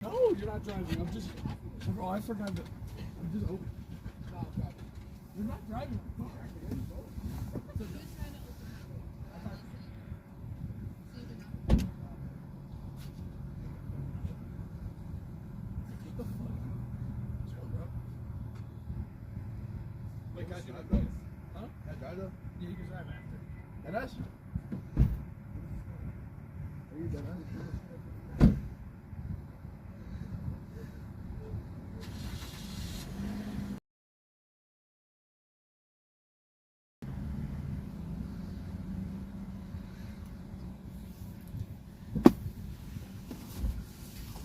No, you're not driving. I'm just. Oh, I forgot that. I'm just open. No, I'm driving. You're not driving. I'm driving. Wait, guys, drive though? Huh? Can I drive though? Yeah, you can drive after. And us? Are you done?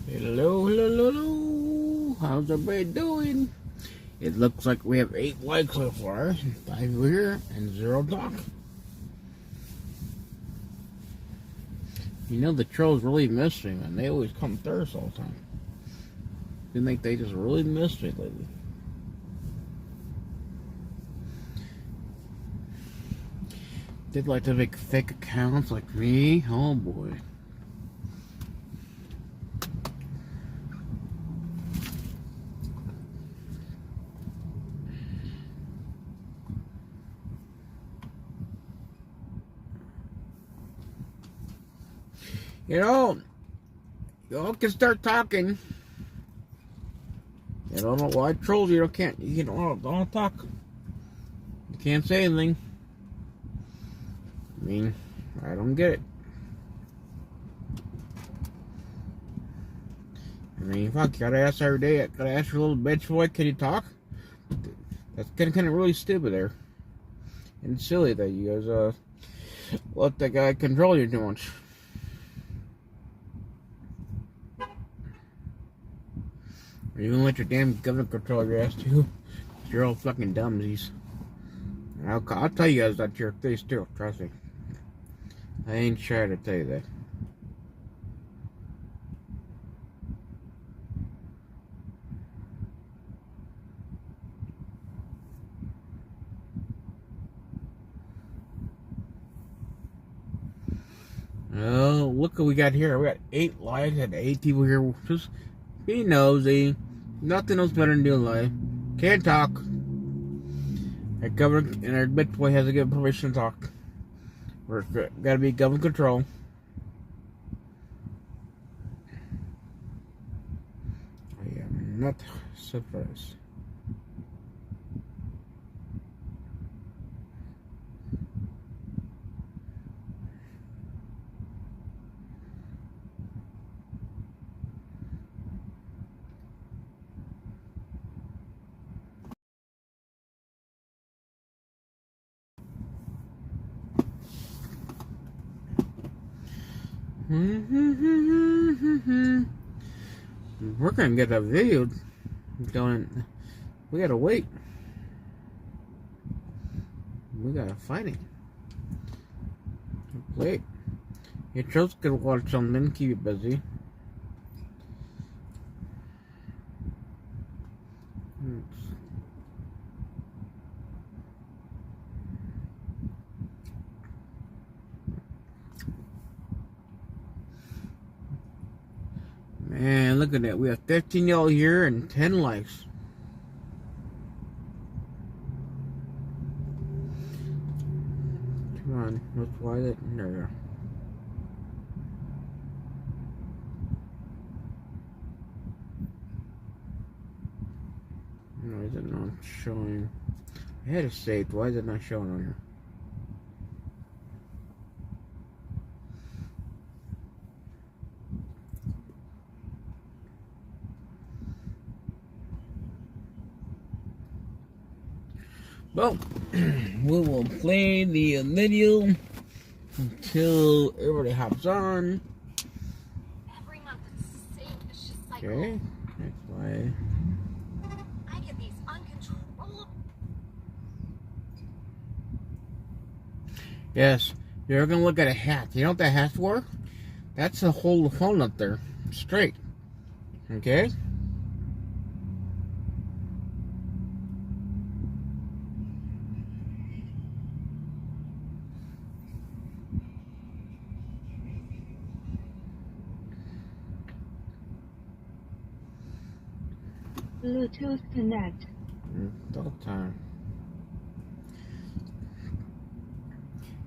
Hello, hello, hello. How's everybody doing? It looks like we have 8 likes so far, 5 here, and 0 talk. You know the trolls really miss me, man. They always come Thursday all the time. I think they just really miss me lately. They'd like to make fake accounts like me. Oh boy. Y'all can start talking. I don't know why trolls you don't talk. You can't say anything. I mean, I don't get it. I mean, fuck, you gotta ask every day. Gotta ask your little bitch boy, can you talk? That's kind of really stupid there. And silly that you guys let that guy control you too much. Or you gonna let your damn governor control your ass too? You're all fucking dummies. I'll tell you guys that to your face too, trust me. I ain't shy to tell you that. Oh, look what we got here. We got 8 likes and 8 people here. Just be nosy. Nothing else better than doing live. Can't talk. Our governor and our bitch boy has to get permission to talk. We're gotta be government control. I am not surprised. We're gonna get that video going. We gotta wait. We gotta fight it. Wait. Your children could watch something, keep you busy. Man, look at that. We have 15 y'all here and 10 likes. Come on, let's try that. There we go. Why is it not showing? I had it saved. Why is it not showing on here? Well, we will play the video until everybody hops on. Every month it's the same vicious cycle. Okay, that's why. I get these uncontrollable. Yes, you're gonna look at a hat. You know what that hat's for? That's to hold the phone up there straight. Okay? Bluetooth connect. All the time.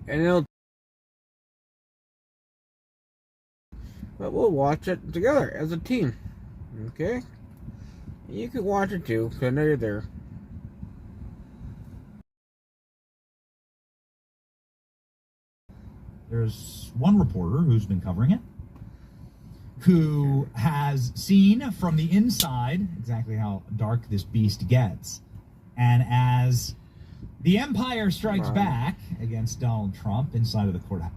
And it'll. But we'll watch it together as a team. Okay? You can watch it too, because I know you're there. There's one reporter who's been covering it, who has seen from the inside exactly how dark this beast gets. And as the Empire strikes back against Donald Trump inside of the courthouse.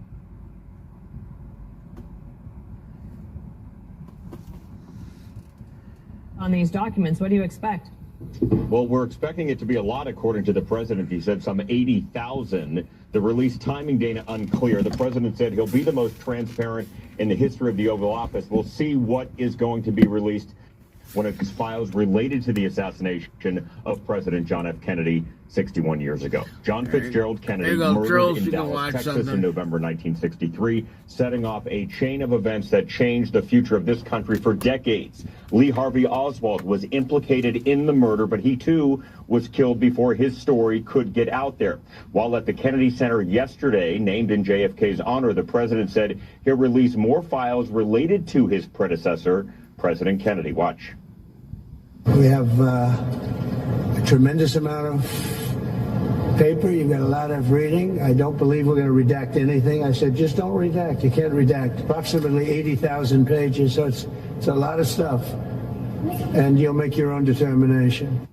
On these documents, what do you expect? Well, we're expecting it to be a lot, according to the president. He said some 80,000. The release timing data unclear. The president said he'll be the most transparent in the history of the Oval Office. We'll see what is going to be released when it's files related to the assassination of President John F. Kennedy 61 years ago. John Fitzgerald Kennedy murdered in Dallas, Texas in November 1963, setting off a chain of events that changed the future of this country for decades. Lee Harvey Oswald was implicated in the murder, but he too was killed before his story could get out there. While at the Kennedy Center yesterday, named in JFK's honor, the president said he'll release more files related to his predecessor, President Kennedy. Watch. We have a tremendous amount of paper. You've got a lot of reading. I don't believe we're going to redact anything. I said, just don't redact. You can't redact. Approximately 80,000 pages, so it's a lot of stuff. And you'll make your own determination.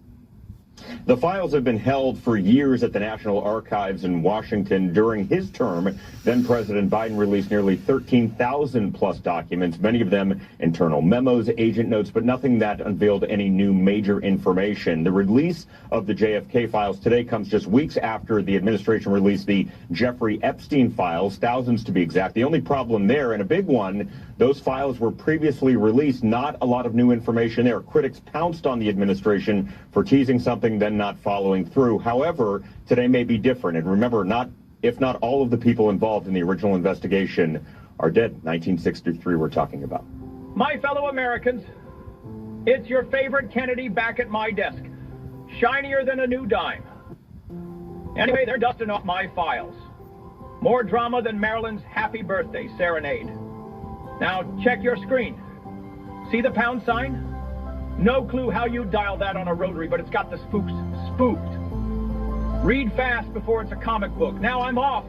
The files have been held for years at the National Archives in Washington. During his term, then President Biden released nearly 13,000 plus documents, many of them internal memos, agent notes, but nothing that unveiled any new major information. The release of the JFK files today comes just weeks after the administration released the Jeffrey Epstein files, thousands to be exact. The only problem there, and a big one, those files were previously released, not a lot of new information there. Critics pounced on the administration for teasing something, then not following through. However, today may be different. And remember, if not all of the people involved in the original investigation are dead. 1963 we're talking about. My fellow Americans, it's your favorite Kennedy back at my desk. Shinier than a new dime. Anyway, they're dusting off my files. More drama than Marilyn's happy birthday serenade. Now, check your screen. See the pound sign? No clue how you dial that on a rotary, but it's got the spooks spooked. Read fast before it's a comic book. Now I'm off.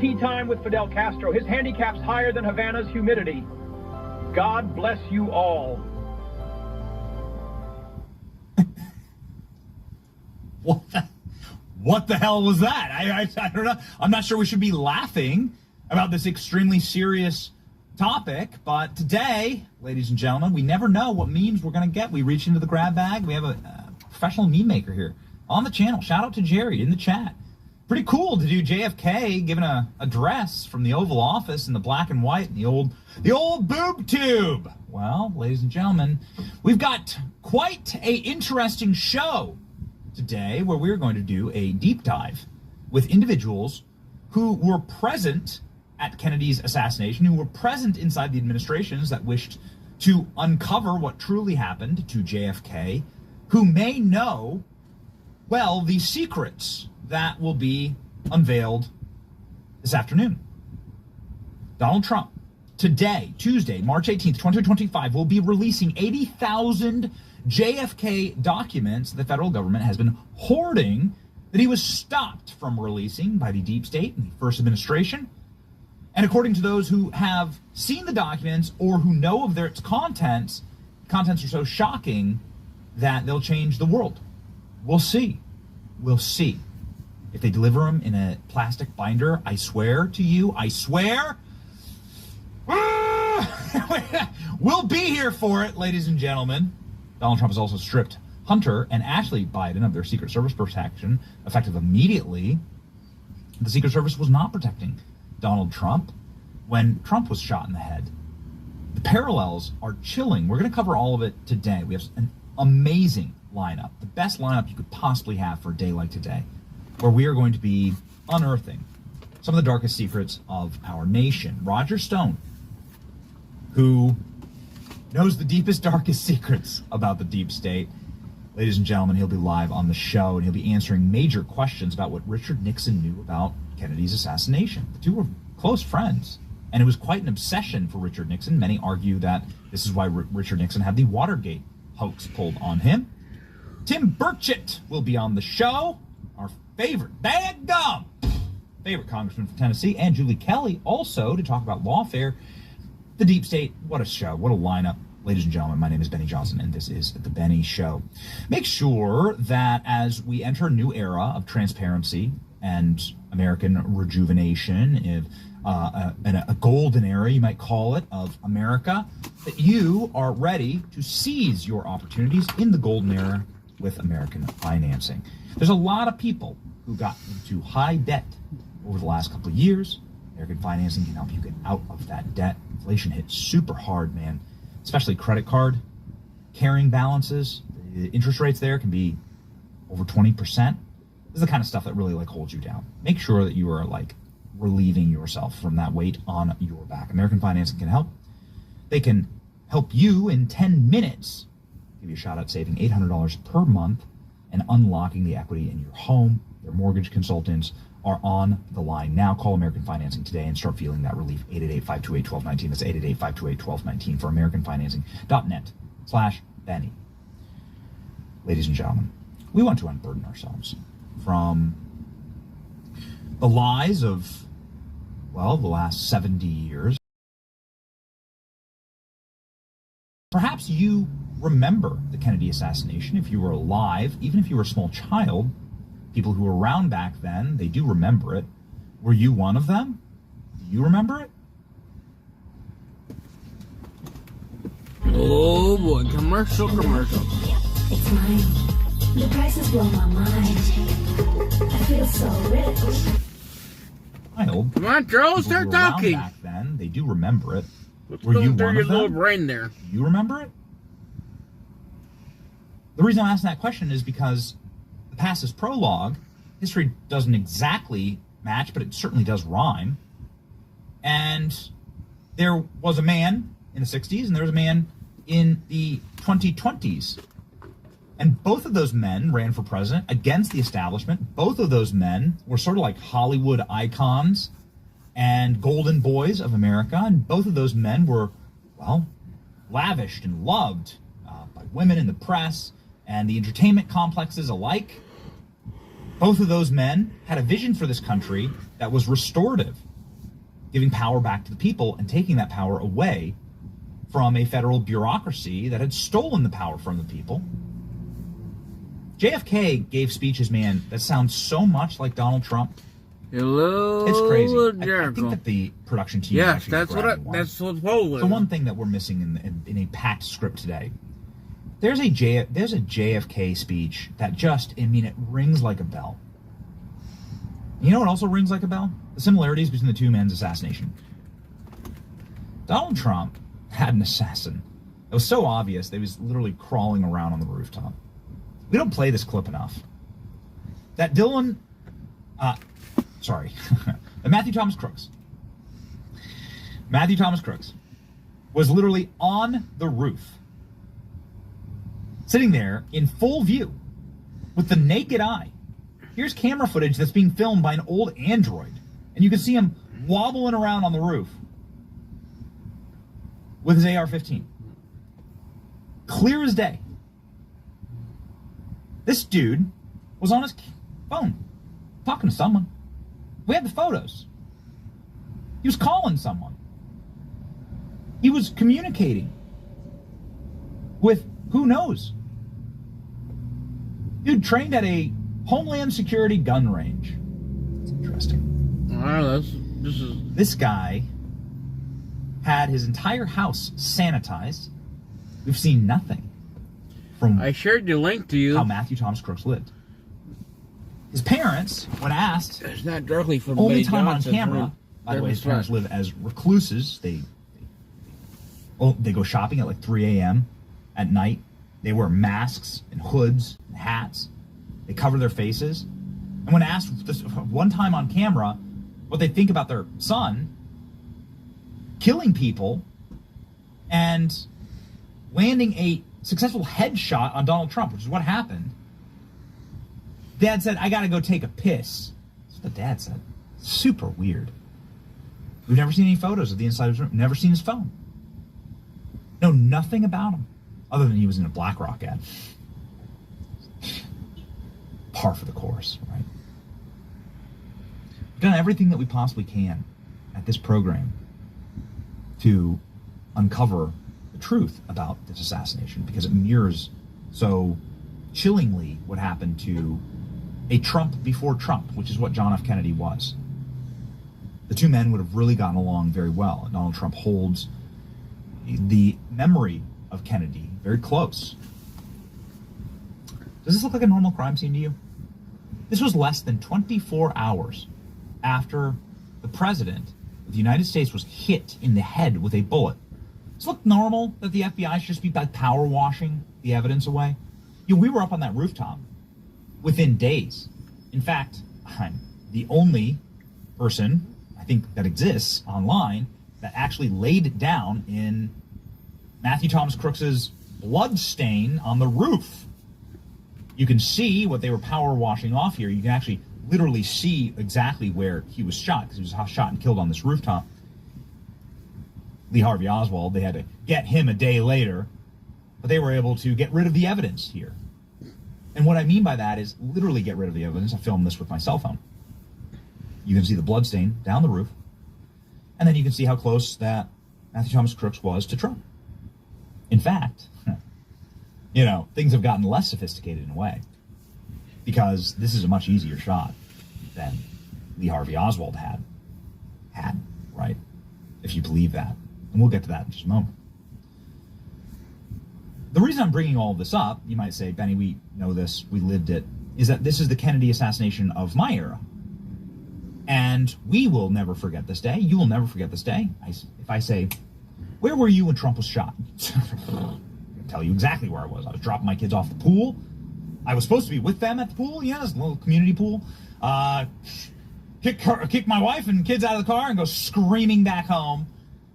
Tea time with Fidel Castro. His handicap's higher than Havana's humidity. God bless you all. What the hell was that? I don't know. I'm not sure we should be laughing about this extremely serious topic, but today, ladies and gentlemen, we never know what memes we're going to get. We reach into the grab bag. We have a professional meme maker here on the channel. Shout out to Jerry in the chat. Pretty cool to do JFK giving a address from the Oval Office in the black and white and the old boob tube. Well, ladies and gentlemen, we've got quite a interesting show today where we're going to do a deep dive with individuals who were present at Kennedy's assassination, who were present inside the administrations that wished to uncover what truly happened to JFK, who may know, well, the secrets that will be unveiled this afternoon. Donald Trump, today, Tuesday, March 18th, 2025, will be releasing 80,000 JFK documents the federal government has been hoarding, that he was stopped from releasing by the deep state in the first administration. And according to those who have seen the documents or who know of their contents are so shocking that they'll change the world. We'll see. We'll see. If they deliver them in a plastic binder, I swear to you, I swear, we'll be here for it, ladies and gentlemen. Donald Trump has also stripped Hunter and Ashley Biden of their Secret Service protection, effective immediately. The Secret Service was not protecting Donald Trump when Trump was shot in the head. The parallels are chilling. We're going to cover all of it today. We have an amazing lineup, the best lineup you could possibly have for a day like today, where we are going to be unearthing some of the darkest secrets of our nation. Roger Stone, who knows the deepest, darkest secrets about the deep state, Ladies and gentlemen, he'll be live on the show, and he'll be answering major questions about what Richard Nixon knew about Kennedy's assassination. The two were close friends, and it was quite an obsession for Richard Nixon. Many argue that this is why Richard Nixon had the Watergate hoax pulled on him. Tim Burchett will be on the show, our favorite congressman from Tennessee, and Julie Kelly also to talk about lawfare, the deep state. What a show, what a lineup. Ladies and gentlemen, my name is Benny Johnson, and this is The Benny Show. Make sure that as we enter a new era of transparency and American rejuvenation, a golden era, you might call it, of America, that you are ready to seize your opportunities in the golden era with American financing. There's a lot of people who got into high debt over the last couple of years. American financing can help you get out of that debt. Inflation hit super hard, man. Especially credit card carrying balances. The interest rates there can be over 20%. This is the kind of stuff that really holds you down. Make sure that you are relieving yourself from that weight on your back. American Financing can help. They can help you in 10 minutes. Give you a shot at saving $800 per month and unlocking the equity in your home. Their mortgage consultants are on the line now. Call American Financing today and start feeling that relief. 888-528-1219. That's 888-528-1219 for AmericanFinancing.net/Benny. Ladies and gentlemen, we want to unburden ourselves from the lies of, the last 70 years. Perhaps you remember the Kennedy assassination if you were alive, even if you were a small child. People who were around back then, they do remember it. Were you one of them? Do you remember it? Oh boy, commercial. It's mine. The prices blow my mind. I feel so rich. Child. Come on, Charles, People start who were around talking. back then, they do remember it. What's Were you going through one your of little them? brain there? Do you remember it? The reason I'm asking that question is because the past is prologue. History doesn't exactly match, but it certainly does rhyme. And there was a man in the 60s, and there was a man in the 2020s. And both of those men ran for president against the establishment. Both of those men were sort of like Hollywood icons and golden boys of America. And both of those men were, lavished and loved by women in the press and the entertainment complexes alike. Both of those men had a vision for this country that was restorative, giving power back to the people and taking that power away from a federal bureaucracy that had stolen the power from the people. JFK gave speeches, man, that sound so much like Donald Trump. Hello, It's crazy. I Jericho. think that the production team. Yes, actually that's grabbed one. what's holding. So one thing that we're missing in a packed script today, there's a JFK speech that it rings like a bell. You know what also rings like a bell? The similarities between the two men's assassination. Donald Trump had an assassin. It was so obvious they was literally crawling around on the rooftop. We don't play this clip enough. That Matthew Thomas Crooks was literally on the roof, sitting there in full view with the naked eye. Here's camera footage that's being filmed by an old Android, and you can see him wobbling around on the roof with his AR-15. Clear as day. This dude was on his phone, talking to someone. We had the photos. He was calling someone. He was communicating with who knows. Dude trained at a Homeland Security gun range. It's interesting. This guy had his entire house sanitized. We've seen nothing from I shared the link to you. how Matthew Thomas Crooks lived. His parents, when asked, It's not directly from only Benny time Johnson, on camera. By the way, his parents live as recluses. They go shopping at 3 a.m. at night. They wear masks and hoods and hats. They cover their faces. And when asked this one time on camera what they think about their son killing people and landing a successful headshot on Donald Trump, which is what happened. Dad said, I got to go take a piss. That's what the dad said. Super weird. We've never seen any photos of the inside of his room. Never seen his phone. Know nothing about him, other than he was in a BlackRock ad. Par for the course, right? We've done everything that we possibly can at this program to uncover the truth about this assassination, because it mirrors so chillingly what happened to a Trump before Trump, which is what John F. Kennedy was. The two men would have really gotten along very well. Donald Trump holds the memory of Kennedy very close. Does this look like a normal crime scene to you? This was less than 24 hours after the president of the United States was hit in the head with a bullet. Does it look normal that the FBI should just be power washing the evidence away? We were up on that rooftop within days. In fact, I'm the only person, I think, that exists online that actually laid down in Matthew Thomas Crooks's blood stain on the roof. You can see what they were power washing off here. You can actually literally see exactly where he was shot, because he was shot and killed on this rooftop. Lee Harvey Oswald, they had to get him a day later, but they were able to get rid of the evidence here. And what I mean by that is literally get rid of the evidence. I filmed this with my cell phone. You can see the blood stain down the roof, and then you can see how close that Matthew Thomas Crooks was to Trump. In fact, things have gotten less sophisticated in a way, because this is a much easier shot than Lee Harvey Oswald had, right? If you believe that. And we'll get to that in just a moment. The reason I'm bringing all of this up, you might say, Benny, we know this, we lived it, is that this is the Kennedy assassination of my era. And we will never forget this day. You will never forget this day. If I say, where were you when Trump was shot? I'll tell you exactly where I was. I was dropping my kids off the pool. I was supposed to be with them at the pool, this little community pool. Kick my wife and kids out of the car and go screaming back home.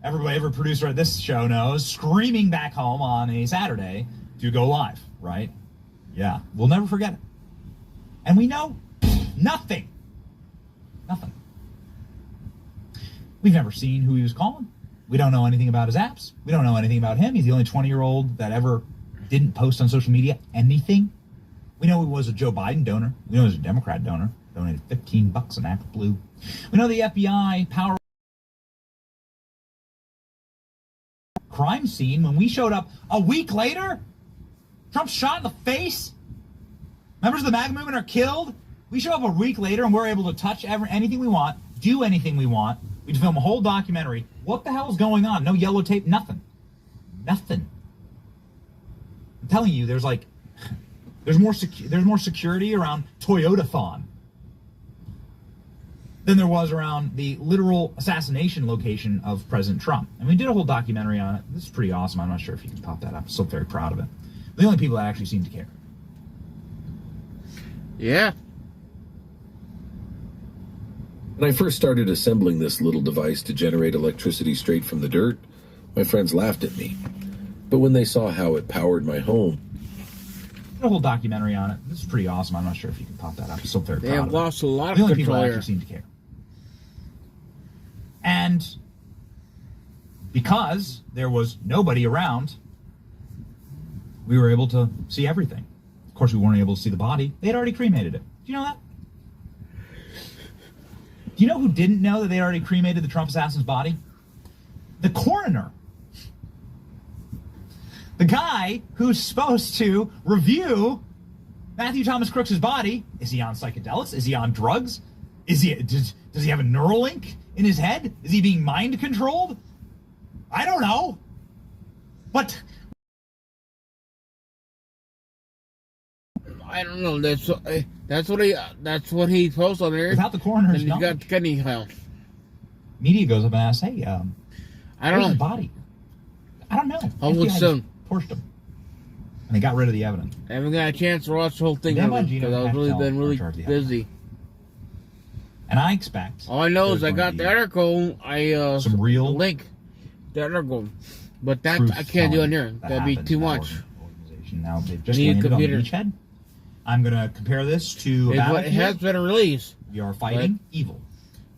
Every producer at this show knows, screaming back home on a Saturday to go live, right? Yeah, we'll never forget it. And we know nothing. Nothing. We've never seen who he was calling. We don't know anything about his apps. We don't know anything about him. He's the only 20-year-old that ever didn't post on social media anything. We know he was a Joe Biden donor. We know he was a Democrat donor. Donated $15 an act of blue. We know the FBI power crime scene when we showed up a week later. Trump's shot in the face. Members of the MAGA movement are killed. We show up a week later and we're able to touch anything we want, do anything we want. We'd film a whole documentary. What the hell is going on? No yellow tape, nothing. Nothing. I'm telling you, there's more security around Toyotathon than there was around the literal assassination location of President Trump. And we did a whole documentary on it. This is pretty awesome. I'm not sure if you can pop that up. I'm still very proud of it. The only people that actually seem to care. Yeah. When I first started assembling this little device to generate electricity straight from the dirt, my friends laughed at me. But when they saw how it powered my home, a whole documentary on it. This is pretty awesome. I'm not sure if you can pop that up. I'm still very proud of it. They have lost a lot of the only people control that here. actually seem to care. And because there was nobody around, we were able to see everything. Of course, we weren't able to see the body. They had already cremated it. Do you know that? Do you know who didn't know that they already cremated the Trump assassin's body? The coroner. The guy who's supposed to review Matthew Thomas Crooks' body. Is he on psychedelics? Is he on drugs? Does he have a Neuralink in his head? Is he being mind controlled? I don't know. But I don't know. That's what he posts on there. Without the coroner's and he's got knowledge. the kidney house. Media goes up and asks, "Hey, I don't know. the body?" I don't know. Hopefully FBI soon. just torched him, and they got rid of the evidence. I haven't got a chance to watch the whole thing Damn, because I was really busy. And I expect. All I know is there's I got going the to be article. some real the link. The article, but that truth I can't do telling in here. that That'd be happened too in that much. assassination. Now, they've just Need a landed on the computer. beachhead. I'm going to compare this to a It battlefield. has been released. We are fighting evil.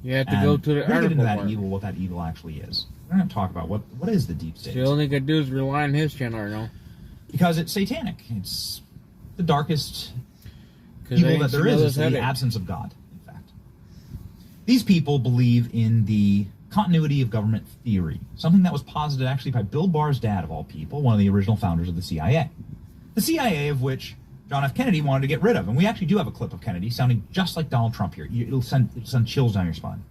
You have to And go to the we're gonna get article into that part. evil, what that evil actually is. We're going to talk about what is the deep state. The only thing I can do is rely on his channel right now. Because it's satanic. It's the darkest 'Cause evil they that there smell is his the headache. absence of God, in fact. These people believe in the continuity of government theory, something that was posited actually by Bill Barr's dad, of all people, one of the original founders of the CIA. The CIA of which John F. Kennedy wanted to get rid of. And we actually do have a clip of Kennedy sounding just like Donald Trump here. It'll send chills down your spine.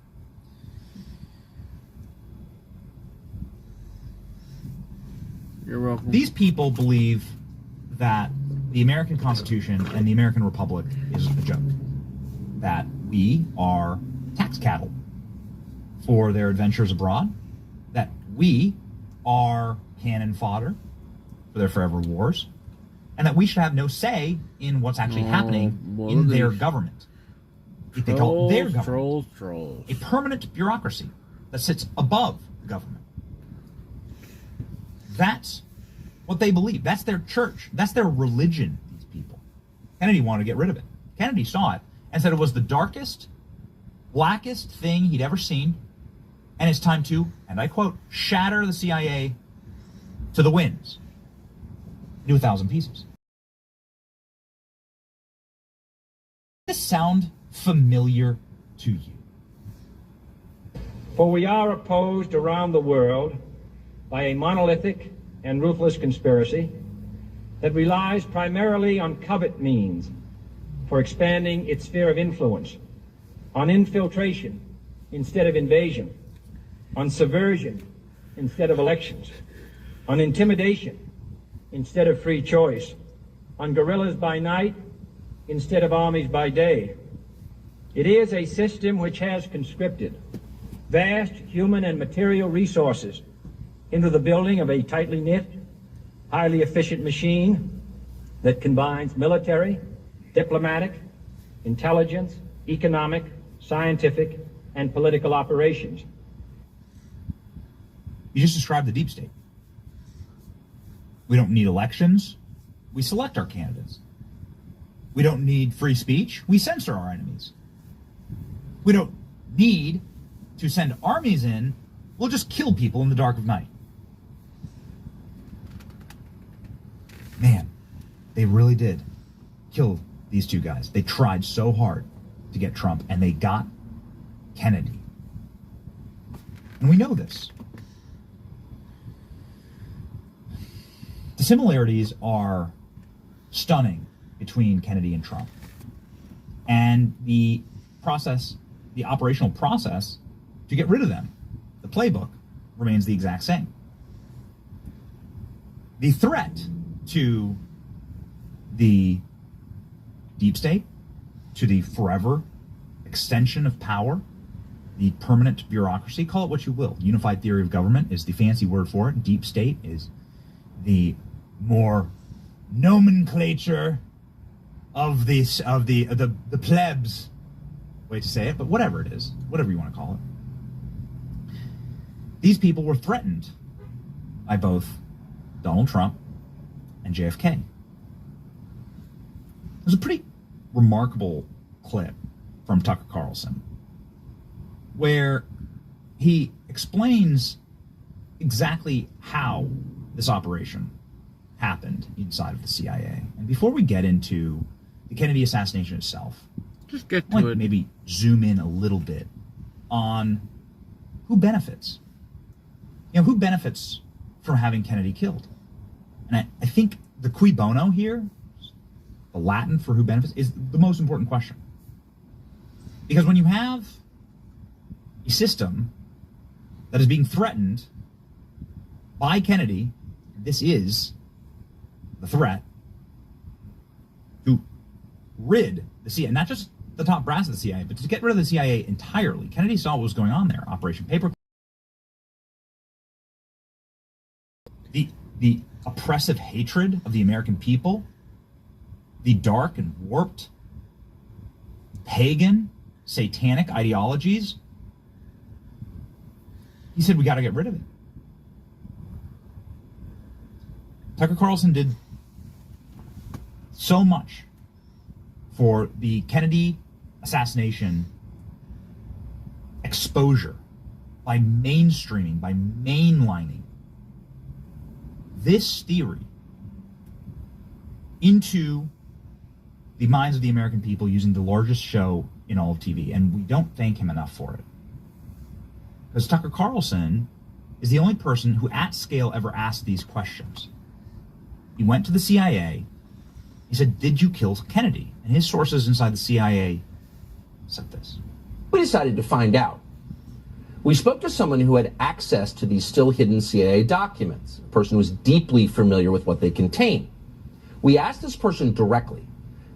You're welcome. These people believe that the American Constitution and the American Republic is a joke. That we are tax cattle for their adventures abroad. That we are cannon fodder for their forever wars. And that we should have no say in what's actually happening in their government. They call it their government. Trolls. A permanent bureaucracy that sits above the government. That's what they believe. That's their church. That's their religion, these people. Kennedy wanted to get rid of it. Kennedy saw it and said it was the darkest, blackest thing he'd ever seen. And it's time to, and I quote, shatter the CIA to the winds. Do 1,000 pieces. Does this sound familiar to you? For we are opposed around the world by a monolithic and ruthless conspiracy that relies primarily on covert means for expanding its sphere of influence, on infiltration instead of invasion, on subversion instead of elections, on intimidation instead of free choice, on guerrillas by night instead of armies by day. It is a system which has conscripted vast human and material resources into the building of a tightly knit, highly efficient machine that combines military, diplomatic, intelligence, economic, scientific, and political operations. You just described the deep state. We don't need elections. We select our candidates. We don't need free speech. We censor our enemies. We don't need to send armies in. We'll just kill people in the dark of night. Man, they really did kill these two guys. They tried so hard to get Trump, and they got Kennedy. And we know this. The similarities are stunning between Kennedy and Trump. And the process, the operational process to get rid of them, the playbook, remains the exact same. The threat to the deep state, to the forever extension of power, the permanent bureaucracy, call it what you will. Unified theory of government is the fancy word for it. Deep state is the more nomenclature of the plebs way to say it, but whatever it is, whatever you want to call it. These people were threatened by both Donald Trump and JFK. There's a pretty remarkable clip from Tucker Carlson where he explains exactly how this operation happened inside of the CIA. And before we get into the Kennedy assassination itself, Just get I'd like to it. maybe zoom in a little bit on who benefits. You know, who benefits from having Kennedy killed? And I think the cui bono here, the Latin for who benefits, is the most important question. Because when you have a system that is being threatened by Kennedy, this is the threat to rid the CIA, not just the top brass of the CIA, but to get rid of the CIA entirely. Kennedy saw what was going on there. Operation Paperclip. The oppressive hatred of the American people, the dark and warped, pagan, satanic ideologies. He said, we got to get rid of it. Tucker Carlson did so much for the Kennedy assassination exposure by mainstreaming, by mainlining this theory into the minds of the American people using the largest show in all of TV. And we don't thank him enough for it. Because Tucker Carlson is the only person who at scale ever asked these questions. He went to the CIA. He said, "Did you kill Kennedy?" And his sources inside the CIA said this. We decided to find out. We spoke to someone who had access to these still hidden CIA documents, a person who was deeply familiar with what they contain. We asked this person directly,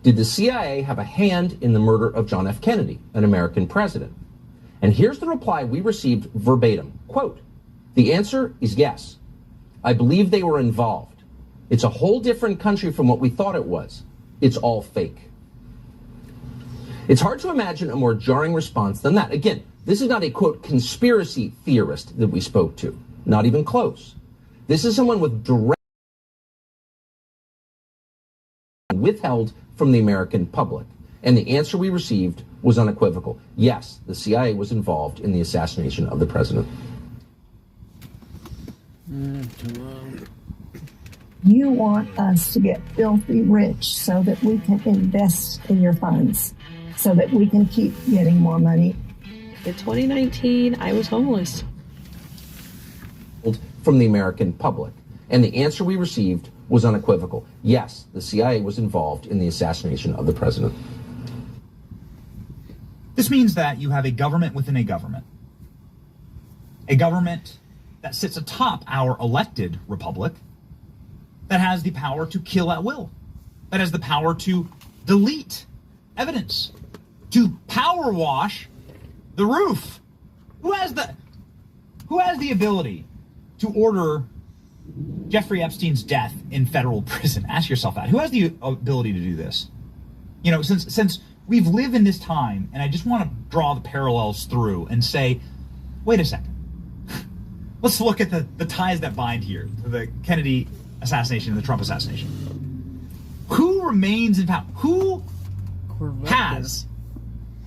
did the CIA have a hand in the murder of John F. Kennedy, an American president? And here's the reply we received verbatim. Quote, "The answer is yes. I believe they were involved. It's a whole different country from what we thought it was. It's all fake." It's hard to imagine a more jarring response than that. Again, this is not a, quote, conspiracy theorist that we spoke to. Not even close. This is someone with direct withheld from the American public. And the answer we received was unequivocal. Yes, the CIA was involved in the assassination of the president. You want us to get filthy rich so that we can invest in your funds, so that we can keep getting more money. In 2019, I was homeless. From the American public. And the answer we received was unequivocal. Yes, the CIA was involved in the assassination of the president. This means that you have a government within a government that sits atop our elected republic, that has the power to kill at will, that has the power to delete evidence, to power wash the roof. Who has the ability to order Jeffrey Epstein's death in federal prison? Ask yourself that. Who has the ability to do this? You know, since we've lived in this time, and I just want to draw the parallels through and say, wait a second. Let's look at the ties that bind here to the Kennedy assassination and the Trump assassination. Who remains in power? Who has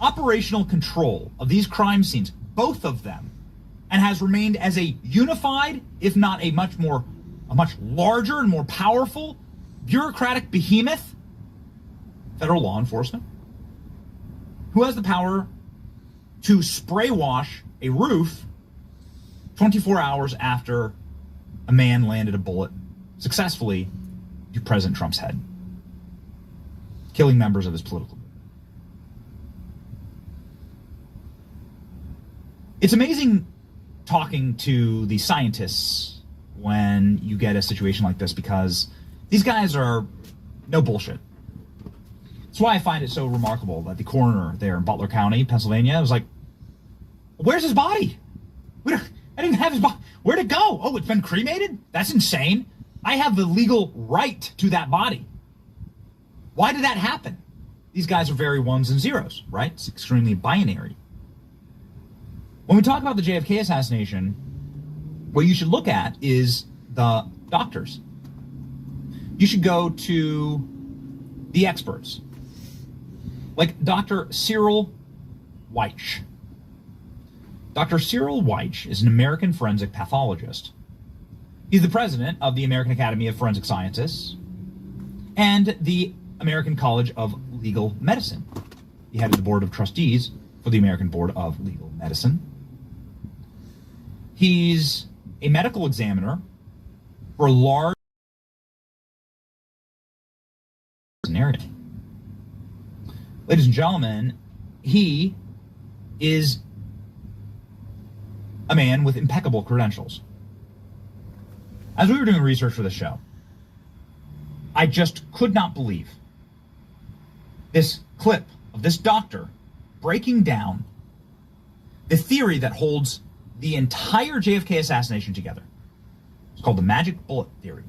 operational control of these crime scenes, both of them, and has remained as a unified, if not a much larger and more powerful bureaucratic behemoth? Federal law enforcement. Who has the power to spray wash a roof 24 hours after a man landed a bullet successfully to President Trump's head, killing members of his political group? It's amazing talking to the scientists when you get a situation like this, because these guys are no bullshit. That's why I find it so remarkable that the coroner there in Butler County, Pennsylvania, was like, "Where's his body? I didn't have his body. Where'd it go? Oh, it's been cremated? That's insane. I have the legal right to that body. Why did that happen?" These guys are very ones and zeros, right? It's extremely binary. When we talk about the JFK assassination, what you should look at is the doctors. You should go to the experts, like Dr. Cyril Weich. Dr. Cyril Weich is an American forensic pathologist. He's the president of the American Academy of Forensic Scientists and the American College of Legal Medicine. He headed the board of trustees for the American Board of Legal Medicine. He's a medical examiner for a large area. Ladies and gentlemen, he is a man with impeccable credentials. As we were doing research for the show, I just could not believe this clip of this doctor breaking down the theory that holds the entire JFK assassination together. It's called the magic bullet theory.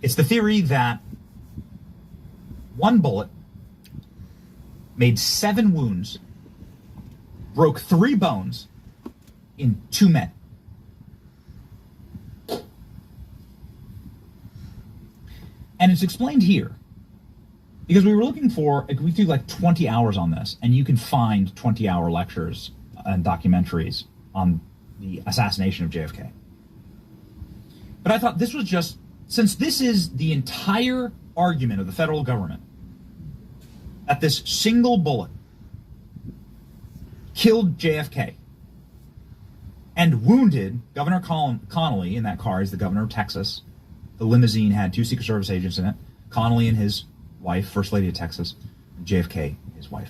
It's the theory that one bullet made 7 wounds, broke 3 bones in 2 men. And it's explained here. Because we were looking for, we do like 20 hours on this, and you can find 20-hour lectures and documentaries on the assassination of JFK. But I thought this was just, since this is the entire argument of the federal government, that this single bullet killed JFK and wounded Governor Connolly in that car. He's the governor of Texas. The limousine had 2 Secret Service agents in it, Connolly and his wife, First Lady of Texas, and JFK, his wife,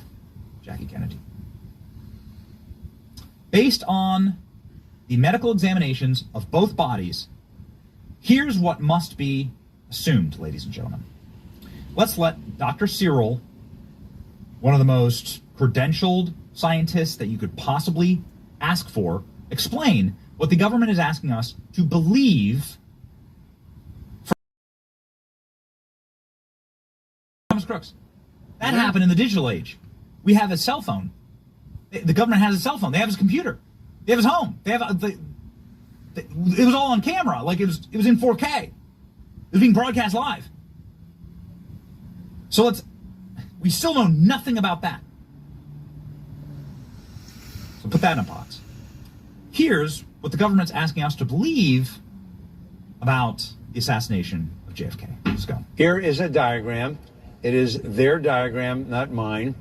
Jackie Kennedy. Based on the medical examinations of both bodies, here's what must be assumed, ladies and gentlemen. Let's let Dr. Cyril, one of the most credentialed scientists that you could possibly ask for, explain what the government is asking us to believe. Crooks. That happened in the digital age. We have a cell phone. The government has a cell phone. They have his computer. They have his home. They have it was all on camera. Like it was in 4K. It was being broadcast live. So we still know nothing about that. So put that in a box. Here's what the government's asking us to believe about the assassination of JFK. Let's go. Here is a diagram. It is their diagram, not mine.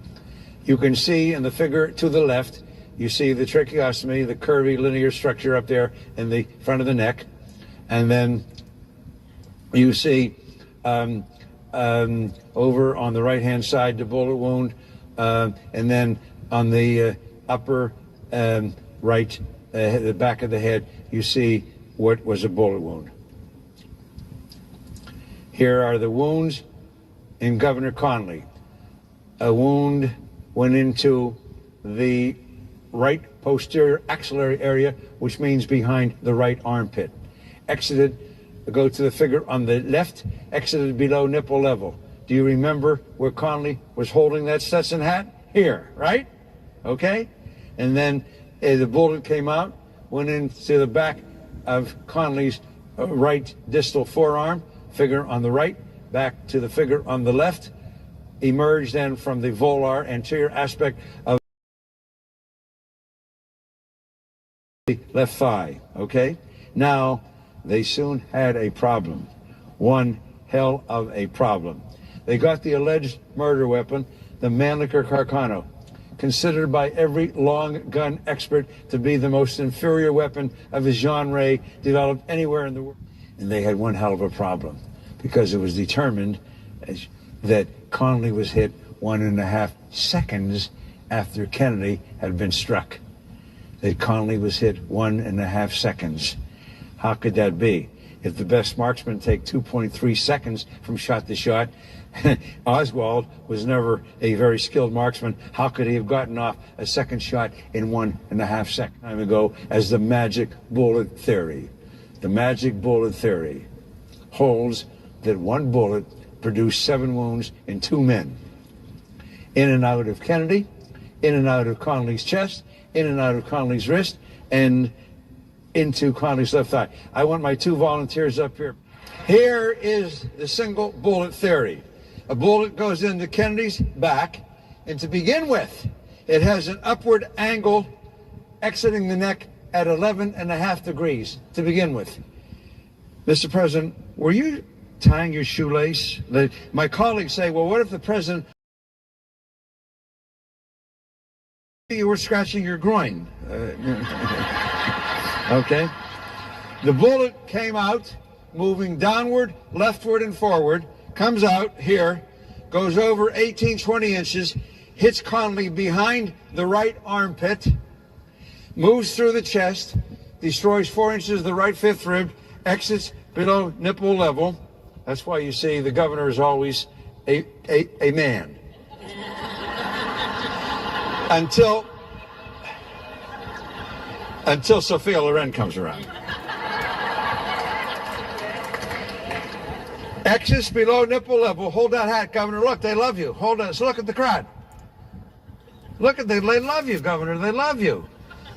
You can see in the figure to the left, you see the tracheostomy, the curvy linear structure up there in the front of the neck. And then you see over on the right-hand side, the bullet wound. And then on the upper right, the back of the head, you see what was a bullet wound. Here are the wounds in Governor Connolly. A wound went into the right posterior axillary area, which means behind the right armpit. Exited, go to the figure on the left, exited below nipple level. Do you remember where Connolly was holding that Stetson hat? Here, right? Okay? And then the bullet came out, went into the back of Connolly's right distal forearm, figure on the right, back to the figure on the left, emerged then from the volar anterior aspect of the left thigh, okay? Now, they soon had a problem, one hell of a problem. They got the alleged murder weapon, the Mannlicher Carcano, considered by every long gun expert to be the most inferior weapon of his genre developed anywhere in the world. And they had one hell of a problem, because it was determined that Connolly was hit 1.5 seconds after Kennedy had been struck. That Connolly was hit 1.5 seconds. How could that be? If the best marksmen take 2.3 seconds from shot to shot, Oswald was never a very skilled marksman. How could he have gotten off a second shot in 1.5 seconds time ago as the magic bullet theory? The magic bullet theory holds that one bullet produced 7 wounds in 2 men. In and out of Kennedy, in and out of Connolly's chest, in and out of Connolly's wrist, and into Connolly's left thigh. I want my 2 volunteers up here. Here is the single bullet theory. A bullet goes into Kennedy's back, and to begin with, it has an upward angle exiting the neck at 11.5 degrees to begin with. Mr. President, were you tying your shoelace? My colleagues say, well, what if the president, you were scratching your groin? Okay. The bullet came out, moving downward, leftward, and forward, comes out here, goes over 18, 20 inches, hits Connolly behind the right armpit, moves through the chest, destroys 4 inches of the right fifth rib, exits below nipple level. That's why you see the governor is always a man. Until Sophia Loren comes around. Exits below nipple level. Hold that hat, Governor. Look, they love you. Hold on. So look at the crowd. Look at they love you, Governor. They love you.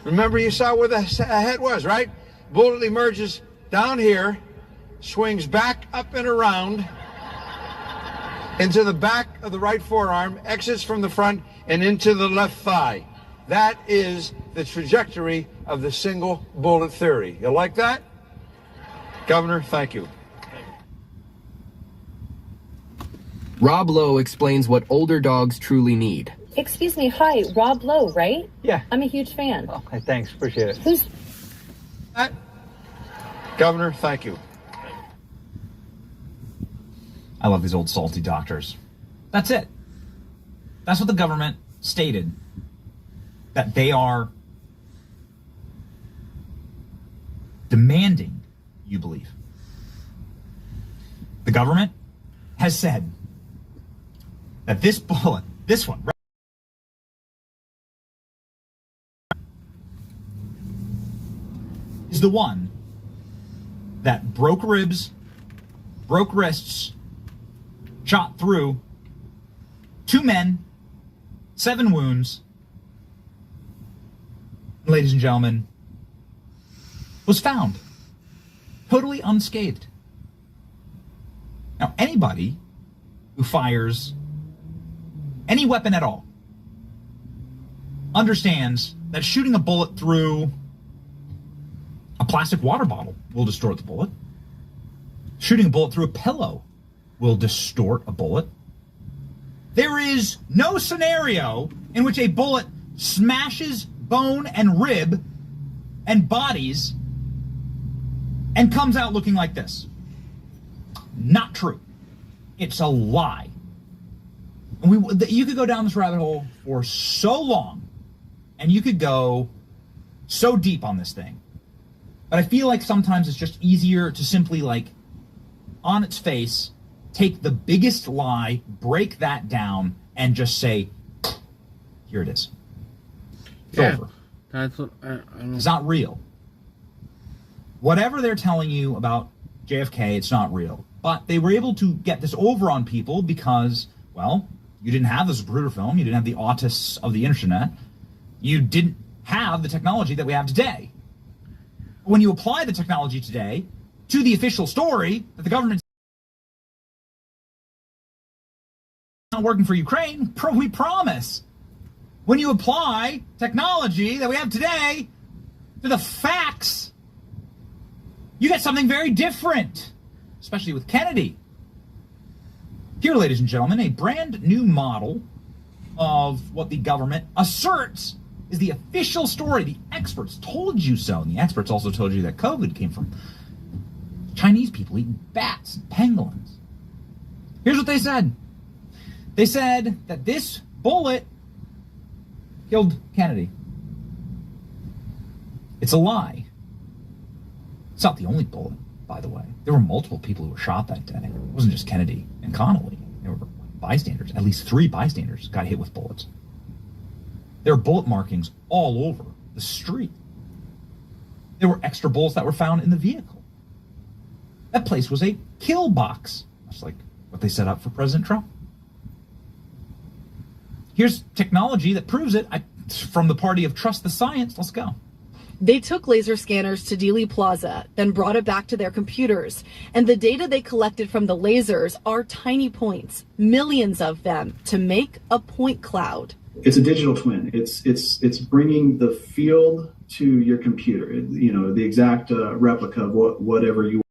Remember, you saw where the head was, right? Bullet emerges down here, swings back up and around, into the back of the right forearm, exits from the front, and into the left thigh. That is the trajectory of the single bullet theory. You like that? Governor, thank you. Rob Lowe explains what older dogs truly need. Excuse me, hi, Rob Lowe, right? Yeah. I'm a huge fan. Okay, thanks, appreciate it. Who's... Governor, thank you. I love these old salty doctors. That's it. That's what the government stated. That they are demanding you believe. The government has said that this bullet, this one, is the one that broke ribs, broke wrists, shot through 2 men, 7 wounds, and, ladies and gentlemen, was found totally unscathed. Now, anybody who fires any weapon at all understands that shooting a bullet through a plastic water bottle will distort the bullet. Shooting a bullet through a pillow will distort a bullet. There is no scenario in which a bullet smashes bone and rib and bodies and comes out looking like this. Not true. It's a lie. And you could go down this rabbit hole for so long, and you could go so deep on this thing. But I feel like sometimes it's just easier to simply, like, on its face, take the biggest lie, break that down, and just say, here it is. It's over. That's what it's not real. Whatever they're telling you about JFK, it's not real. But they were able to get this over on people because, well, you didn't have the Zapruder film, you didn't have the autists of the internet, you didn't have the technology that we have today. When you apply the technology today to the official story that the government's not working for Ukraine, we promise. When you apply technology that we have today to the facts, you get something very different, especially with Kennedy. Here, ladies and gentlemen, a brand new model of what the government asserts is the official story. The experts told you so, and the experts also told you that COVID came from Chinese people eating bats and pangolins. Here's what they said. They said that this bullet killed Kennedy. It's a lie. It's not the only bullet, by the way. There were multiple people who were shot that day. It wasn't just Kennedy and Connolly. There were bystanders. At least 3 bystanders got hit with bullets. There were bullet markings all over the street. There were extra bullets that were found in the vehicle. That place was a kill box. That's like what they set up for President Trump. Here's technology that proves it. From the party of Trust the Science. Let's go. They took laser scanners to Dealey Plaza, then brought it back to their computers. And the data they collected from the lasers are tiny points, millions of them, to make a point cloud. It's a digital twin. It's bringing the field to your computer. You know, the exact replica of whatever you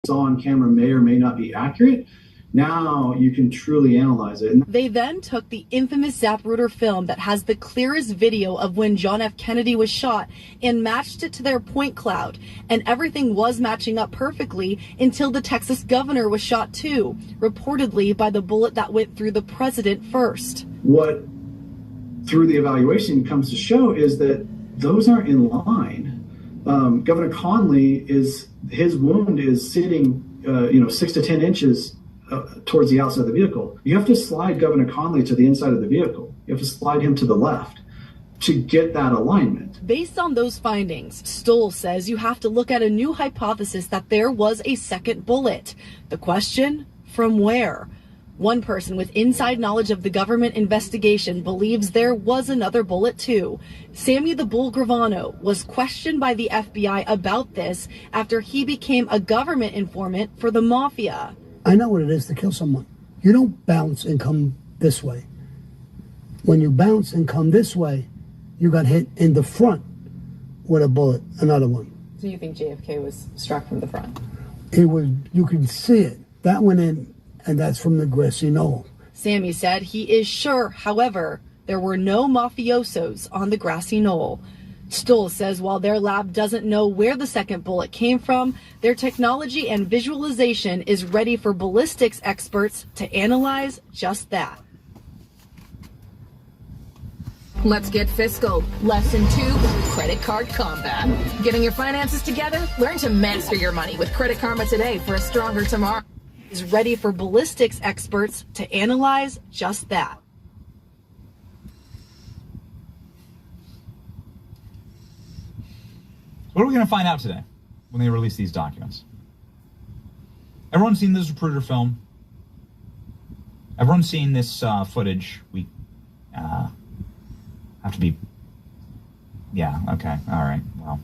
saw on camera may or may not be accurate. Now you can truly analyze it. They then took the infamous Zapruder film that has the clearest video of when John F. Kennedy was shot and matched it to their point cloud. And everything was matching up perfectly until the Texas governor was shot too, reportedly by the bullet that went through the president first. What, through the evaluation, comes to show is that those aren't in line. Governor Conley, his wound is sitting 6 to 10 inches towards the outside of the vehicle. You have to slide Governor Conley to the inside of the vehicle. You have to slide him to the left to get that alignment. Based on those findings, Stoll says you have to look at a new hypothesis that there was a second bullet. The question, from where? One person with inside knowledge of the government investigation believes there was another bullet too. Sammy the Bull Gravano was questioned by the FBI about this after he became a government informant for the mafia. I know what it is to kill someone. You don't bounce and come this way. When you bounce and come this way, you got hit in the front with a bullet, another one. So you think JFK was struck from the front? It was, you can see it. That went in, and that's from the grassy knoll. Sammy said he is sure, however, there were no mafiosos on the grassy knoll. Stoll says while their lab doesn't know where the second bullet came from, their technology and visualization is ready for ballistics experts to analyze just that. Let's get fiscal. Lesson 2, credit card combat. Getting your finances together? Learn to master your money with Credit Karma today for a stronger tomorrow. Is ready for ballistics experts to analyze just that. What are we going to find out today when they release these documents? Everyone's seen this Zapruder film. Everyone's seen this footage. We have to be... Yeah, okay, all right. Well,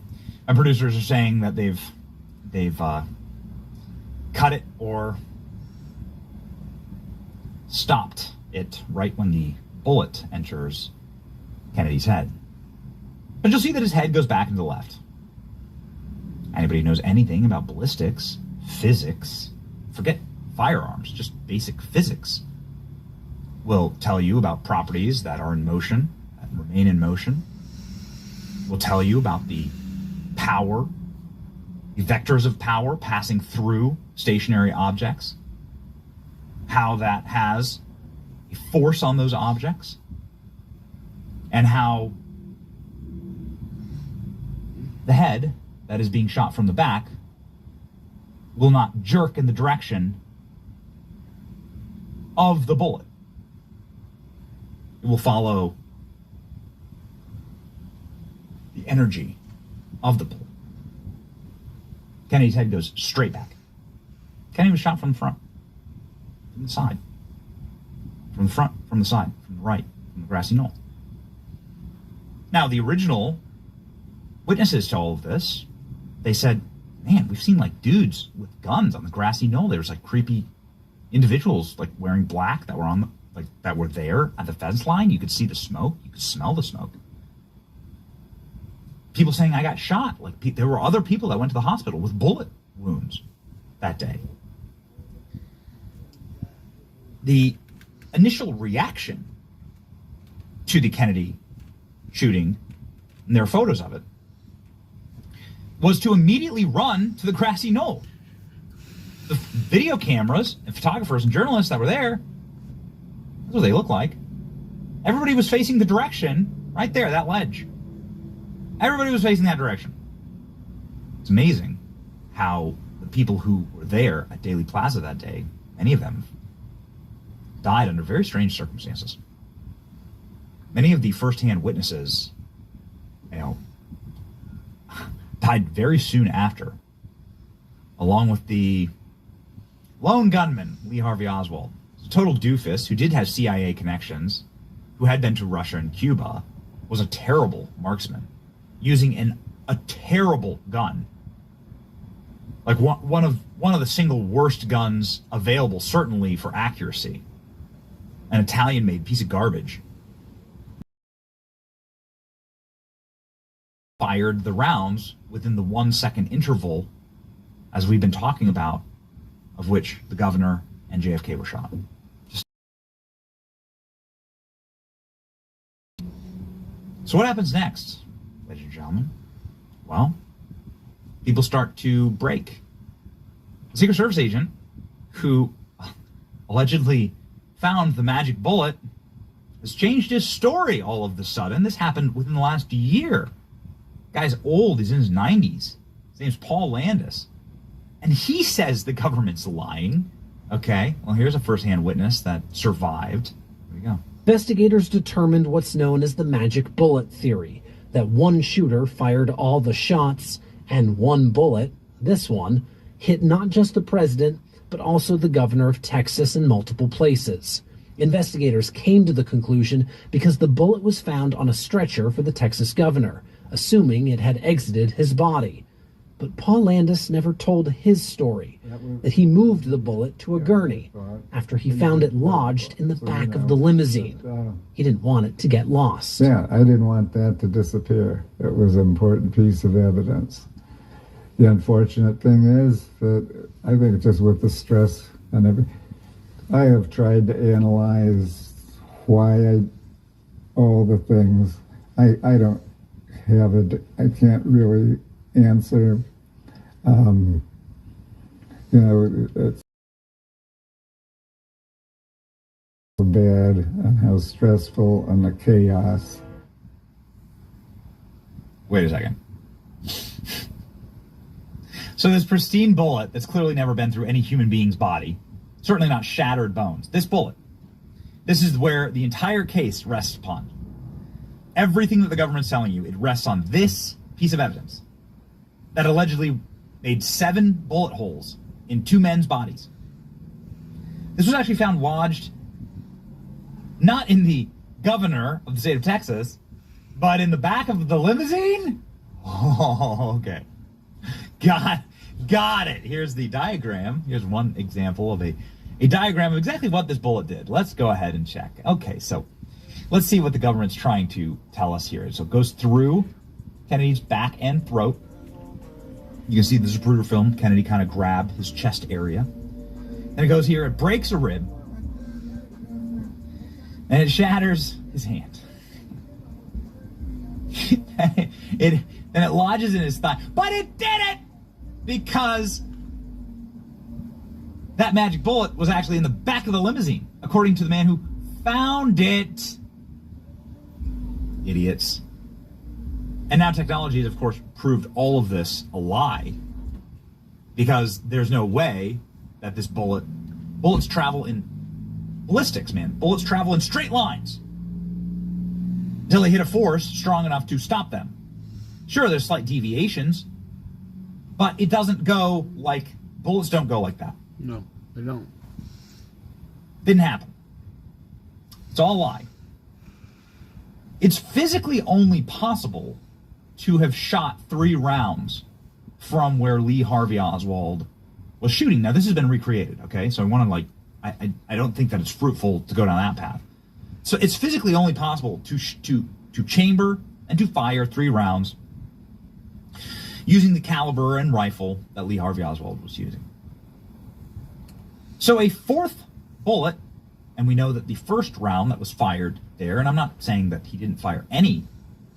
my producers are saying that they've cut it or stopped it right when the bullet enters Kennedy's head. But you'll see that his head goes back into the left. Anybody who knows anything about ballistics, physics, forget firearms, just basic physics, will tell you about properties that are in motion, that remain in motion, will tell you about the power, the vectors of power passing through stationary objects, how that has a force on those objects, and how the head that is being shot from the back will not jerk in the direction of the bullet. It will follow the energy of the bullet. Kennedy's head goes straight back. Kennedy was shot from the front, from the side, from the front, from the side, from the right, from the grassy knoll. Now, the original witnesses to all of this, they said, man, we've seen like dudes with guns on the grassy knoll. There was like creepy individuals like wearing black that were on the, like that were there at the fence line. You could see the smoke. You could smell the smoke. People saying I got shot. Like there were other people that went to the hospital with bullet wounds that day. The initial reaction to the Kennedy shooting, and there are photos of it, was to immediately run to the grassy knoll. The video cameras and photographers and journalists that were there, that's what they look like. Everybody was facing the direction right there, that ledge. Everybody was facing that direction. It's amazing how the people who were there at Daley Plaza that day, many of them died under very strange circumstances. Many of the first-hand witnesses, died very soon after, along with the lone gunman, Lee Harvey Oswald. A total doofus who did have CIA connections, who had been to Russia and Cuba, was a terrible marksman, using a terrible gun. Like one of the single worst guns available, certainly for accuracy. An Italian-made piece of garbage. Fired the rounds within the 1 second interval, as we've been talking about, of which the governor and JFK were shot. So what happens next, ladies and gentlemen? Well, people start to break. A Secret Service agent who allegedly found the magic bullet has changed his story all of a sudden. This happened within the last year. Guy's old, he's in his 90s. His name's Paul Landis. And he says the government's lying. Okay, well, here's a first-hand witness that survived. There we go. Investigators determined what's known as the magic bullet theory, that one shooter fired all the shots and one bullet, this one, hit not just the president, but also the governor of Texas and multiple places. Investigators came to the conclusion because the bullet was found on a stretcher for the Texas governor, assuming it had exited his body. But Paul Landis never told his story, that he moved the bullet to a gurney after he found it lodged in the back of the limousine. He didn't want it to get lost. Yeah, I didn't want that to disappear. It was an important piece of evidence. The unfortunate thing is that I think just with the stress and everything, I have tried to analyze why all the things. I don't have it. I can't really answer. It's so bad and how stressful and the chaos. Wait a second. So this pristine bullet that's clearly never been through any human being's body, certainly not shattered bones, this bullet, this is where the entire case rests upon. Everything that the government's telling you, it rests on this piece of evidence that allegedly made 7 bullet holes in 2 men's bodies. This was actually found lodged not in the governor of the state of Texas, but in the back of the limousine? Oh, okay. Got it. Here's the diagram. Here's one example of a diagram of exactly what this bullet did. Let's go ahead and check. Okay, so let's see what the government's trying to tell us here. So it goes through Kennedy's back and throat. You can see the Zapruder film, Kennedy kind of grab his chest area. And it goes here, it breaks a rib. And it shatters his hand. Then it lodges in his thigh. But it did it! Because that magic bullet was actually in the back of the limousine, according to the man who found it. Idiots. And now technology has, of course, proved all of this a lie, because there's no way that this bullets travel in ballistics, man. Bullets travel in straight lines until they hit a force strong enough to stop them. Sure, there's slight deviations, but it doesn't go like, bullets don't go like that. No, they don't. Didn't happen. It's all a lie. It's physically only possible to have shot 3 rounds from where Lee Harvey Oswald was shooting. Now, this has been recreated, okay? So I want to, I don't think that it's fruitful to go down that path. So it's physically only possible to chamber and to fire 3 rounds using the caliber and rifle that Lee Harvey Oswald was using. So a 4th bullet, and we know that the first round that was fired there, and I'm not saying that he didn't fire any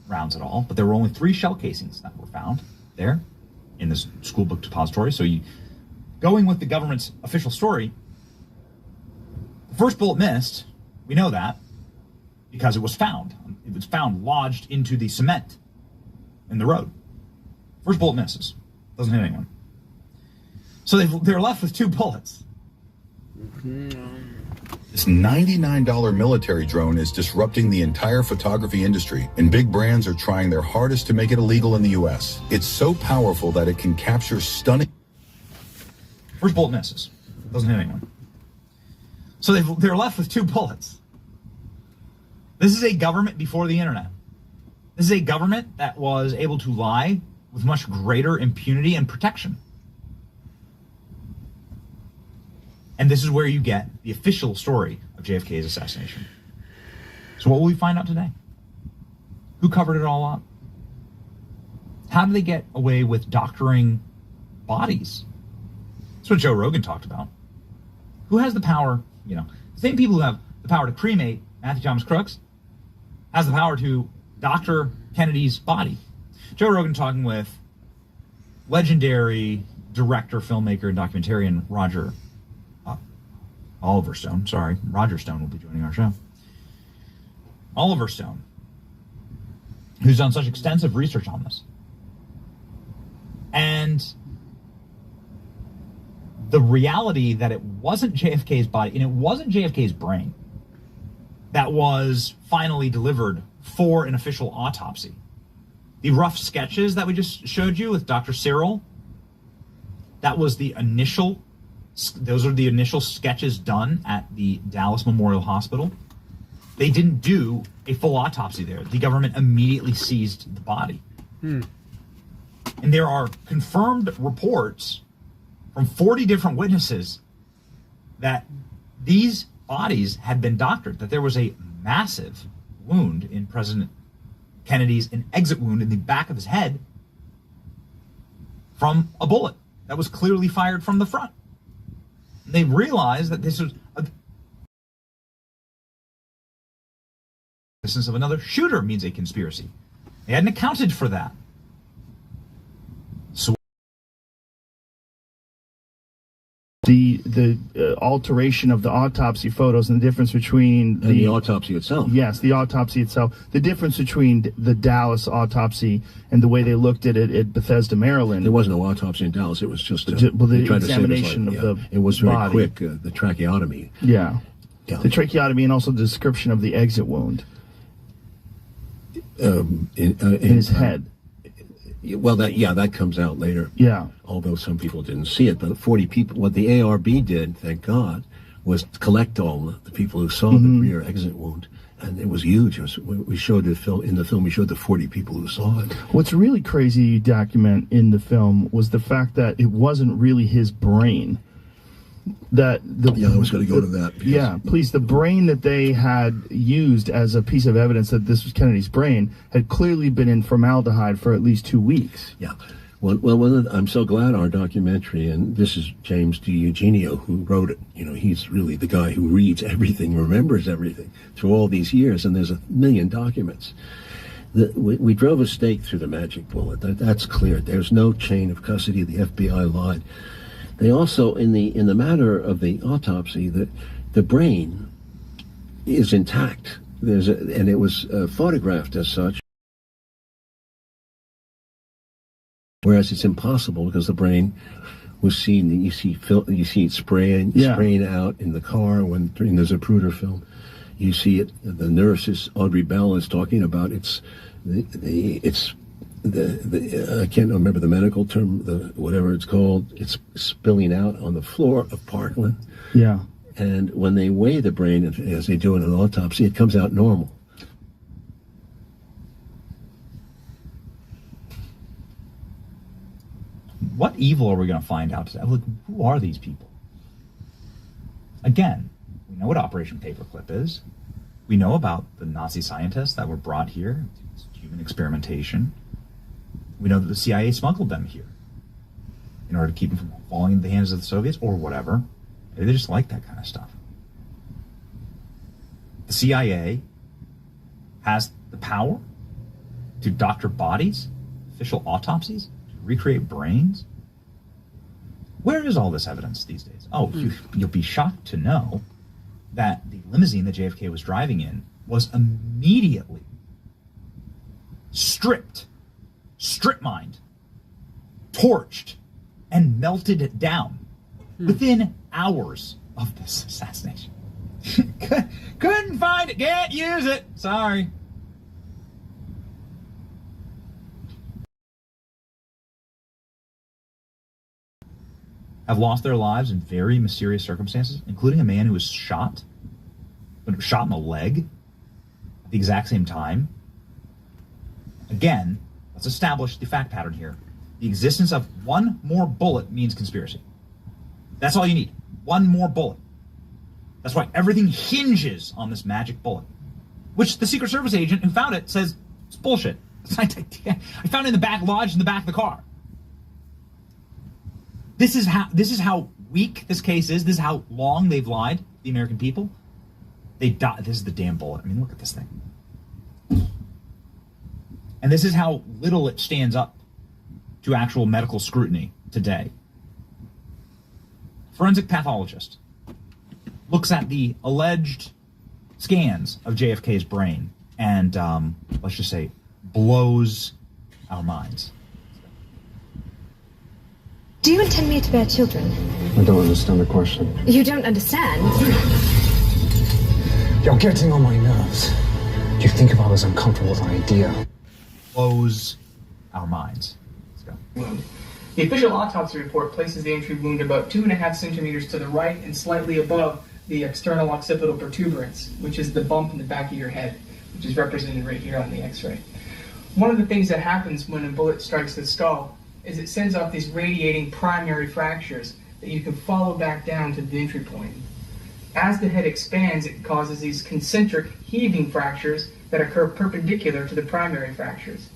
rounds at all, but there were only 3 shell casings that were found there in this school book depository. So going with the government's official story, the first bullet missed. We know that because it was found. It was found lodged into the cement in the road. First bullet misses. Doesn't hit anyone. So they're left with 2 bullets. This $99 military drone is disrupting the entire photography industry, and big brands are trying their hardest to make it illegal in the U.S. It's so powerful that it can capture stunning... First bullet misses. Doesn't hit anyone. So they're left with 2 bullets. This is a government before the internet. This is a government that was able to lie with much greater impunity and protection. And this is where you get the official story of JFK's assassination. So what will we find out today? Who covered it all up? How did they get away with doctoring bodies? That's what Joe Rogan talked about. Who has the power, the same people who have the power to cremate Matthew Thomas Crooks has the power to doctor Kennedy's body. Joe Rogan talking with legendary director, filmmaker, and documentarian Roger Stone will be joining our show. Oliver Stone, who's done such extensive research on this. And the reality that it wasn't JFK's body, and it wasn't JFK's brain that was finally delivered for an official autopsy. The rough sketches that we just showed you with Dr. Cyril, that was the initial Those are the initial sketches done at the Dallas Memorial Hospital. They didn't do a full autopsy there. The government immediately seized the body. And there are confirmed reports from 40 different witnesses that these bodies had been doctored, that there was a massive wound in President Kennedy's, an exit wound in the back of his head from a bullet that was clearly fired from the front. They realized that this was a existence of another shooter means a conspiracy. They hadn't accounted for that. So the alteration of the autopsy photos and the difference between the autopsy itself. Yes, the autopsy itself. The difference between the Dallas autopsy and the way they looked at it at Bethesda, Maryland. There was no autopsy in Dallas. It was just the examination of the It was very body. quick. The tracheotomy. Yeah. The tracheotomy and also the description of the exit wound in his head. Well, that comes out later. Yeah. Although some people didn't see it, but 40 people. What the ARB did, thank God, was collect all the people who saw the rear exit wound, and it was huge. We showed the film in the film. We showed the 40 people who saw it. What's really crazy you document in the film was the fact that it wasn't really his brain. I was going to go to that. Yeah, please. The brain that they had used as a piece of evidence that this was Kennedy's brain had clearly been in formaldehyde for at least 2 weeks. Yeah. Well, I'm so glad our documentary, and this is James D. Eugenio who wrote it. He's really the guy who reads everything, remembers everything through all these years, and there's 1 million documents. We drove a stake through the magic bullet. That's clear. There's no chain of custody. The FBI lied. They also, in the matter of the autopsy, the brain is intact. And it was photographed as such. Whereas it's impossible because the brain was seen. You see it spraying out in the car during the Zapruder film. You see it. The nurse Audrey Bell is talking about I can't remember the medical term, whatever it's called. It's spilling out on the floor of Parkland. Yeah. And when they weigh the brain, as they do in an autopsy, it comes out normal. what evil are we going to find out today? Look, who are these people? Again, we know what Operation Paperclip is. We know about the Nazi scientists that were brought here, human experimentation. We know that the CIA smuggled them here in order to keep them from falling into the hands of the Soviets or whatever. Maybe they just like that kind of stuff. The CIA has the power to doctor bodies, official autopsies, to recreate brains. Where is all this evidence these days? Oh, you'll be shocked to know that the limousine that JFK was driving in was immediately strip-mined, torched, and melted down within hours of this assassination. Couldn't find it, can't use it, sorry. Have lost their lives in very mysterious circumstances, including a man who was shot in the leg at the exact same time. Again, let's establish the fact pattern here. The existence of one more bullet means conspiracy. That's all you need. One more bullet. That's why everything hinges on this magic bullet, which the Secret Service agent who found it says it's bullshit. I found it in the back, lodged in the back of the car. This is how weak this case is. This is how long they've lied, the American people. They died. This is the damn bullet. I mean, look at this thing. And this is how little it stands up to actual medical scrutiny today. Forensic pathologist looks at the alleged scans of JFK's brain and, let's just say, blows our minds. Do you intend me to bear children? I don't understand the question. You don't understand? You're getting on my nerves. Do you think if I was uncomfortable with the idea? Blows our minds. Let's go. The official autopsy report places the entry wound about 2.5 centimeters to the right and slightly above the external occipital protuberance, which is the bump in the back of your head, which is represented right here on the x-ray. One of the things that happens when a bullet strikes the skull is it sends off these radiating primary fractures that you can follow back down to the entry point. As the head expands, it causes these concentric heaving fractures that occur perpendicular to the primary fractures.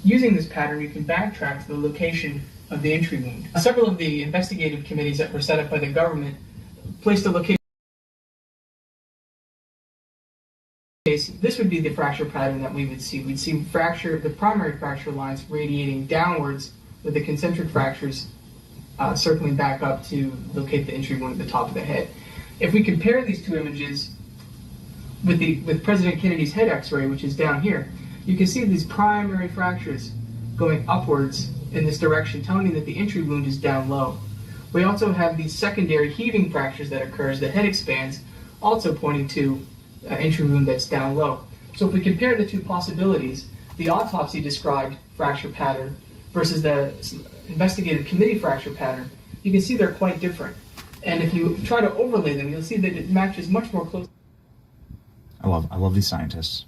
Using this pattern, you can backtrack to the location of the entry wound. Several of the investigative committees that were set up by the government placed the location. This would be the fracture pattern that we would see. We'd see the primary fracture lines radiating downwards with the concentric fractures circling back up to locate the entry wound at the top of the head. If we compare these two images with President Kennedy's head x-ray, which is down here, you can see these primary fractures going upwards in this direction, telling you that the entry wound is down low. We also have these secondary heaving fractures that occur as the head expands, also pointing to entry wound that's down low. So if we compare the two possibilities, the autopsy described fracture pattern versus the investigative committee fracture pattern, you can see they're quite different. And if you try to overlay them, you'll see that it matches much more closely. I love these scientists.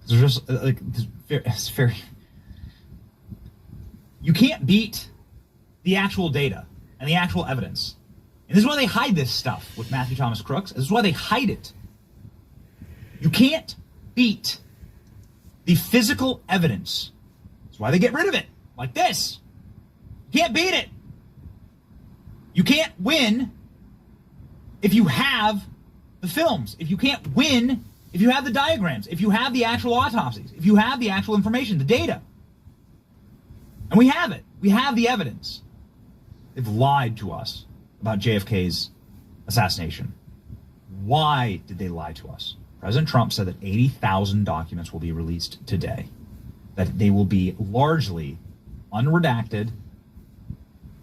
They're just like, it's very. You can't beat the actual data and the actual evidence. And this is why they hide this stuff with Matthew Thomas Crooks. This is why they hide it. You can't beat the physical evidence. That's why they get rid of it, like this. You can't beat it. You can't win if you have the films. If you can't win if you have the diagrams, if you have the actual autopsies, if you have the actual information, the data. And we have it. We have the evidence. They've lied to us about JFK's assassination. Why did they lie to us? President Trump said that 80,000 documents will be released today, that they will be largely unredacted,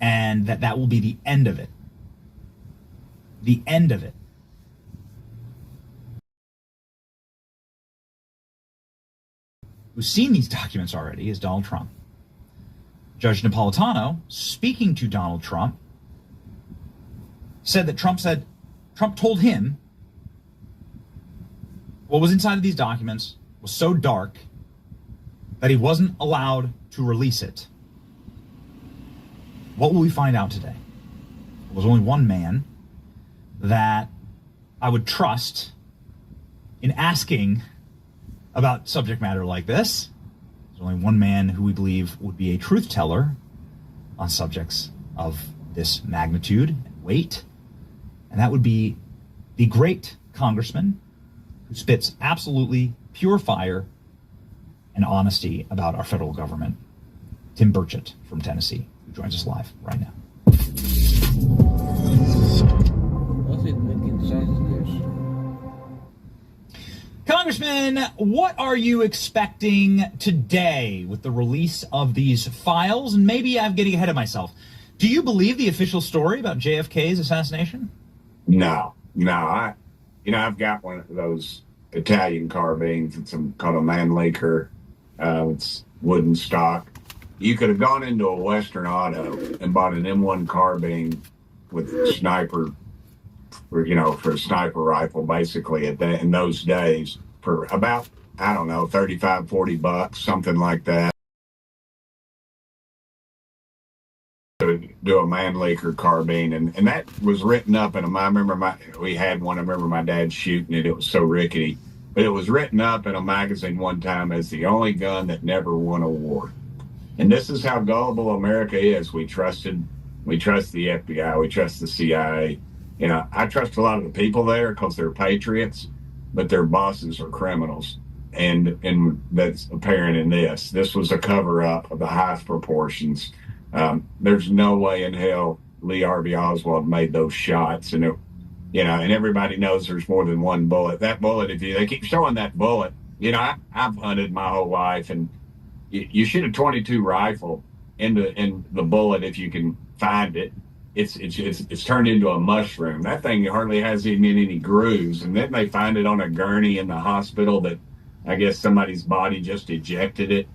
and that will be the end of it. The end of it. Who's seen these documents already is Donald Trump. Judge Napolitano, speaking to Donald Trump, said Trump told him what was inside of these documents was so dark that he wasn't allowed to release it. What will we find out today? There was only one man that I would trust in asking about subject matter like this. There's only one man who we believe would be a truth teller on subjects of this magnitude and weight, and that would be the great congressman who spits absolutely pure fire and honesty about our federal government, Tim Burchett from Tennessee, who joins us live right now. Congressman, what are you expecting today with the release of these files? And maybe I'm getting ahead of myself. Do you believe the official story about JFK's assassination? No. I've got one of those Italian carbines. It's called a Mannlicher. It's wooden stock. You could have gone into a Western Auto and bought an M1 carbine with a sniper, for a sniper rifle, basically, in those days, for about, I don't know, $35, $40, something like that. To do a Mannlicher carbine, and that was written up, and I remember we had one. I remember my dad shooting it. It was so rickety, but it was written up in a magazine one time as the only gun that never won a war. And this is how gullible America is. We trust the FBI, we trust the CIA. I trust a lot of the people there because they're patriots, but their bosses are criminals. And that's apparent in this. This was a cover-up of the highest proportions. There's no way in hell Lee Harvey Oswald made those shots. And and everybody knows there's more than one bullet. That bullet, they keep showing that bullet, I've hunted my whole life, and you shoot a .22 rifle in the bullet if you can find it. It's turned into a mushroom. That thing hardly has even any grooves. And then they find it on a gurney in the hospital that I guess somebody's body just ejected it.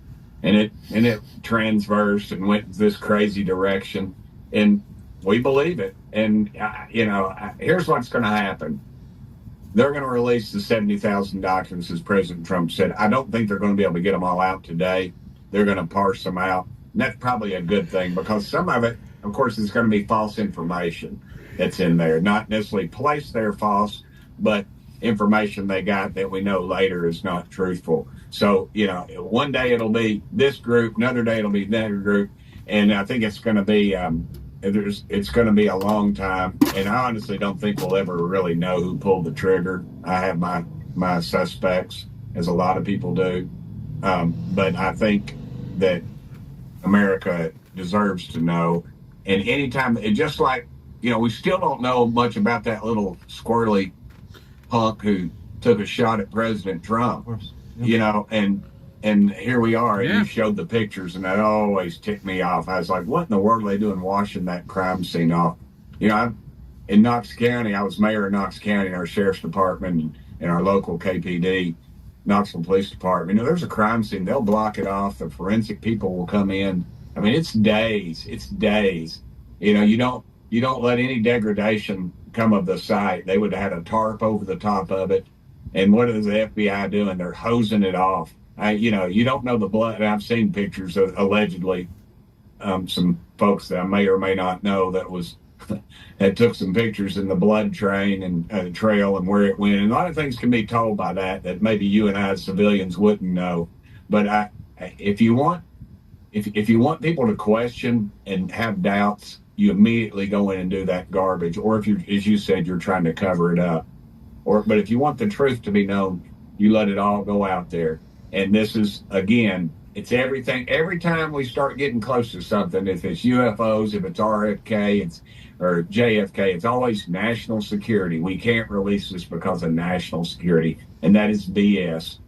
and it transversed and went this crazy direction, and we believe it. And here's what's going to happen. They're going to release the 70,000 documents, as President Trump said. I don't think they're going to be able to get them all out today. They're going to parse them out. And that's probably a good thing, because some of it, of course, is going to be false information that's in there. Not necessarily placed there false, but information they got that we know later is not truthful. So, one day it'll be this group, another day it'll be another group. And I think it's going to be it's going to be a long time, and I honestly don't think we'll ever really know who pulled the trigger. I have my suspects, as a lot of people do, but I think that America deserves to know. And anytime, just like, we still don't know much about that little squirrely punk who took a shot at President Trump, and here we are, and you showed the pictures, and that always ticked me off. I was like, what in the world are they doing washing that crime scene off? I'm in Knox County. I was mayor of Knox County, and our sheriff's department and our local KPD, Knoxville Police Department. There's a crime scene. They'll block it off. The forensic people will come in. I mean, it's days. It's days. You don't let any degradation come of the site. They would have had a tarp over the top of it. And what is the FBI doing? They're hosing it off. You don't know the blood. I've seen pictures of, allegedly, some folks that I may or may not know that took some pictures in the blood train and trail and where it went. And a lot of things can be told by that maybe you and I as civilians wouldn't know. But if you want people to question and have doubts, you immediately go in and do that garbage. Or if as you said, you're trying to cover it up. But if you want the truth to be known, you let it all go out there. And this is, again, it's everything. Every time we start getting close to something, if it's UFOs, if it's RFK, or JFK, it's always national security. We can't release this because of national security, and that is BS.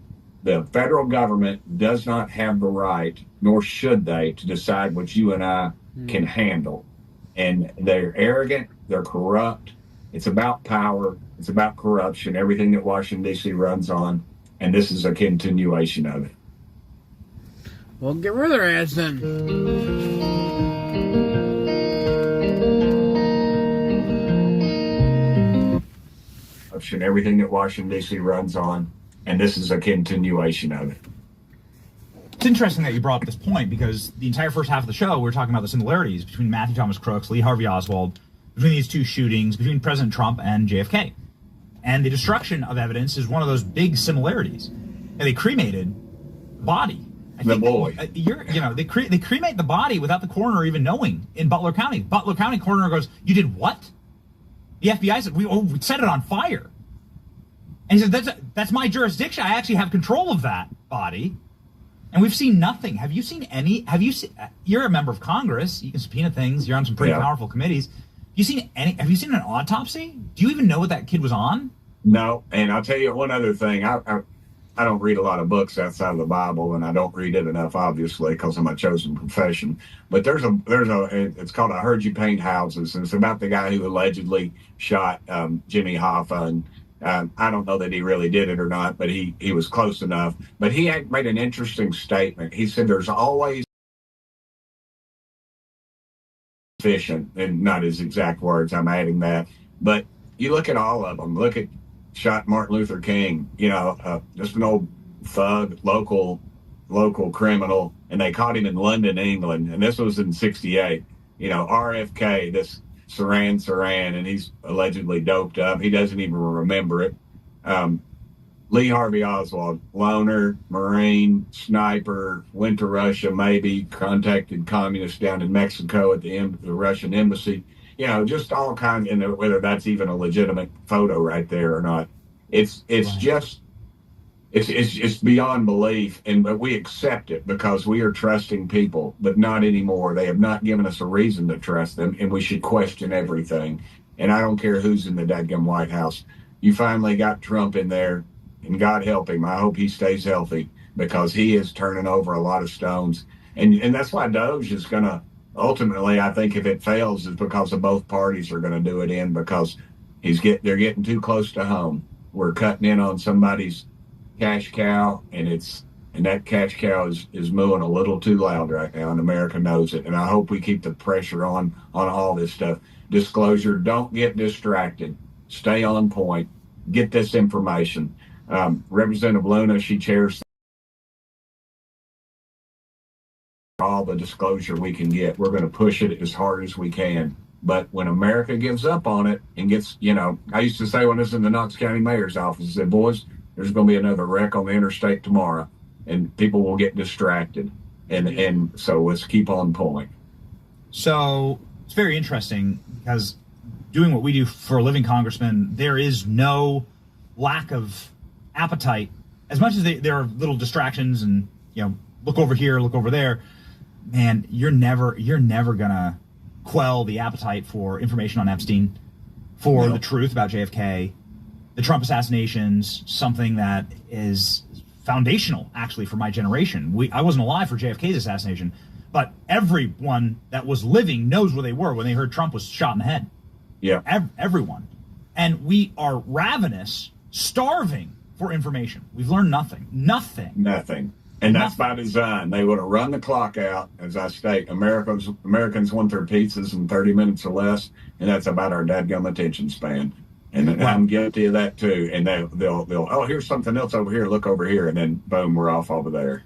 The federal government does not have the right, nor should they, to decide what you and I can handle. And they're arrogant, they're corrupt. It's about power, it's about corruption, everything that Washington, D.C. runs on. And this is a continuation of it. Well, get rid of their ass then. Everything that Washington, D.C. runs on. And this is a continuation of it. It's interesting that you brought up this point, because the entire first half of the show, we were talking about the similarities between Matthew Thomas Crooks, Lee Harvey Oswald, between these two shootings, between President Trump and JFK. And the destruction of evidence is one of those big similarities. And they cremated the body. They cremate the body without the coroner even knowing in Butler County. Butler County coroner goes, "You did what?" The FBI said, "We set it on fire." And he said, "That's my jurisdiction. I actually have control of that body." And we've seen nothing. Have you seen any? You're a member of Congress. You can subpoena things. You're on some pretty powerful committees. Have you seen an autopsy? Do you even know what that kid was on? No. And I'll tell you one other thing. I don't read a lot of books outside of the Bible, and I don't read it enough, obviously, because of my chosen profession. But it's called I Heard You Paint Houses, and it's about the guy who allegedly shot Jimmy Hoffa. And I don't know that he really did it or not, but he was close enough. But he had made an interesting statement. He said there's always efficient, and not his exact words, I'm adding that. But you look at all of them. Look at shot Martin Luther King, just an old thug, local criminal, and they caught him in London, England, and this was in '68. RFK, this Saran, and he's allegedly doped up. He doesn't even remember it. Lee Harvey Oswald, loner, Marine, sniper, went to Russia, maybe contacted communists down in Mexico at the Russian embassy. Just all kinds, and whether that's even a legitimate photo right there or not. It's beyond belief, but we accept it because we are trusting people, but not anymore. They have not given us a reason to trust them, and we should question everything. And I don't care who's in the dadgum White House. You finally got Trump in there, and God help him. I hope he stays healthy, because he is turning over a lot of stones. And that's why Doge is going to, ultimately, I think if it fails, is because of both parties are going to do it in, because they're getting too close to home. We're cutting in on somebody's cash cow, and And that cash cow is mooing a little too loud right now, and America knows it. And I hope we keep the pressure on all this stuff. Disclosure, don't get distracted. Stay on point. Get this information. Representative Luna, she chairs all the disclosure we can get. We're going to push it as hard as we can. But when America gives up on it and gets, I used to say when I was in the Knox County Mayor's office, I said, boys, there's going to be another wreck on the interstate tomorrow, and people will get distracted. And so let's keep on point. So it's very interesting because doing what we do for a living, Congressman, there is no lack of appetite. As much as there are little distractions and, look over here, look over there, man, you're never gonna quell the appetite for information on Epstein, for the truth about JFK, the Trump assassinations, something that is foundational actually for my generation. I wasn't alive for JFK's assassination, but everyone that was living knows where they were when they heard Trump was shot in the head. Yeah. Everyone. And we are ravenous, starving for information. We've learned nothing. Nothing. And that's by design. They would have run the clock out, as I state. Americans want their pizzas in 30 minutes or less, and that's about our dadgum attention span. And I'm guilty of that too. And they'll oh, here's something else over here. Look over here, and then boom, we're off over there.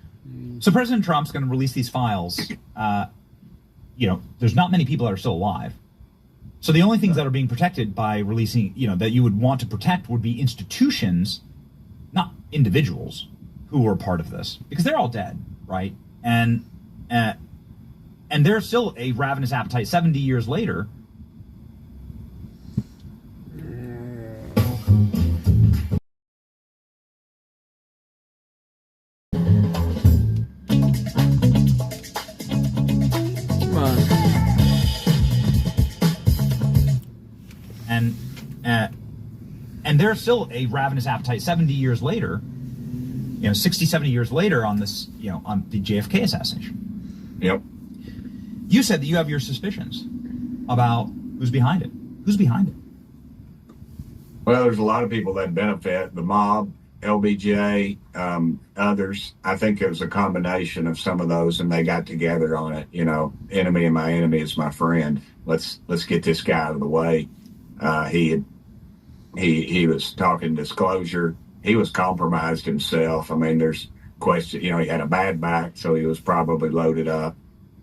So President Trump's going to release these files. There's not many people that are still alive. So the only things that are being protected by releasing, that you would want to protect would be institutions, not individuals who were part of this, because they're all dead, right? And there's still a ravenous appetite 70 years later. And there's still a ravenous appetite 70 years later, 60, 70 years later on this, on the JFK assassination. Yep. You said that you have your suspicions about who's behind it. Who's behind it? Well, there's a lot of people that benefit. The mob, LBJ, others. I think it was a combination of some of those, and they got together on it. Enemy of my enemy is my friend. Let's get this guy out of the way. He was talking disclosure. He was compromised himself. I mean, there's question. He had a bad back, so he was probably loaded up.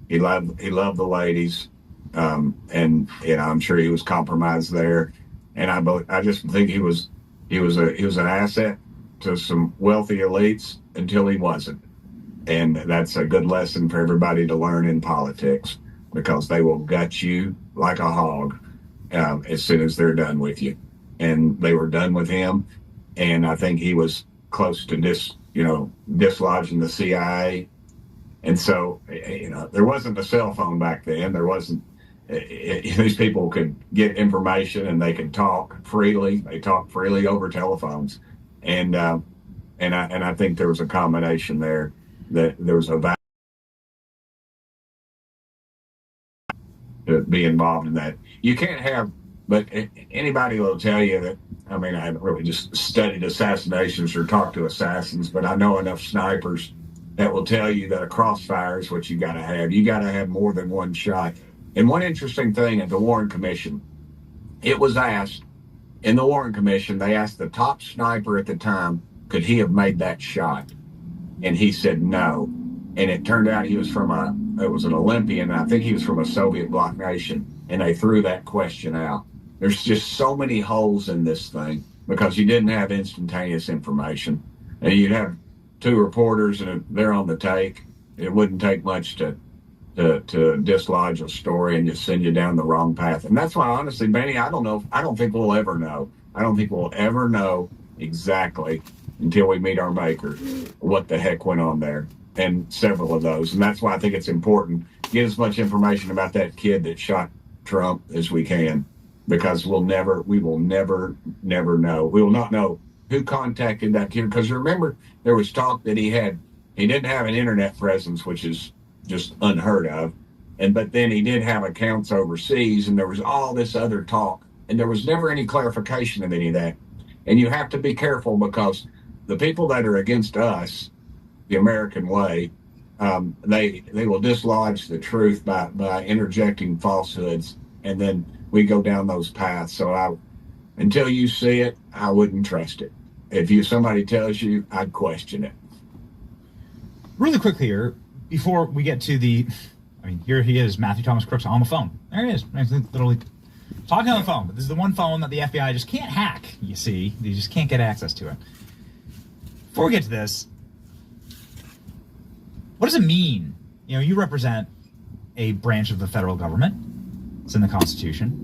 He loved the ladies, and I'm sure he was compromised there. And I just think he was an asset to some wealthy elites until he wasn't. And that's a good lesson for everybody to learn in politics, because they will gut you like a hog as soon as they're done with you. And they were done with him. And I think he was close to dislodging the CIA. And so, there wasn't a cell phone back then. There wasn't, these people could get information and they could talk freely. They talked freely over telephones. And I think there was a combination there, that there was a value to be involved in that. You can't have, but anybody will tell you that, I haven't really just studied assassinations or talked to assassins, but I know enough snipers that will tell you that a crossfire is what you got to have. You got to have more than one shot. And one interesting thing at the Warren Commission, it was asked, in the Warren Commission, they asked the top sniper at the time, could he have made that shot? And he said no. And it turned out he was it was an Olympian, and I think he was from a Soviet bloc nation, and they threw that question out. There's just so many holes in this thing because you didn't have instantaneous information. And you'd have two reporters and they're on the take. It wouldn't take much to dislodge a story and just send you down the wrong path. And that's why, honestly, Benny, I don't think we'll ever know. I don't think we'll ever know exactly until we meet our maker what the heck went on there. And several of those. And that's why I think it's important to get as much information about that kid that shot Trump as we can. Because we will never know. We will not know who contacted that kid. Because remember, there was talk that he didn't have an internet presence, which is just unheard of. But then he did have accounts overseas, and there was all this other talk, and there was never any clarification of any of that. And you have to be careful, because the people that are against us the American way. They will dislodge the truth by interjecting falsehoods, and then we go down those paths. So until you see it, I wouldn't trust it. If somebody tells you, I'd question it. Really quick here, before we get to here he is, Matthew Thomas Crooks, on the phone. There he is, literally talking on the phone. But this is the one phone that the FBI just can't hack, you see. They just can't get access to it. Before we get to this, what does it mean? You represent a branch of the federal government. It's in the Constitution.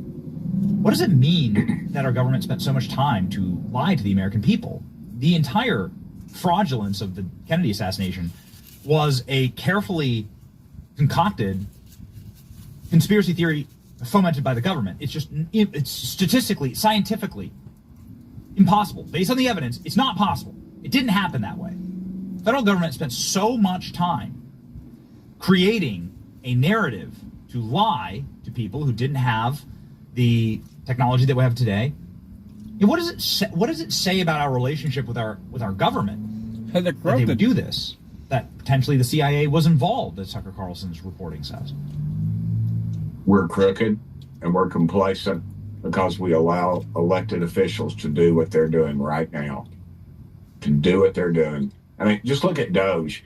What does it mean that our government spent so much time to lie to the American people? The entire fraudulence of the Kennedy assassination was a carefully concocted conspiracy theory fomented by the government. It's statistically, scientifically impossible. Based on the evidence, it's not possible. It didn't happen that way. The federal government spent so much time creating a narrative to lie to people who didn't have the technology that we have today. And what does it say about our relationship with our government that they would do this? That potentially the CIA was involved, as Tucker Carlson's reporting says. We're crooked and we're complacent because we allow elected officials to do what they're doing right now. To do what they're doing. I mean, just look at Doge.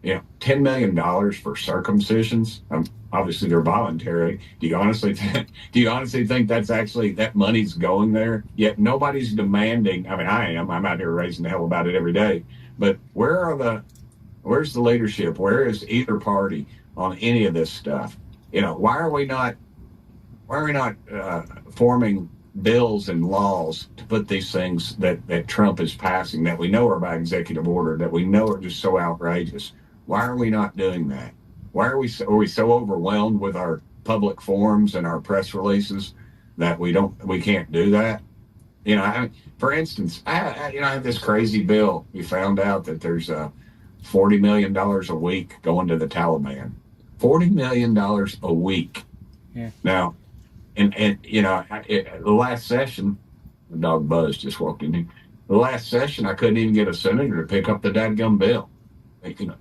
$10 million for circumcisions. Obviously, they're voluntary. Do you honestly think that money's going there? Yet nobody's demanding. I mean, I am. I'm out here raising the hell about it every day. But where's the leadership? Where is either party on any of this stuff? Why are we not forming bills and laws to put these things that Trump is passing, that we know are by executive order, that we know are just so outrageous? Why are we not doing that? Why are we so overwhelmed with our public forums and our press releases that we can't do that? For instance, I have this crazy bill. We found out that there's $40 million a week going to the Taliban. $40 million a week. Yeah. Now, and the last session, the dog Buzz just walked in here. The last session, I couldn't even get a senator to pick up the dadgum bill.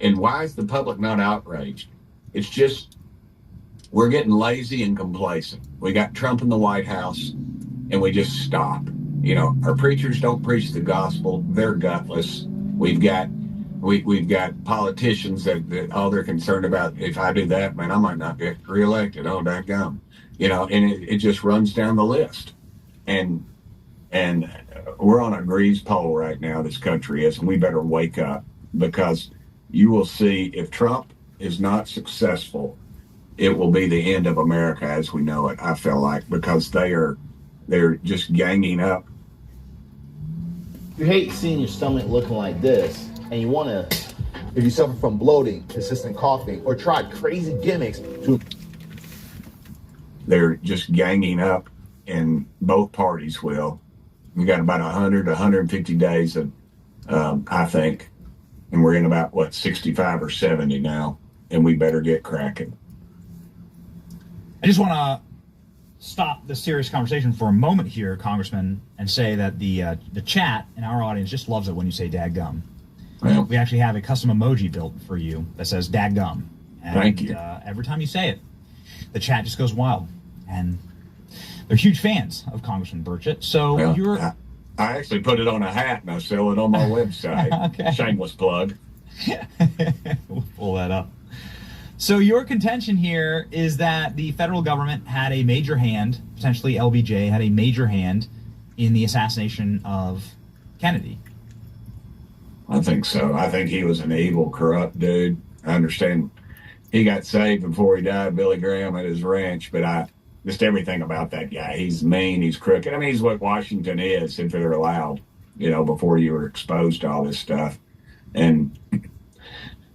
And why is the public not outraged? It's just we're getting lazy and complacent. We got Trump in the White House, and we just stop. Our preachers don't preach the gospel. They're gutless. We've got politicians that all they're concerned about, if I do that, man, I might not get reelected. Oh, dadgum. And it just runs down the list. And we're on a grease pole right now, this country is, and we better wake up, because you will see if Trump is not successful, it will be the end of America as we know it, I feel like, because they're just ganging up. You hate seeing your stomach looking like this, and you want to, if you suffer from bloating, persistent coughing, or try crazy gimmicks to... They're just ganging up, and both parties will. We got about 100 to 150 days of, I think, and we're in about, 65 or 70 now, and we better get cracking. I just want to stop the serious conversation for a moment here, Congressman, and say that the chat in our audience just loves it when you say dadgum. Well, we actually have a custom emoji built for you that says dadgum. And, thank you. Every time you say it, the chat just goes wild. And they're huge fans of Congressman Burchett. So I actually put it on a hat and I sell it on my website. Okay. Shameless plug. We'll pull that up. So your contention here is that the federal government had a major hand, potentially LBJ had a major hand in the assassination of Kennedy. I think so. I think he was an evil, corrupt dude. I understand he got saved before he died, Billy Graham, at his ranch, but just everything about that guy. He's mean, he's crooked. I mean, he's what Washington is, if they're allowed, before you were exposed to all this stuff. And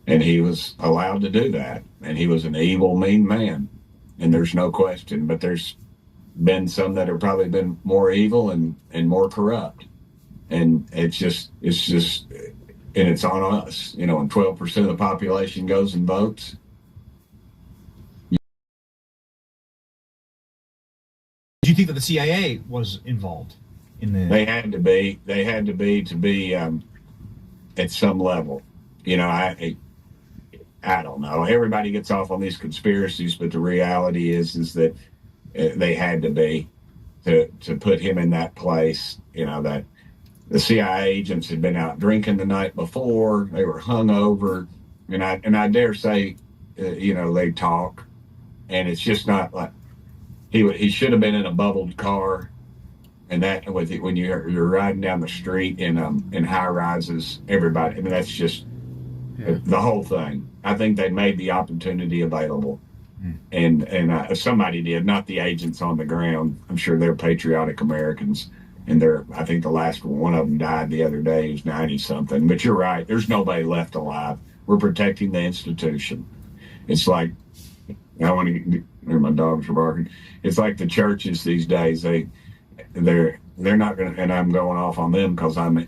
he was allowed to do that. And he was an evil, mean man. And there's no question. But there's been some that have probably been more evil and more corrupt. And it's just, and it's on us. When 12% of the population goes and votes. Do you think that the CIA was involved in the... They had to be at some level. I don't know. Everybody gets off on these conspiracies, but the reality is that they had to be to put him in that place. That the CIA agents had been out drinking the night before. They were hungover, and I dare say, they talk, and it's just not like he should have been in a bubbled car. And that when you're riding down the street in high rises, everybody. I mean, that's just the whole thing. I think they made the opportunity available, and somebody did, not the agents on the ground. I'm sure they're patriotic Americans, and I think the last one of them died the other day. He was 90-something. But you're right. There's nobody left alive. We're protecting the institution. It's like my dogs are barking. It's like the churches these days. They're not going to, and I'm going off on them because I'm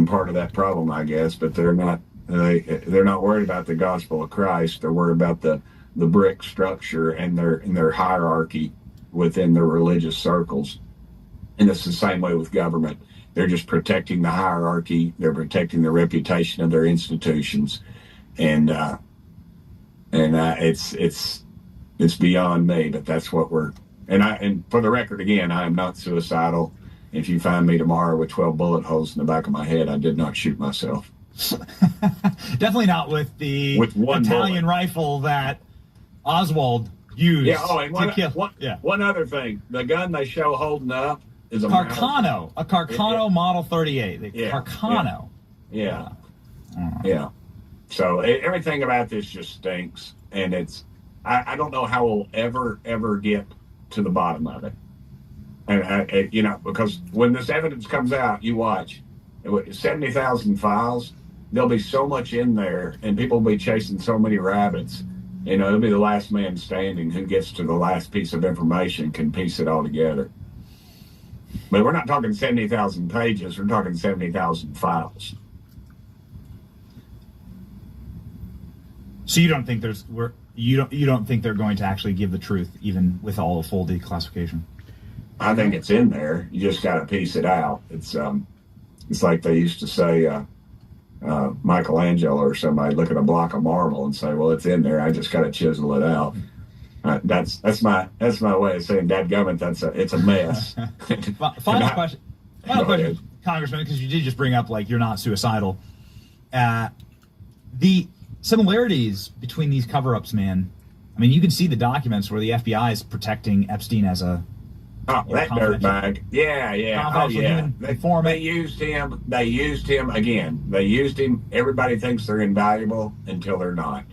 part of that problem, I guess. But they're not worried about the gospel of Christ. They're worried about the brick structure and their hierarchy within their religious circles. And it's the same way with government. They're just protecting the hierarchy. They're protecting the reputation of their institutions, and it's beyond me. But that's what we're. And for the record, again, I am not suicidal. If you find me tomorrow with 12 bullet holes in the back of my head, I did not shoot myself. Definitely not with the one Italian rifle that Oswald used. Yeah. Oh, and to kill. One other thing: the gun they show holding up is a Carcano Model 38. Carcano. Yeah. So everything about this just stinks, and it's. I don't know how we'll ever get to the bottom of it. And because when this evidence comes out, you watch 70,000 files. There'll be so much in there, and people will be chasing so many rabbits. It'll be the last man standing who gets to the last piece of information, can piece it all together. But we're not talking 70,000 pages. We're talking 70,000 files. So you don't think you don't think they're going to actually give the truth, even with all the full declassification? I think it's in there. You just got to piece it out. It's like they used to say, Michelangelo or somebody look at a block of marble and say, "Well, it's in there. I just got to chisel it out." That's my way of saying, "Dadgummit, it's a mess." Final question, Congressman, because you did just bring up you're not suicidal. The similarities between these cover-ups, man. I mean, you can see the documents where the FBI is protecting Epstein as a that dirtbag. Yeah. Oh, yeah. They used him. Again. They used him. Everybody thinks they're invaluable until they're not.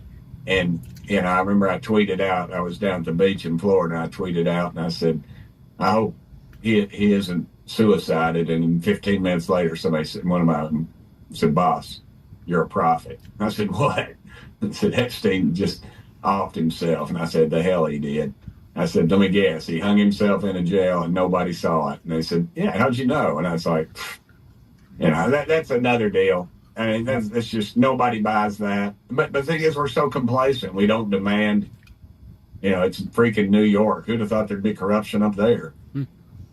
And, I remember I tweeted out, I was down at the beach in Florida, and I tweeted out, and I said, I hope he isn't suicided. And 15 minutes later, one of them said, "Boss, you're a prophet." I said, "What?" I said, "Epstein just offed himself." And I said, "The hell he did." I said, "Let me guess, he hung himself in a jail and nobody saw it." And they said, "Yeah, how'd you know?" And I was like, that's another deal. I mean, that's just, nobody buys that. But the thing is, we're so complacent. We don't demand, it's freaking New York. Who'd have thought there'd be corruption up there?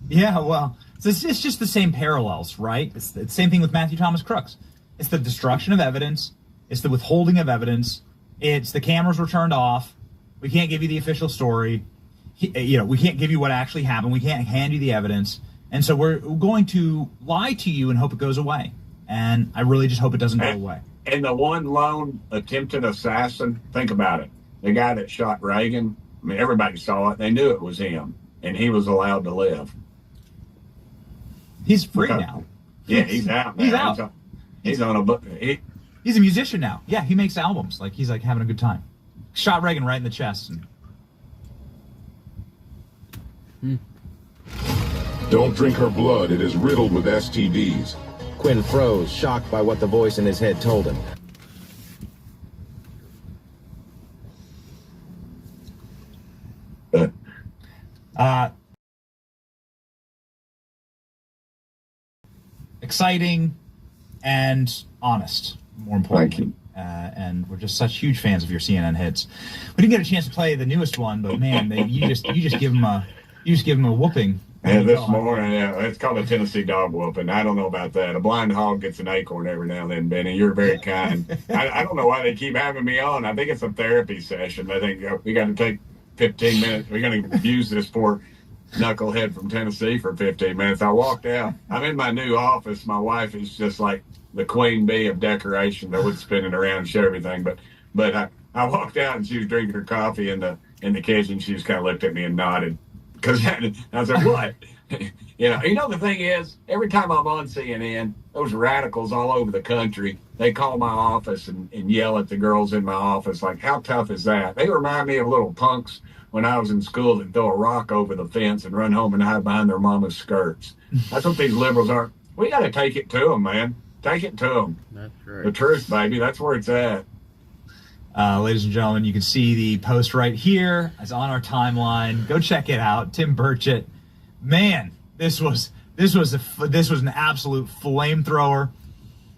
Yeah, well, it's just the same parallels, right? It's the same thing with Matthew Thomas Crooks. It's the destruction of evidence. It's the withholding of evidence. It's the cameras were turned off. We can't give you the official story. We can't give you what actually happened. We can't hand you the evidence. And so we're going to lie to you and hope it goes away. And I really just hope it doesn't go away. And the one lone attempted assassin, think about it. The guy that shot Reagan, I mean, everybody saw it. They knew it was him. And he was allowed to live. He's free now. Yeah, he's out now. He's out. He's on a book. He's a musician now. Yeah, he makes albums. He's having a good time. Shot Reagan right in the chest. Don't drink her blood. It is riddled with STDs. Quinn froze, shocked by what the voice in his head told him. Exciting and honest, more importantly. And we're just such huge fans of your CNN hits. We didn't get a chance to play the newest one, but man, you just give them a whooping And this morning, it's called a Tennessee dog whooping. I don't know about that. A blind hog gets an acorn every now and then, Benny. You're very kind. I don't know why they keep having me on. I think it's a therapy session. I think we got to take 15 minutes. We're going to abuse this poor knucklehead from Tennessee for 15 minutes. I walked out. I'm in my new office. My wife is just like the queen bee of decoration. I would spin it around and show everything. But I walked out and she was drinking her coffee in the kitchen. She just kind of looked at me and nodded. Because I was like, what? The thing is, every time I'm on CNN, those radicals all over the country, they call my office and yell at the girls in my office, like, how tough is that? They remind me of little punks when I was in school that throw a rock over the fence and run home and hide behind their mama's skirts. That's what these liberals are. We got to take it to them, man. Take it to them. That's right. The truth, baby. That's where it's at. Ladies and gentlemen, you can see the post right here. It's on our timeline. Go check it out. Tim Burchett. Man, this was an absolute flamethrower.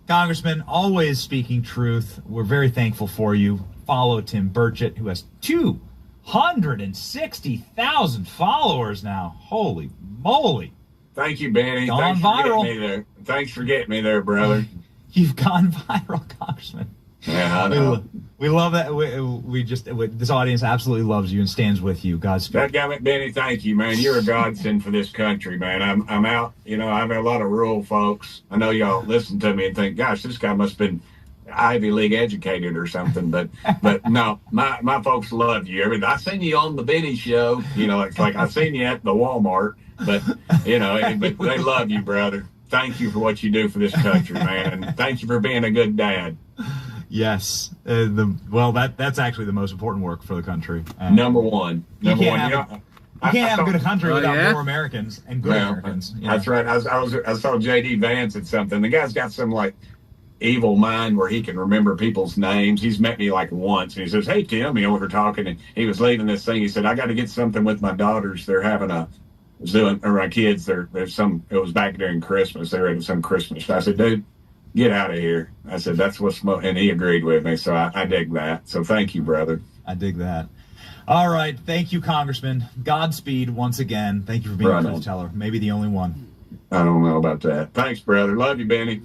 Congressman, always speaking truth. We're very thankful for you. Follow Tim Burchett, who has 260,000 followers now. Holy moly. Thank you, Benny. Gone viral. Thanks for getting me there, brother. You've gone viral, Congressman. Yeah, I know. We love that. This audience absolutely loves you and stands with you. Godspeed. Dadgummit, Benny, thank you, man. You're a godsend for this country, man. I'm out. I have a lot of rural folks. I know y'all listen to me and think, gosh, this guy must have been Ivy League educated or something. But no, my folks love you. I seen you on the Benny show. It's like I seen you at the Walmart. But but they love you, brother. Thank you for what you do for this country, man, and thank you for being a good dad. Yes. That's actually the most important work for the country. Number one. You can't have a good country without more Americans and good Americans. That's right. I saw J.D. Vance at something. The guy's got some like evil mind where he can remember people's names. He's met me like once, and he says, "Hey Tim," we're talking, and he was leaving this thing. He said, "I got to get something with my daughters. They're having or my kids. There's some. It was back during Christmas. They were at some Christmas." I said, "Dude, get out of here." I said, "That's what's," and he agreed with me. So I dig that. So thank you, brother. I dig that. All right. Thank you, Congressman. Godspeed once again. Thank you for being a truth teller. Maybe the only one. I don't know about that. Thanks, brother. Love you, Benny.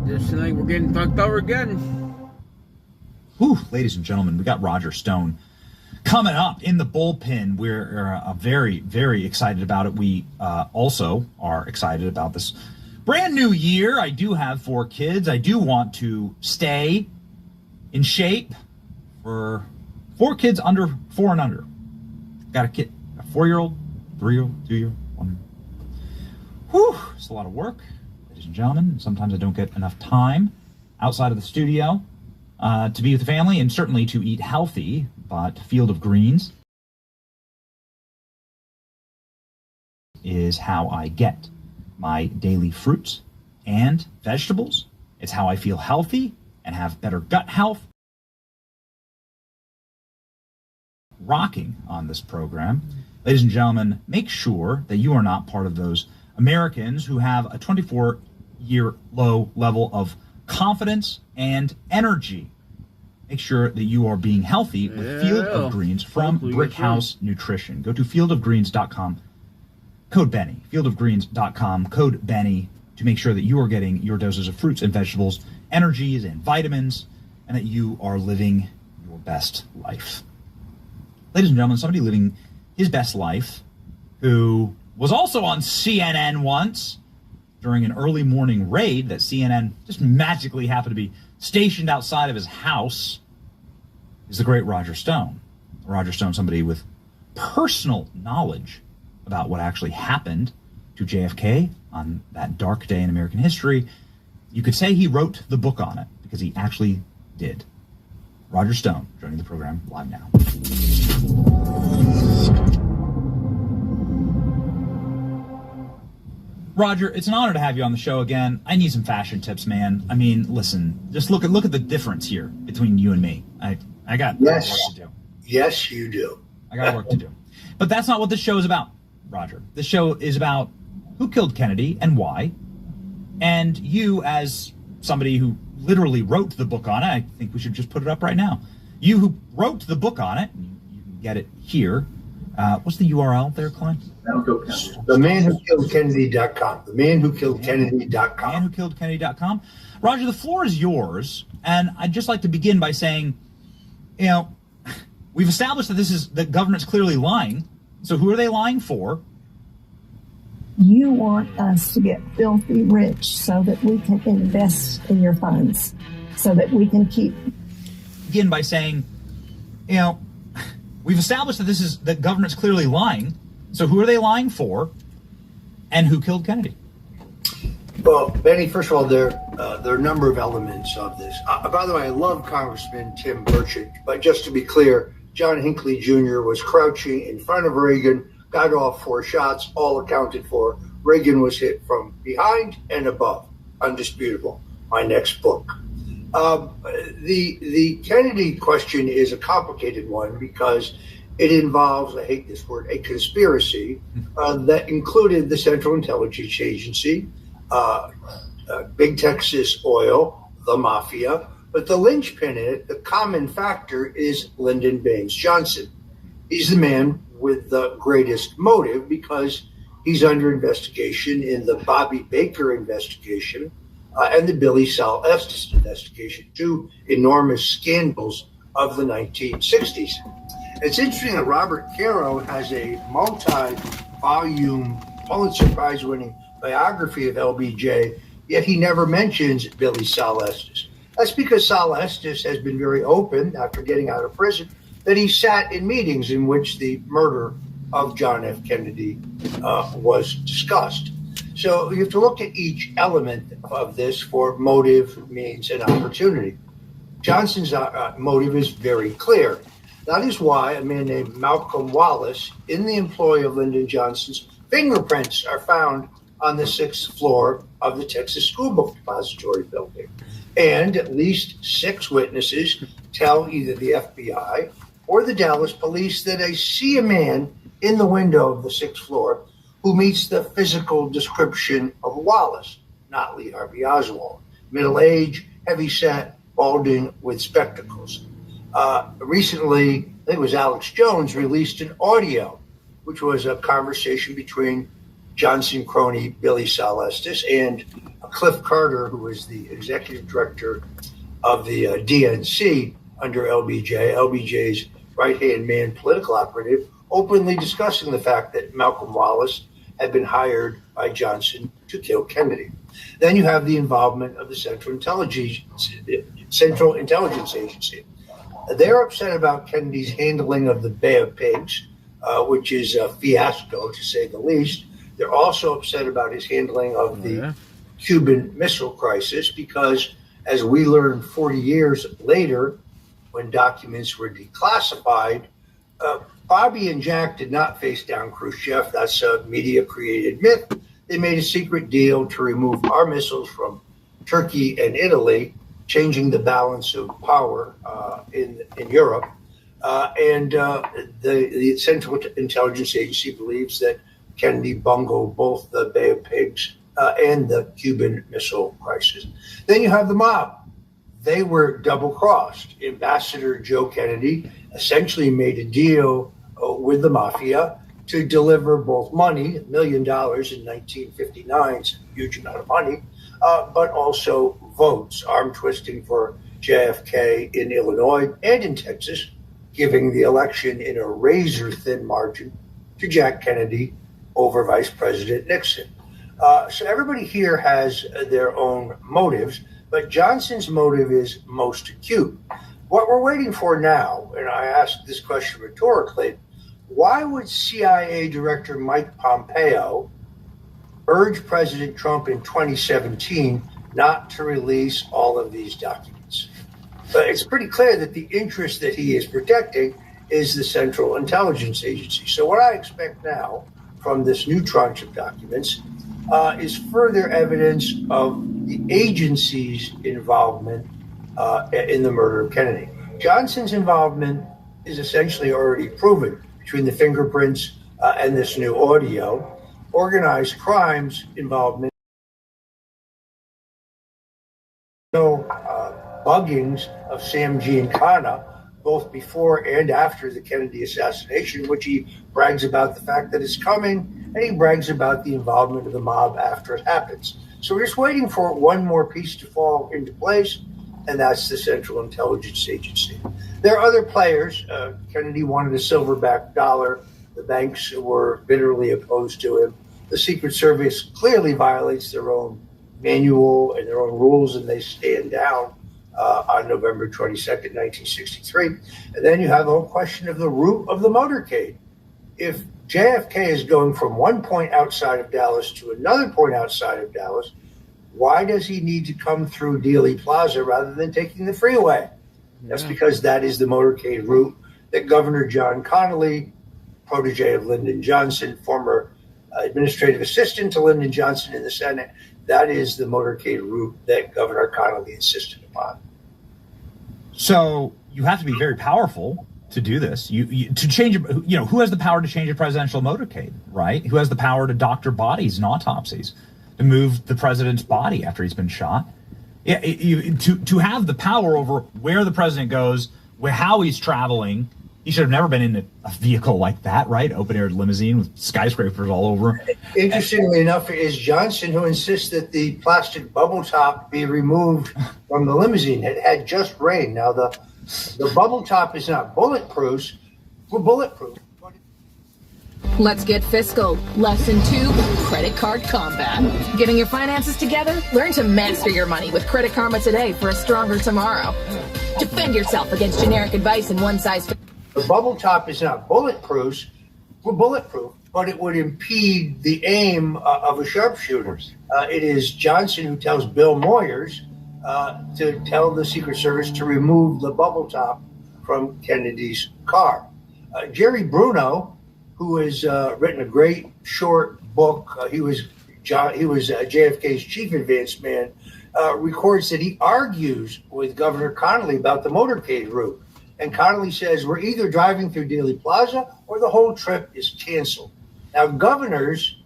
Just like we're getting fucked over again. Whew, ladies and gentlemen, we got Roger Stone coming up in the bullpen. We're very, very excited about it. We also are excited about this brand new year. I do have 4 kids. I do want to stay in shape for 4 kids under 4 and under. Got a 4-year-old, 3-year-old, 2-year-old, 1-year-old. Whew, it's a lot of work, ladies and gentlemen. Sometimes I don't get enough time outside of the studio to be with the family and certainly to eat healthy. But Field of Greens is how I get my daily fruits and vegetables. It's how I feel healthy and have better gut health. Rocking on this program. Ladies and gentlemen, make sure that you are not part of those Americans who have a 24-year low level of confidence and energy. Make sure that you are being healthy with Field of Greens from Brickhouse Nutrition. Go to fieldofgreens.com, code Benny, fieldofgreens.com, code Benny, to make sure that you are getting your doses of fruits and vegetables, energies and vitamins, and that you are living your best life. Ladies and gentlemen, somebody living his best life who was also on CNN once during an early morning raid that CNN just magically happened to be stationed outside of his house is the great Roger Stone. Roger Stone, somebody with personal knowledge about what actually happened to JFK on that dark day in American history. You could say he wrote the book on it because he actually did. Roger Stone joining the program live now. Roger, it's an honor to have you on the show again. I need some fashion tips, man. I mean, listen, just look at the difference here between you and me. I got work to do. Yes, you do. I got work to do. But that's not what this show is about, Roger. This show is about who killed Kennedy and why. And you, as somebody who literally wrote the book on it, I think we should just put it up right now. You who wrote the book on it, you can get it here, What's the URL there, Klein? TheManWhoKilledKennedy.com. TheManWhoKilledKennedy.com. ManWhoKilledKennedy.com. Roger, the floor is yours, and I'd just like to begin by saying, we've established that the government's clearly lying. So who are they lying for? You want us to get filthy rich so that we can invest in your funds, so that we can keep. Begin by saying, we've established that the government's clearly lying. So who are they lying for, and who killed Kennedy? Well, Benny, first of all, there are a number of elements of this. By the way, I love Congressman Tim Burchett, but just to be clear, John Hinckley Jr. was crouching in front of Reagan, got off 4 shots, all accounted for. Reagan was hit from behind and above. Undisputable. My next book. The Kennedy question is a complicated one because it involves, I hate this word, a conspiracy that included the Central Intelligence Agency, Big Texas Oil, the Mafia, but the linchpin in it, the common factor, is Lyndon Baines Johnson. He's the man with the greatest motive because he's under investigation in the Bobby Baker investigation and the Billy Saul Estes investigation, 2 enormous scandals of the 1960s. It's interesting that Robert Caro has a multi-volume Pulitzer Prize-winning biography of LBJ, yet he never mentions Billy Saul Estes. That's because Saul Estes has been very open after getting out of prison that he sat in meetings in which the murder of John F. Kennedy was discussed. So you have to look at each element of this for motive, means, and opportunity. Johnson's motive is very clear. That is why a man named Malcolm Wallace, in the employ of Lyndon Johnson's, fingerprints are found on the 6th floor of the Texas School Book Depository building. And at least 6 witnesses tell either the FBI or the Dallas police that they see a man in the window of the 6th floor who meets the physical description of Wallace, not Lee Harvey Oswald. Middle age, heavy set, balding with spectacles. Recently, I think it was Alex Jones, released an audio, which was a conversation between Johnson crony Billy Saul Estes and Cliff Carter, who was the executive director of the DNC under LBJ, LBJ's right-hand man political operative, openly discussing the fact that Malcolm Wallace had been hired by Johnson to kill Kennedy. Then you have the involvement of the Central Intelligence Agency. They're upset about Kennedy's handling of the Bay of Pigs, which is a fiasco, to say the least. They're also upset about his handling of the Cuban Missile Crisis because, as we learned 40 years later, when documents were declassified, Bobby and Jack did not face down Khrushchev. That's a media-created myth. They made a secret deal to remove our missiles from Turkey and Italy, changing the balance of power in Europe. And the Central Intelligence Agency believes that Kennedy bungled both the Bay of Pigs and the Cuban Missile Crisis. Then you have the mob. They were double-crossed. Ambassador Joe Kennedy essentially made a deal with the mafia to deliver both money, $1 million in 1959, it's a huge amount of money, but also votes, arm twisting for JFK in Illinois and in Texas, giving the election in a razor-thin margin to Jack Kennedy over Vice President Nixon. So everybody here has their own motives, but Johnson's motive is most acute. What we're waiting for now, and I asked this question rhetorically, why would CIA Director Mike Pompeo urge President Trump in 2017 not to release all of these documents? But it's pretty clear that the interest that he is protecting is the Central Intelligence Agency. So what I expect now from this new tranche of documents is further evidence of the agency's involvement in the murder of Kennedy. Johnson's involvement is essentially already proven between the fingerprints and this new audio. Organized crimes involvement, buggings of Sam Giancana both before and after the Kennedy assassination, which he brags about the fact that it's coming, and he brags about the involvement of the mob after it happens. So we're just waiting for one more piece to fall into place, and that's the Central Intelligence Agency. There are other players. Kennedy wanted a silverback dollar. The banks were bitterly opposed to him. The Secret Service clearly violates their own manual and their own rules, and they stand down on November 22nd, 1963. And then you have the whole question of the route of the motorcade. If JFK is going from one point outside of Dallas to another point outside of Dallas, why does he need to come through Dealey Plaza rather than taking the freeway? That's because that is the motorcade route that Governor John Connally, protege of Lyndon Johnson, former administrative assistant to Lyndon Johnson in the Senate, that is the motorcade route that Governor Connally insisted upon. So you have to be very powerful to do this. You to change, who has the power to change a presidential motorcade, right? Who has the power to doctor bodies and autopsies, to move the president's body after he's been shot? Yeah, to have the power over where the president goes, how he's traveling. He should have never been in a vehicle like that, right? Open-air limousine with skyscrapers all over. Interestingly enough, it is Johnson who insists that the plastic bubble top be removed from the limousine. It had just rained. Now, the bubble top is not bulletproof. Let's get fiscal. Lesson 2, credit card combat. Getting your finances together? Learn to master your money with Credit Karma today for a stronger tomorrow. Defend yourself against generic advice and one-size. The bubble top is not bulletproof, but it would impede the aim of a sharpshooter. It is Johnson who tells Bill Moyers to tell the Secret Service to remove the bubble top from Kennedy's car. Jerry Bruno, who has written a great short book, he was JFK's chief advance man, records that he argues with Governor Connally about the motorcade route. And Connally says, we're either driving through Dealey Plaza or the whole trip is canceled. Now, governors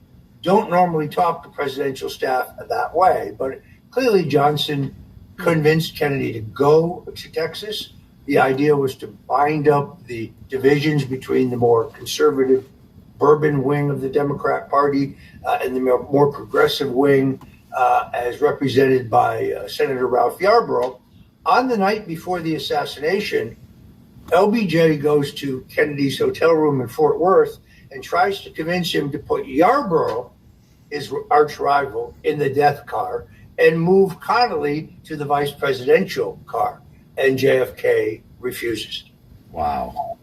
don't normally talk to presidential staff that way, but clearly Johnson convinced Kennedy to go to Texas. The idea was to bind up the divisions between the more conservative Bourbon wing of the Democrat Party and the more progressive wing, as represented by Senator Ralph Yarborough. On the night before the assassination, LBJ goes to Kennedy's hotel room in Fort Worth and tries to convince him to put Yarborough, his arch rival, in the death car and move Connally to the vice presidential car. And JFK refuses. Wow.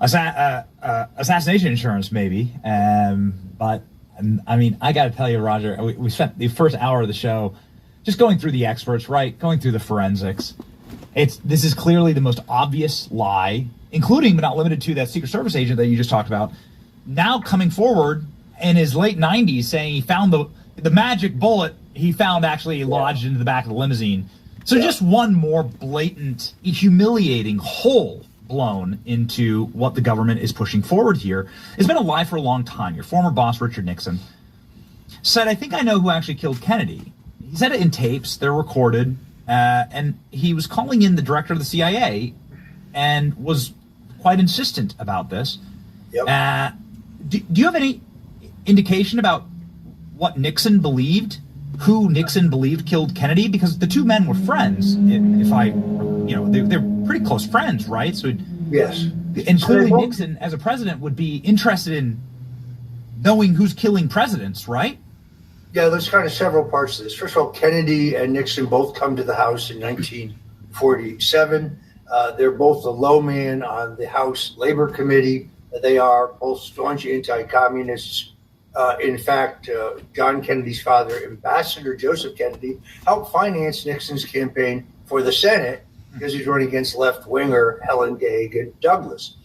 Assassination insurance, maybe. But, I mean, I got to tell you, Roger, we spent the first hour of the show just going through the experts, right? Going through the forensics. This is clearly the most obvious lie, including but not limited to that Secret Service agent that you just talked about, now coming forward in his late 90s saying he found the magic bullet he found actually lodged into the back of the limousine. So just one more blatant, humiliating hole blown into what the government is pushing forward here. It's been a lie for a long time. Your former boss, Richard Nixon, said, I think I know who actually killed Kennedy. He said it in tapes. They're recorded. And he was calling in the director of the CIA and was quite insistent about this. Yep. Do you have any indication about what Nixon believed, who Nixon believed killed Kennedy? Because the two men were friends. They're pretty close friends, right? So yes. And clearly Nixon, as a president, would be interested in knowing who's killing presidents, right? Yeah, there's kind of several parts to this. First of all, Kennedy and Nixon both come to the House in 1947. They're both the low man on the House Labor Committee. They are both staunch anti-communists. In fact, John Kennedy's father, Ambassador Joseph Kennedy, helped finance Nixon's campaign for the Senate because he's running against left-winger Helen Gay Douglas.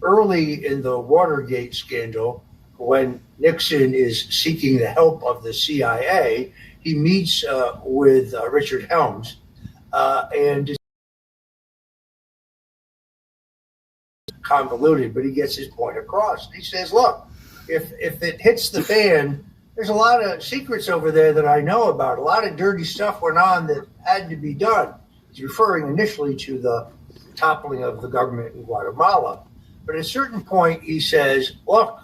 Early in the Watergate scandal, when Nixon is seeking the help of the CIA, he meets with Richard Helms and is convoluted, but he gets his point across. He says, look, if it hits the fan, there's a lot of secrets over there that I know about. A lot of dirty stuff went on that had to be done. He's referring initially to the toppling of the government in Guatemala. But at a certain point, he says, look,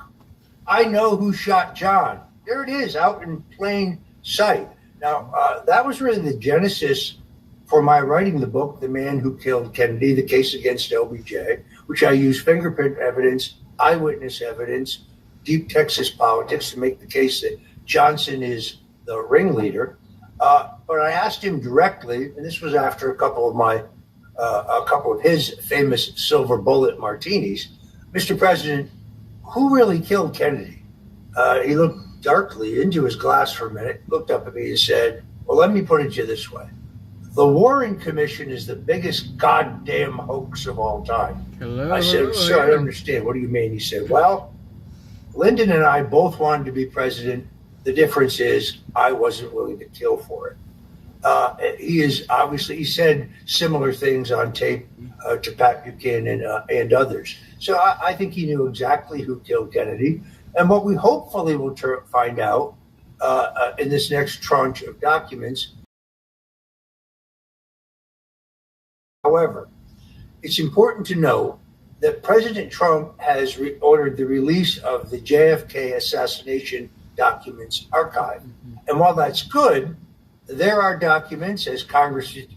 I know who shot John. There it is, out in plain sight. Now, that was really the genesis for my writing the book, The Man Who Killed Kennedy, The Case Against LBJ, which I use fingerprint evidence, eyewitness evidence, deep Texas politics to make the case that Johnson is the ringleader. But I asked him directly, and this was after a couple of his famous silver bullet martinis, Mr. President, who really killed Kennedy? He looked darkly into his glass for a minute, looked up at me and said, well, let me put it to you this way. The Warren Commission is the biggest goddamn hoax of all time. I said, sir, I don't understand. What do you mean? He said, well, Lyndon and I both wanted to be president. The difference is I wasn't willing to kill for it. He said similar things on tape to Pat Buchanan and others. So I think he knew exactly who killed Kennedy. And what we hopefully will find out in this next tranche of documents. However, it's important to note that President Trump has ordered the release of the JFK assassination documents archive. And while that's good, there are documents, as Congressman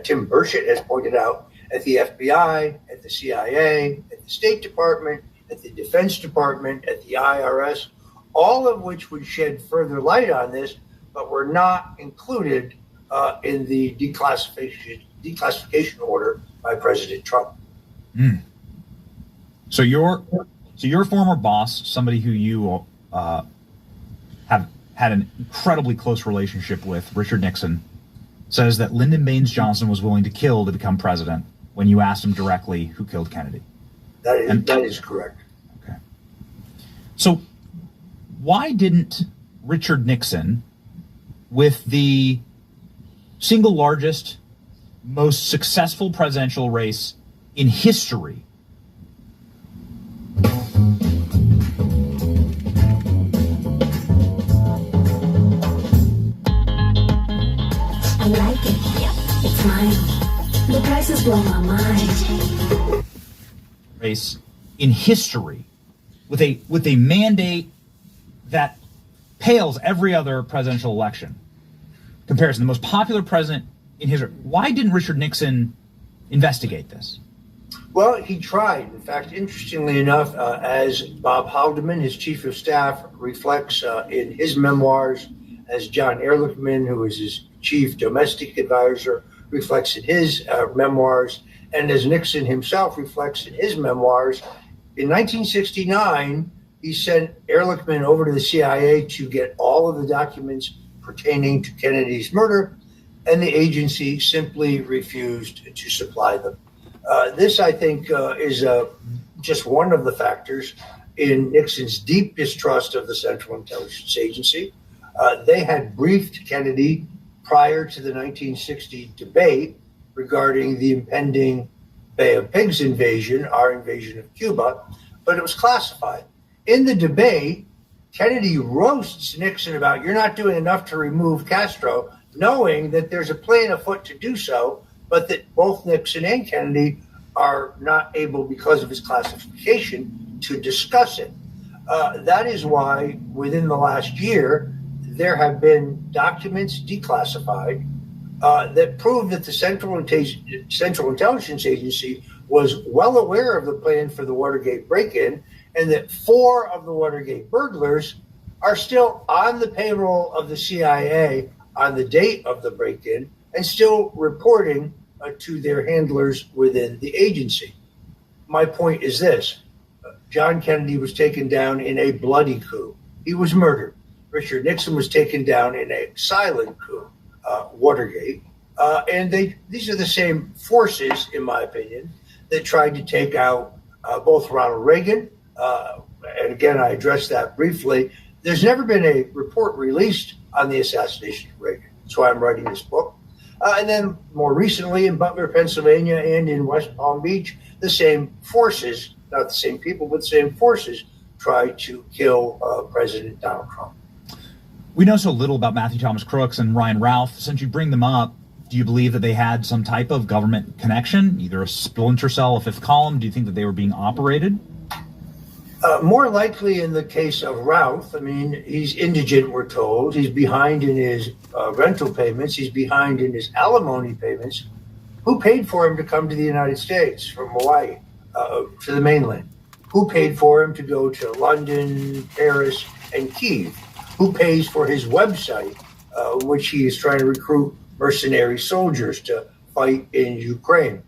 Tim Burchett has pointed out, at the FBI, at the CIA, at the State Department, at the Defense Department, at the IRS, all of which would shed further light on this, but were not included in the declassification order by President Trump. Mm. So your former boss, somebody who you have had an incredibly close relationship with, Richard Nixon, says that Lyndon Baines Johnson was willing to kill to become president when you asked him directly who killed Kennedy. That is correct. Okay. So why didn't Richard Nixon, with the single largest, most successful presidential race in history, I like it. Yep. It's mine. The prices blow my mind. race in history with a mandate that pales every other presidential election comparison, the most popular president in history. Why didn't Richard Nixon investigate this? Well, he tried. In fact, interestingly enough, as Bob Haldeman, his chief of staff, reflects in his memoirs, as John Ehrlichman, who is his chief domestic advisor, reflects in his memoirs, and as Nixon himself reflects in his memoirs, in 1969, he sent Ehrlichman over to the CIA to get all of the documents pertaining to Kennedy's murder, and the agency simply refused to supply them. This, I think, is just one of the factors in Nixon's deep distrust of the Central Intelligence Agency. They had briefed Kennedy prior to the 1960 debate regarding the impending Bay of Pigs invasion, our invasion of Cuba, but it was classified. In the debate, Kennedy roasts Nixon about, you're not doing enough to remove Castro, knowing that there's a plan afoot to do so, but that both Nixon and Kennedy are not able, because of his classification, to discuss it. That is why within the last year, there have been documents declassified that prove that the Central Intelligence Agency was well aware of the plan for the Watergate break-in, and that 4 of the Watergate burglars are still on the payroll of the CIA on the date of the break-in and still reporting to their handlers within the agency. My point is this. John Kennedy was taken down in a bloody coup. He was murdered. Richard Nixon was taken down in a silent coup, Watergate. And these are the same forces, in my opinion, that tried to take out both Ronald Reagan, and again, I addressed that briefly. There's never been a report released on the assassination of Reagan. That's why I'm writing this book. And then more recently in Butler, Pennsylvania, and in West Palm Beach, the same forces, not the same people, but the same forces, tried to kill President Donald Trump. We know so little about Matthew Thomas Crooks and Ryan Ralph. Since you bring them up, Do you believe that they had some type of government connection, either a splinter cell, a fifth column? Do you think that they were being operated? More likely in the case of Routh. I mean, he's indigent, we're told. He's behind in his rental payments. He's behind in his alimony payments. Who paid for him to come to the United States from Hawaii to the mainland? Who paid for him to go to London, Paris, and Kiev? Who pays for his website, which he is trying to recruit mercenary soldiers to fight in Ukraine?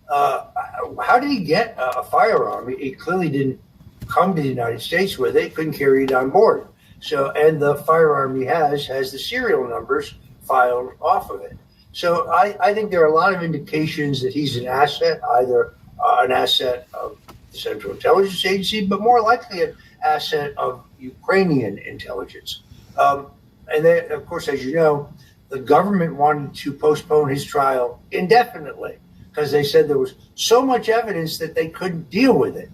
How did he get a firearm? He clearly didn't come to the United States with it, couldn't carry it on board. So, and the firearm he has the serial numbers filed off of it. So I think there are a lot of indications that he's an asset, either an asset of the Central Intelligence Agency, but more likely an asset of Ukrainian intelligence. And then, of course, as you know, the government wanted to postpone his trial indefinitely because they said there was so much evidence that they couldn't deal with it.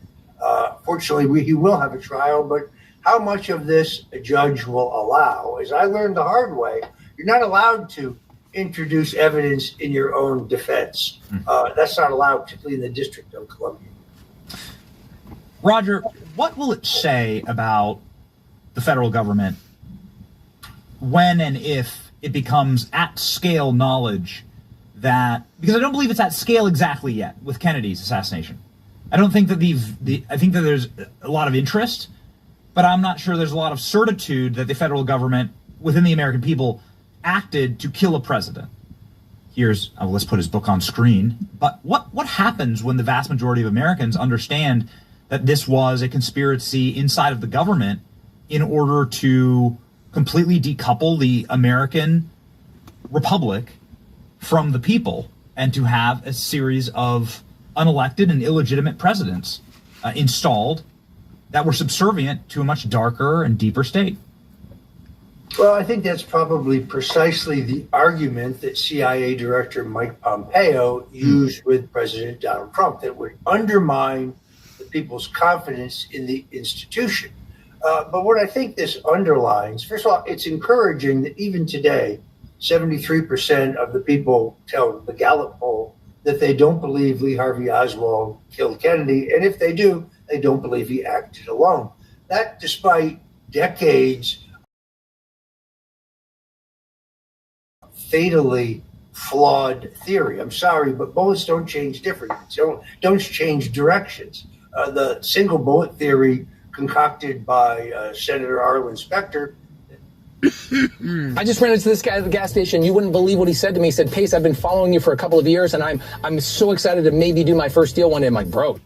Fortunately, he will have a trial, but how much of this a judge will allow, as I learned the hard way, you're not allowed to introduce evidence in your own defense. That's not allowed, particularly in the District of Columbia. Roger, what will it say about the federal government when and if it becomes at-scale knowledge that, because I don't believe it's at scale exactly yet with Kennedy's assassination. I don't think that I think that there's a lot of interest, but I'm not sure there's a lot of certitude that the federal government within the American people acted to kill a president. Here's, let's put his book on screen. But what happens when the vast majority of Americans understand that this was a conspiracy inside of the government in order to completely decouple the American republic from the people and to have a series of unelected and illegitimate presidents installed that were subservient to a much darker and deeper state? Well, I think that's probably precisely the argument that CIA Director Mike Pompeo used with President Donald Trump, that would undermine the people's confidence in the institution. But what I think this underlines, first of all, it's encouraging that even today, 73% of the people tell the Gallup poll that they don't believe Lee Harvey Oswald killed Kennedy. And if they do, they don't believe he acted alone. That despite decades of fatally flawed theory. I'm sorry, but bullets don't change difference. Don't change directions. The single bullet theory concocted by Senator Arlen Specter. I just ran into this guy at the gas station. You wouldn't believe what he said to me. He said, "Pace, I've been following you for a couple of years, and I'm so excited to maybe do my first deal one day." I'm like, bro.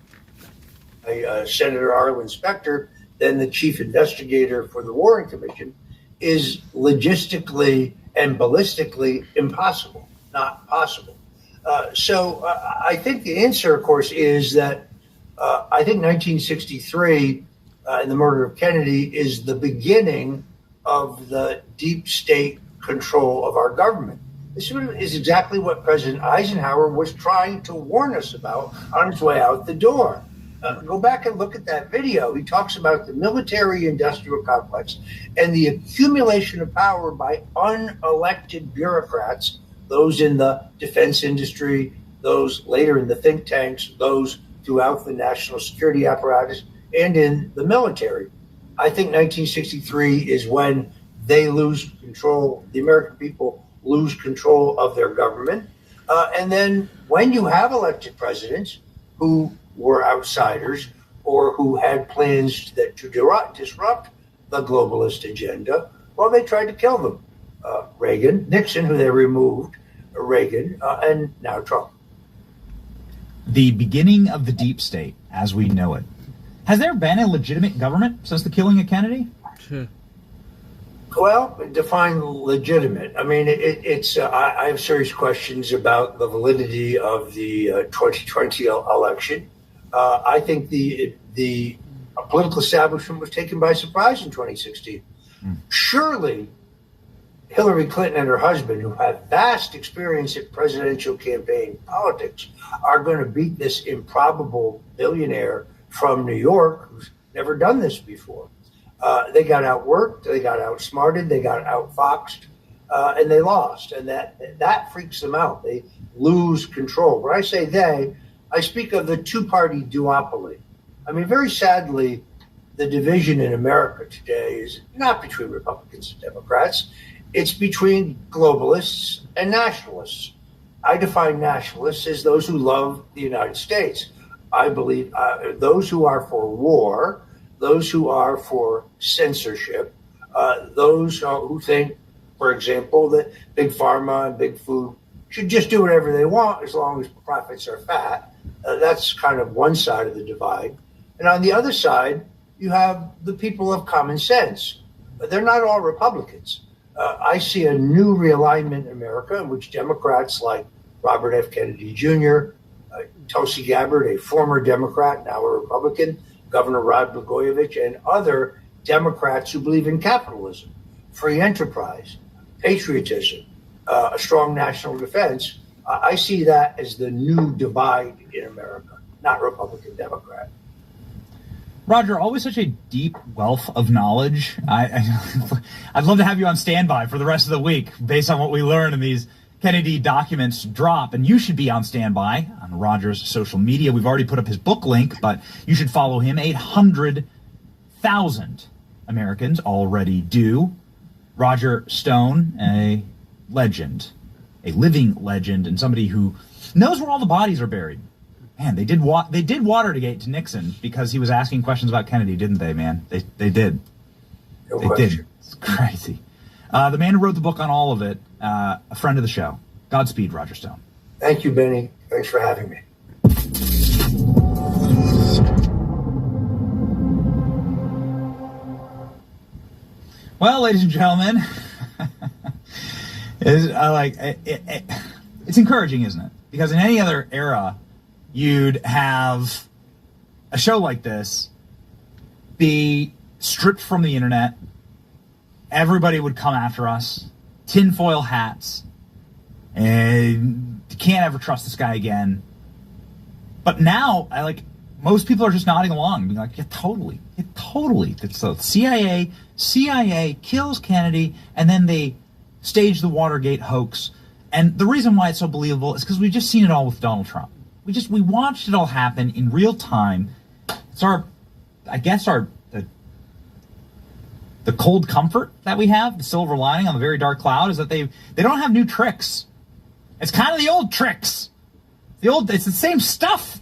Senator Arlen Specter, then the chief investigator for the Warren Commission, is logistically and ballistically impossible, not possible. So I think the answer, of course, is that I think 1963 and the murder of Kennedy is the beginning of the deep state control of our government. This is exactly what President Eisenhower was trying to warn us about on his way out the door. Go back and look at that video. He talks about the military-industrial complex and the accumulation of power by unelected bureaucrats, those in the defense industry, those later in the think tanks, those throughout the national security apparatus, and in the military. I think 1963 is when they lose control, the American people lose control of their government. And then when you have elected presidents who were outsiders or who had plans to disrupt the globalist agenda, well, they tried to kill them. Reagan, Nixon, who they removed, Reagan, and now Trump. The beginning of the deep state as we know it. Has there been a legitimate government since the killing of Kennedy? Well, define legitimate. I mean, I have serious questions about the validity of the 2020 election. I think the political establishment was taken by surprise in 2016. Surely Hillary Clinton and her husband, who have vast experience in presidential campaign politics, are going to beat this improbable billionaire from New York who's never done this before. They got outworked, they got outsmarted, they got outfoxed. and they lost, and that freaks them out. They lose control. When I say they, I speak of the two-party duopoly. I mean, very sadly, the division in America today is not between Republicans and Democrats. It's between globalists and nationalists. I define nationalists as those who love the United States. I believe those who are for war, those who are for censorship, those who think, for example, that big pharma and big food should just do whatever they want as long as profits are fat. That's kind of one side of the divide. And on the other side, you have the people of common sense. They're not all Republicans. I see a new realignment in America in which Democrats like Robert F. Kennedy Jr., Tulsi Gabbard, a former Democrat, now a Republican, Governor Rod Blagojevich, and other Democrats who believe in capitalism, free enterprise, patriotism, a strong national defense. I see that as the new divide in America, not Republican, Democrat. Roger, always such a deep wealth of knowledge. I'd love to have you on standby for the rest of the week based on what we learn in these Kennedy documents drop. And you should be on standby on Roger's social media. We've already put up his book link, but you should follow him. 800,000 Americans already do. Roger Stone, a legend, a living legend, and somebody who knows where all the bodies are buried. Man, they did Watergate to Nixon because he was asking questions about Kennedy, didn't they, man? They did. No they question. did. It's crazy. The man who wrote the book on all of it, a friend of the show. Godspeed, Roger Stone. Thank you, Benny. Thanks for having me. Well, ladies and gentlemen, it's encouraging, isn't it? Because in any other era, you'd have a show like this be stripped from the internet. Everybody would come after us, tinfoil hats, and you can't ever trust this guy again. But now, most people are just nodding along, being like, yeah, totally. It's the CIA kills Kennedy, and then they stage the Watergate hoax. And the reason why it's so believable is because we've just seen it all with Donald Trump. We watched it all happen in real time. It's the cold comfort that we have, the silver lining on the very dark cloud, is that they don't have new tricks. It's kind of the old tricks. It's the same stuff.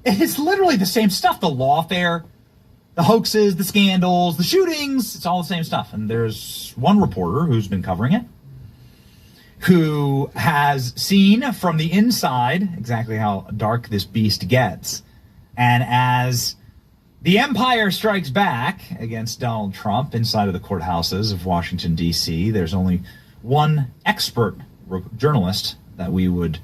It's literally the same stuff. The lawfare, the hoaxes, the scandals, the shootings, it's all the same stuff. And there's one reporter who's been covering it, who has seen from the inside exactly how dark this beast gets. And as the empire strikes back against Donald Trump inside of the courthouses of Washington, D.C., there's only one expert journalist that we would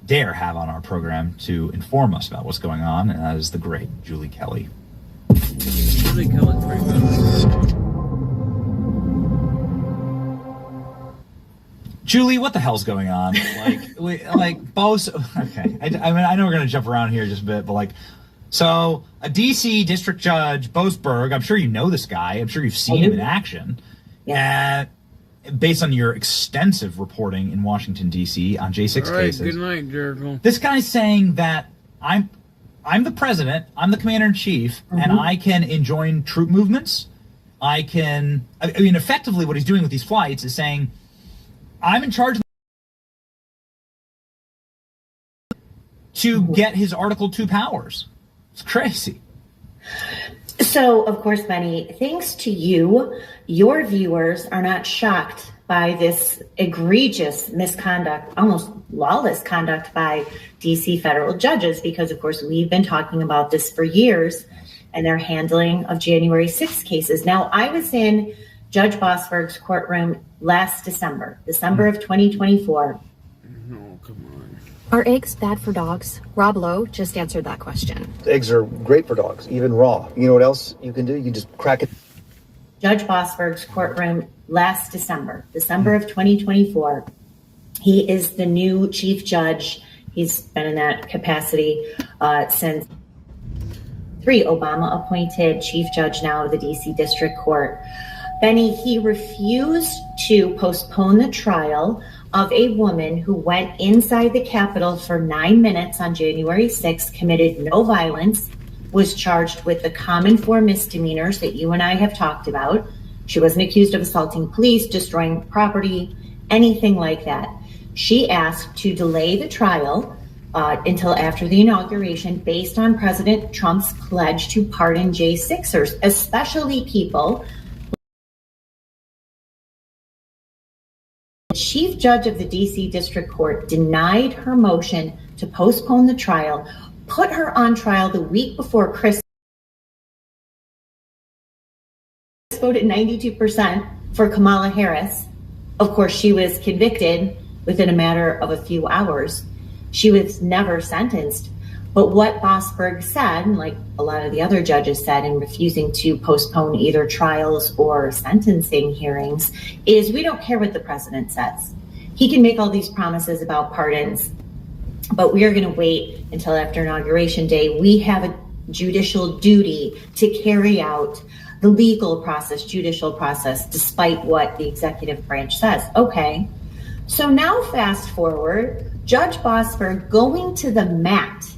dare have on our program to inform us about what's going on, and that is the great Julie Kelly. Julie Kelly's very good. Julie, what the hell's going on? Both. Okay, I mean, I know we're gonna jump around here just a bit, but so a D.C. District Judge Boasberg, I'm sure you know this guy. I'm sure you've seen him in action. Yeah. Based on your extensive reporting in Washington, D.C. on J6 cases. Good night, Jericho. This guy's saying that I'm the president, I'm the commander-in-chief, and I can enjoin troop movements. Effectively what he's doing with these flights is saying, I'm in charge to get his Article 2 powers. It's crazy. So, of course, Benny, thanks to you, your viewers are not shocked by this egregious misconduct, almost lawless conduct by D.C. federal judges, because, of course, we've been talking about this for years and their handling of January 6th cases. Now, I was in Judge Boasberg's courtroom last December of 2024. No, come on. Are eggs bad for dogs? Rob Lowe just answered that question. Eggs are great for dogs, even raw. You know what else you can do? You can just crack it. Judge Boasberg's courtroom last December of 2024. He is the new chief judge. He's been in that capacity since 3 Obama appointed chief judge now of the DC District Court. Benny, he refused to postpone the trial of a woman who went inside the Capitol for 9 minutes on January 6th, committed no violence, was charged with the common 4 misdemeanors that you and I have talked about. She wasn't accused of assaulting police, destroying property, anything like that. She asked to delay the trial until after the inauguration based on President Trump's pledge to pardon J6ers, especially people. The chief judge of the D.C. District Court denied her motion to postpone the trial, put her on trial the week before Chris voted 92% for Kamala Harris. Of course, she was convicted within a matter of a few hours. She was never sentenced. But what Bosberg said, like a lot of the other judges said in refusing to postpone either trials or sentencing hearings, is we don't care what the president says. He can make all these promises about pardons, but we are going to wait until after Inauguration Day. We have a judicial duty to carry out the legal process, judicial process, despite what the executive branch says. Okay, so now fast forward, Judge Bosberg going to the mat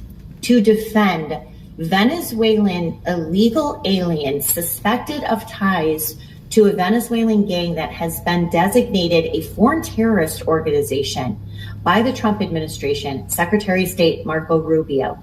to defend Venezuelan illegal aliens suspected of ties to a Venezuelan gang that has been designated a foreign terrorist organization by the Trump administration, Secretary of State Marco Rubio.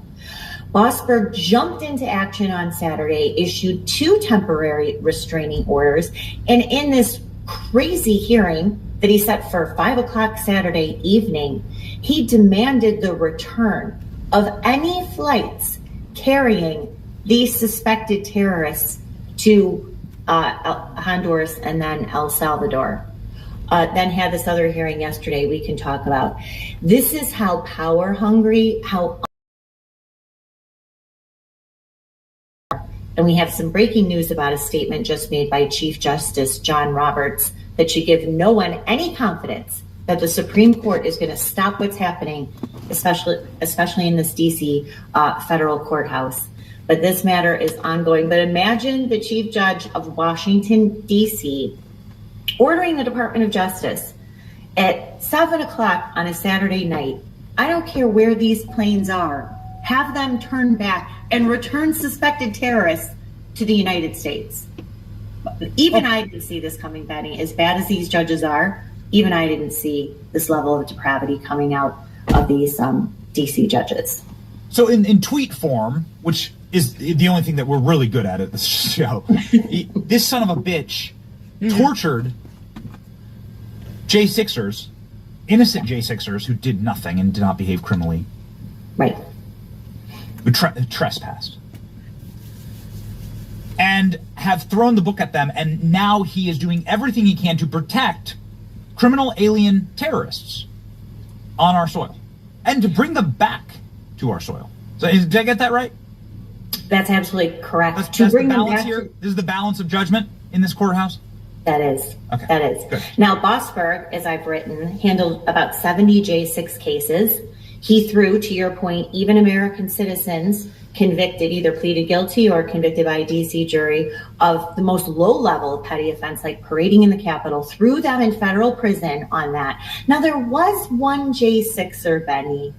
Bosberg jumped into action on Saturday, issued 2 temporary restraining orders, and in this crazy hearing that he set for 5 o'clock Saturday evening, he demanded the return of any flights carrying these suspected terrorists to Honduras and then El Salvador. Then had this other hearing yesterday we can talk about. This is how power hungry, and we have some breaking news about a statement just made by Chief Justice John Roberts that should give no one any confidence that the Supreme Court is going to stop what's happening, especially in this D.C. Federal courthouse. But this matter is ongoing. But imagine the Chief Judge of Washington, D.C., ordering the Department of Justice at 7 o'clock on a Saturday night. I don't care where these planes are. Have them turn back and return suspected terrorists to the United States. Even I didn't see this coming, Benny. As bad as these judges are, even I didn't see this level of depravity coming out of these D.C. judges. So in tweet form, which is the only thing that we're really good at this show, this son of a bitch tortured J6ers, innocent J6ers who did nothing and did not behave criminally. Right. Who trespassed. And have thrown the book at them, and now he is doing everything he can to protect criminal alien terrorists on our soil and to bring them back to our soil. So did I get that right? That's absolutely correct. That's bring the balance them back here? This is the balance of judgment in this courthouse? That is. Okay. That is. Good. Now, Bosberg, as I've written, handled about 70 J6 cases. He threw, to your point, even American citizens convicted, either pleaded guilty or convicted by a D.C. jury of the most low-level petty offense, like parading in the Capitol, threw them in federal prison on that. Now, there was one J6er, Benny,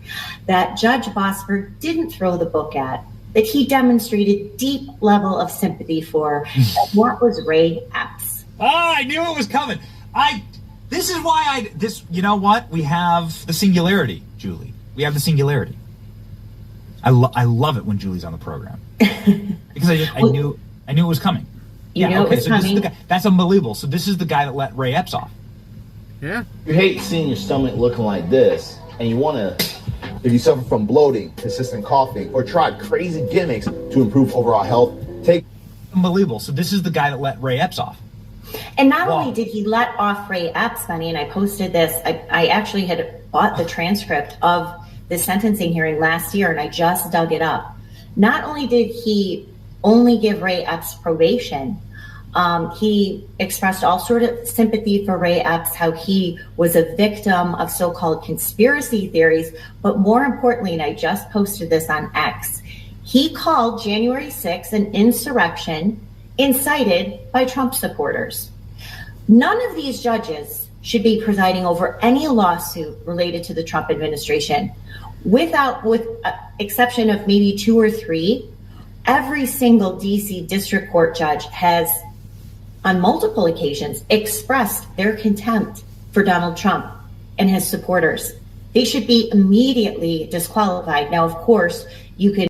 that Judge Bosberg didn't throw the book at, that he demonstrated deep level of sympathy for, and that was Ray Epps. I knew it was coming. This is why you know what? We have the singularity, Julie. We have the singularity. I love it when Julie's on the program because I knew it was coming. You know it was coming. This is the guy. That's unbelievable. So this is the guy that let Ray Epps off. Yeah. You hate seeing your stomach looking like this, and you want to, if you suffer from bloating, persistent coughing, or tried crazy gimmicks to improve overall health, take. Unbelievable. So this is the guy that let Ray Epps off. And not only did he let off Ray Epps, Benny, and I posted this, I actually had bought the transcript of the sentencing hearing last year, and I just dug it up. Not only did he only give Ray Epps probation, he expressed all sort of sympathy for Ray Epps, how he was a victim of so-called conspiracy theories, but more importantly, and I just posted this on X, he called January 6th an insurrection incited by Trump supporters. None of these judges should be presiding over any lawsuit related to the Trump administration. With exception of maybe 2 or 3, every single DC district court judge has, on multiple occasions, expressed their contempt for Donald Trump and his supporters. They should be immediately disqualified. Now, of course, you can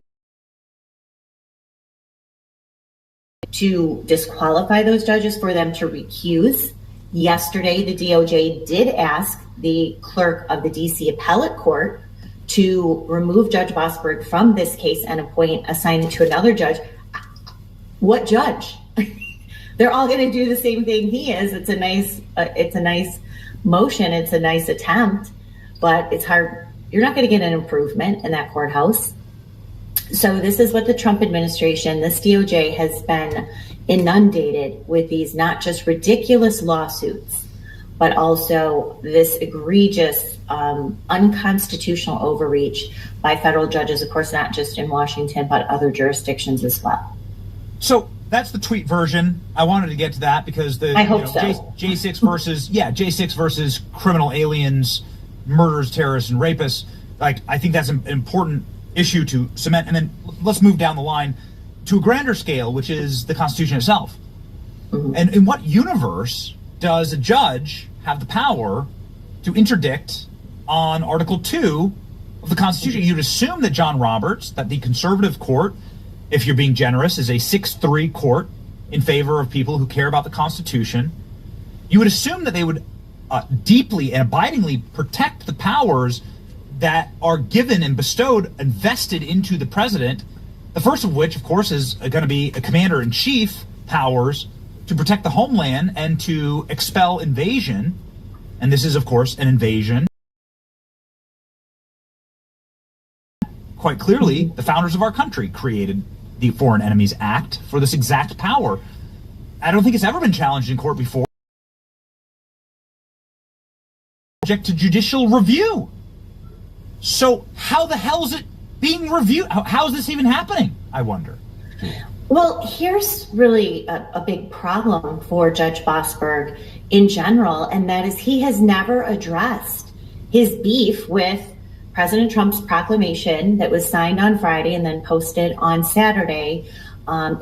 to disqualify those judges for them to recuse. Yesterday, the DOJ did ask the clerk of the DC Appellate Court to remove Judge Boasberg from this case and assign it to another judge. What judge? They're all going to do the same thing he is. It's a nice motion. It's a nice attempt, but it's hard. You're not going to get an improvement in that courthouse. So this is what the Trump administration, this DOJ, has been inundated with, these not just ridiculous lawsuits, but also this egregious unconstitutional overreach by federal judges, of course, not just in Washington, but other jurisdictions as well. So that's the tweet version. I wanted to get to that because the J6 versus criminal aliens, murderers, terrorists, and rapists. Like, I think that's an important issue to cement. And then let's move down the line to a grander scale, which is the Constitution itself. Mm-hmm. And in what universe does a judge have the power to interdict on Article 2 of the Constitution? You'd assume that John Roberts, that the conservative court, if you're being generous, is a 6-3 court in favor of people who care about the Constitution. You would assume that they would deeply and abidingly protect the powers that are given and bestowed and vested into the president, the first of which, of course, is going to be a commander-in-chief powers to protect the homeland and to expel invasion. And this is, of course, an invasion. Quite clearly, the founders of our country created the Foreign Enemies Act for this exact power. I don't think it's ever been challenged in court before. Subject to judicial review. So how the hell is it being reviewed? How is this even happening, I wonder? Well, here's really a big problem for Judge Boasberg in general, and that is he has never addressed his beef with President Trump's proclamation that was signed on Friday and then posted on Saturday,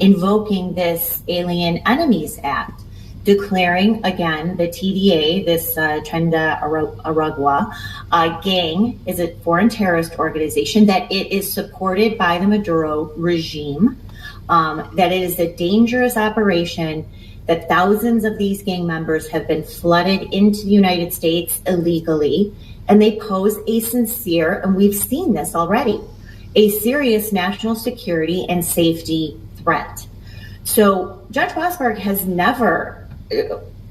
invoking this Alien Enemies Act, declaring, again, the TDA, this Trenda Aragua gang, is a foreign terrorist organization, that it is supported by the Maduro regime, that it is a dangerous operation, that thousands of these gang members have been flooded into the United States illegally, and they pose a sincere, and we've seen this already, a serious national security and safety threat. So Judge Boasberg has never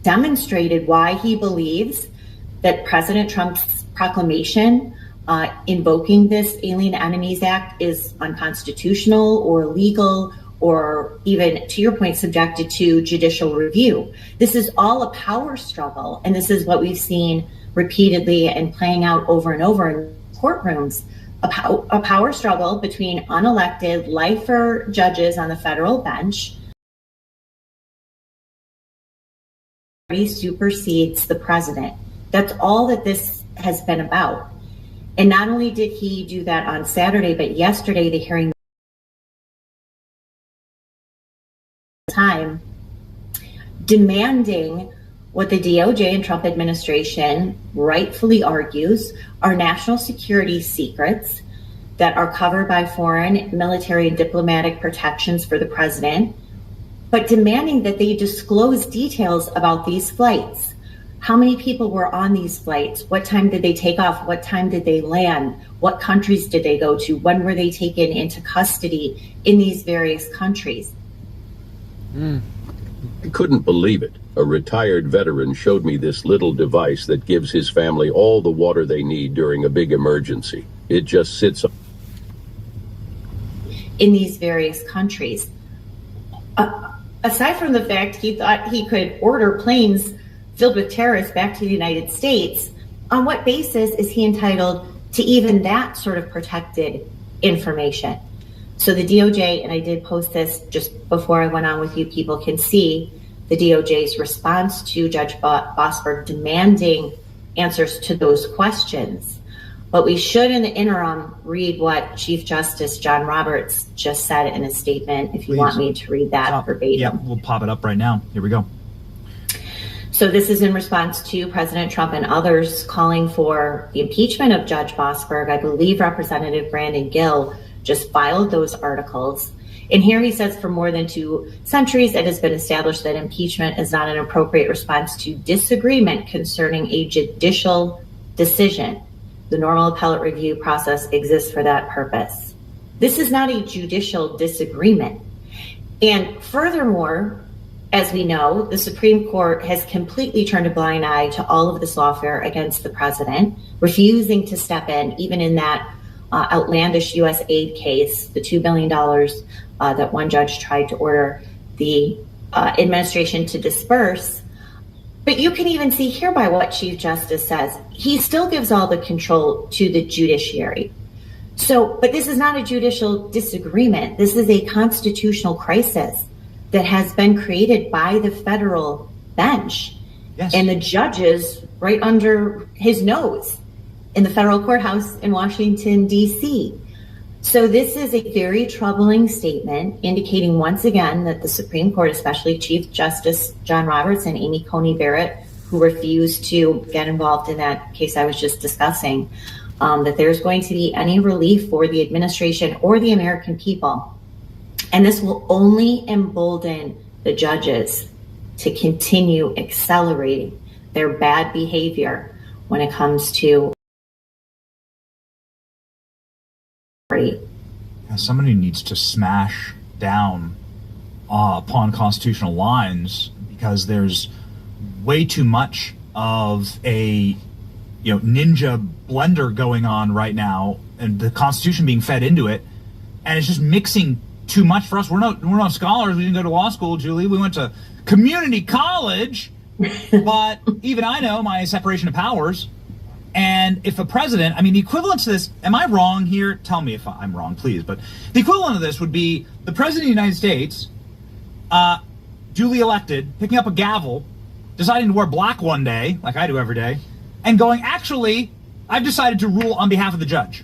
demonstrated why he believes that President Trump's proclamation invoking this Alien Enemies Act is unconstitutional or illegal, or even, to your point, subjected to judicial review. This is all a power struggle, and this is what we've seen repeatedly and playing out over and over in courtrooms, a power struggle between unelected lifer judges on the federal bench. Supersedes the president. That's all that this has been about. And not only did he do that on Saturday, but yesterday the hearing time demanding what the DOJ and Trump administration rightfully argues are national security secrets that are covered by foreign military and diplomatic protections for the president, but demanding that they disclose details about these flights. How many people were on these flights? What time did they take off? What time did they land? What countries did they go to? When were they taken into custody in these various countries? I couldn't believe it. A retired veteran showed me this little device that gives his family all the water they need during a big emergency. It just sits in these various countries. Aside from the fact he thought he could order planes filled with terrorists back to the United States, on what basis is he entitled to even that sort of protected information? So the DOJ, and I did post this just before I went on with you, people can see, the DOJ's response to Judge Bosberg demanding answers to those questions. But we should, in the interim, read what Chief Justice John Roberts just said in a statement, if you want me to read that verbatim. Yeah, we'll pop it up right now. Here we go. So this is in response to President Trump and others calling for the impeachment of Judge Bosberg. I believe Representative Brandon Gill just filed those articles. And here he says, for more than 2 centuries, it has been established that impeachment is not an appropriate response to disagreement concerning a judicial decision. The normal appellate review process exists for that purpose. This is not a judicial disagreement. And furthermore, as we know, the Supreme Court has completely turned a blind eye to all of this lawfare against the president, refusing to step in, even in that outlandish U.S. aid case, the $2 billion that one judge tried to order the administration to disperse. But you can even see here by what Chief Justice says, he still gives all the control to the judiciary. So, but this is not a judicial disagreement. This is a constitutional crisis that has been created by the federal bench and the judges right under his nose in the federal courthouse in Washington, D.C. So this is a very troubling statement indicating once again that the Supreme Court, especially Chief Justice John Roberts and Amy Coney Barrett, who refused to get involved in that case I was just discussing, that there's going to be any relief for the administration or the American people. And this will only embolden the judges to continue accelerating their bad behavior when it comes to somebody needs to smash down upon constitutional lines, because there's way too much of a ninja blender going on right now, and the Constitution being fed into it, and it's just mixing too much for us. We're not scholars. We didn't go to law school, Julie. We went to community college, but even I know my separation of powers. And if a president, the equivalent to this, am I wrong here? Tell me if I'm wrong, please. But the equivalent of this would be the president of the United States, duly elected, picking up a gavel, deciding to wear black one day, like I do every day, and going, actually, I've decided to rule on behalf of the judge.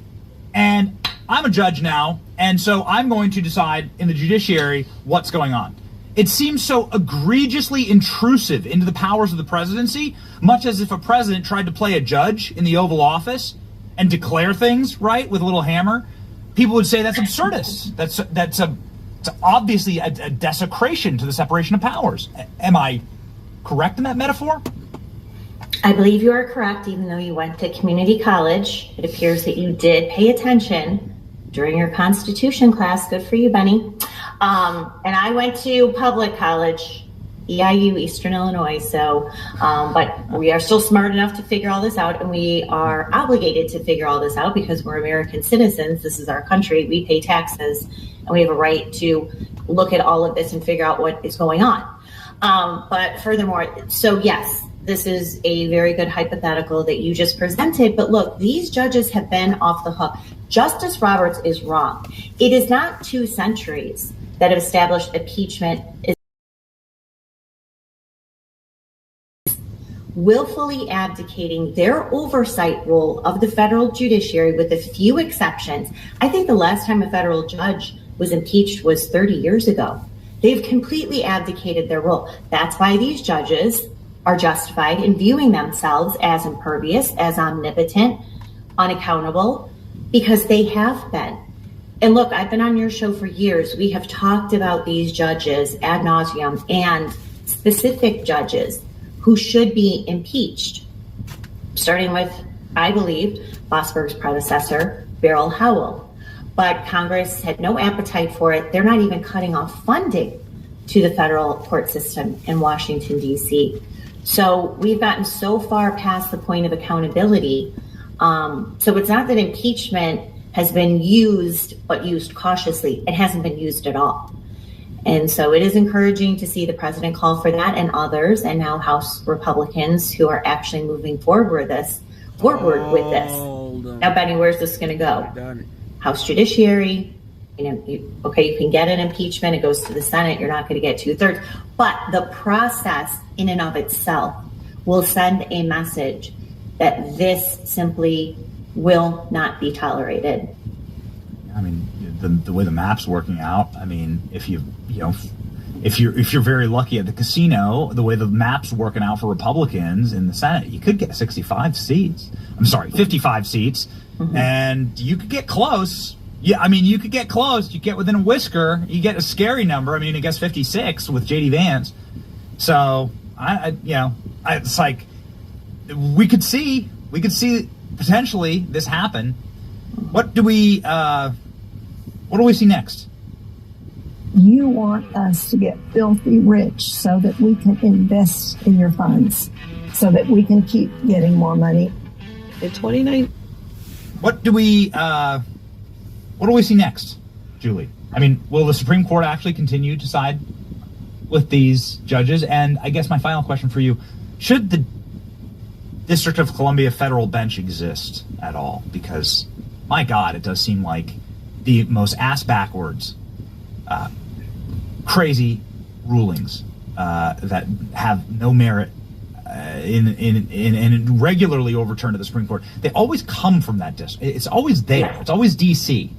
And I'm a judge now, and so I'm going to decide in the judiciary what's going on. It seems so egregiously intrusive into the powers of the presidency, much as if a president tried to play a judge in the Oval Office and declare things, right, with a little hammer. People would say that's absurdist. That's obviously a desecration to the separation of powers. Am I correct in that metaphor? I believe you are correct, even though you went to community college. It appears that you did pay attention during your Constitution class. Good for you, Benny. And I went to public college, EIU, Eastern Illinois. So, but we are still smart enough to figure all this out, and we are obligated to figure all this out because we're American citizens. This is our country. We pay taxes, and we have a right to look at all of this and figure out what is going on. But furthermore, so yes, this is a very good hypothetical that you just presented. But look, these judges have been off the hook. Justice Roberts is wrong. It is not 2 centuries that have established impeachment is willfully abdicating their oversight role of the federal judiciary with a few exceptions. I think the last time a federal judge was impeached was 30 years ago. They've completely abdicated their role. That's why these judges are justified in viewing themselves as impervious, as omnipotent, unaccountable, because they have been. And look, I've been on your show for years. We have talked about these judges ad nauseum and specific judges who should be impeached, starting with, I believe, Bosberg's predecessor, Beryl Howell. But Congress had no appetite for it. They're not even cutting off funding to the federal court system in Washington, D.C. So we've gotten so far past the point of accountability. So it's not that impeachment has been used, but used cautiously. It hasn't been used at all. And so it is encouraging to see the president call for that and others, and now House Republicans who are actually moving forward with this. Now, Benny, where's this going to go? House Judiciary, You can get an impeachment. It goes to the Senate. You're not going to get 2/3. But the process in and of itself will send a message that this simply will not be tolerated. I mean, the way the map's working out, I mean, if you're very lucky at the casino, the way the map's working out for Republicans in the Senate, you could get 55 seats. 55 seats, and you could get close. Yeah, I mean, you could get close. You get within a whisker. You get a scary number. I mean, I guess 56 with J.D. Vance. So, it's like we could see potentially this happen. What do we see next? You want us to get filthy rich so that we can invest in your funds, so that we can keep getting more money. In 29. What do we see next, Julie? I mean, will the Supreme Court actually continue to side with these judges? And I guess my final question for you, should the District of Columbia federal bench exist at all? Because, my God, it does seem like the most ass-backwards, crazy rulings that have no merit and regularly overturned to the Supreme Court. They always come from that district. It's always there. It's always D.C.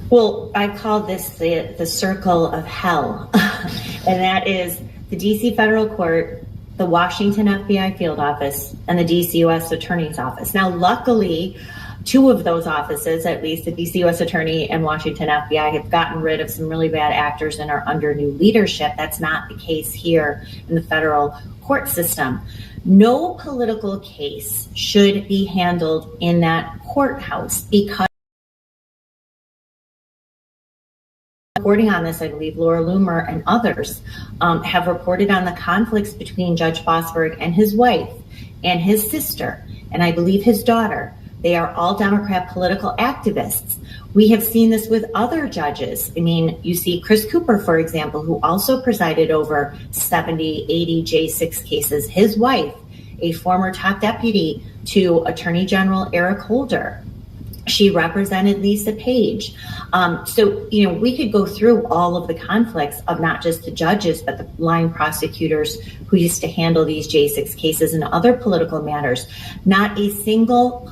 Well, I call this the circle of hell, and that is the D.C. Federal Court, the Washington FBI Field Office, and the D.C. U.S. Attorney's Office. Now, luckily, two of those offices, at least the D.C. U.S. Attorney and Washington FBI, have gotten rid of some really bad actors and are under new leadership. That's not the case here in the federal court system. No political case should be handled in that courthouse because reporting on this, I believe Laura Loomer and others have reported on the conflicts between Judge Bossberg and his wife and his sister, and I believe his daughter. They are all Democrat political activists. We have seen this with other judges. I mean, you see Chris Cooper, for example, who also presided over 70, 80 J6 cases. His wife, a former top deputy to Attorney General Eric Holder. She represented Lisa Page. So, we could go through all of the conflicts of not just the judges, but the line prosecutors who used to handle these J6 cases and other political matters. Not a single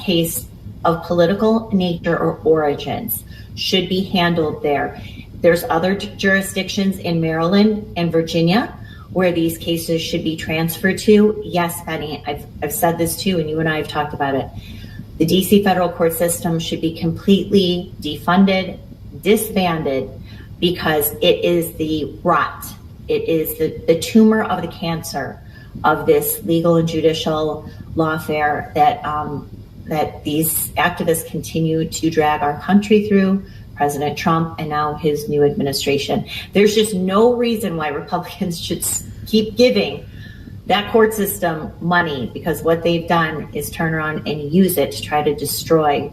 case of political nature or origins should be handled there. There's other jurisdictions in Maryland and Virginia where these cases should be transferred to. Yes, Penny, I've said this too, and you and I have talked about it. The DC federal court system should be completely defunded, disbanded, because it is the rot. It is the tumor of the cancer of this legal and judicial lawfare that these activists continue to drag our country through, President Trump and now his new administration. There's just no reason why Republicans should keep giving that court system money, because what they've done is turn around and use it to try to destroy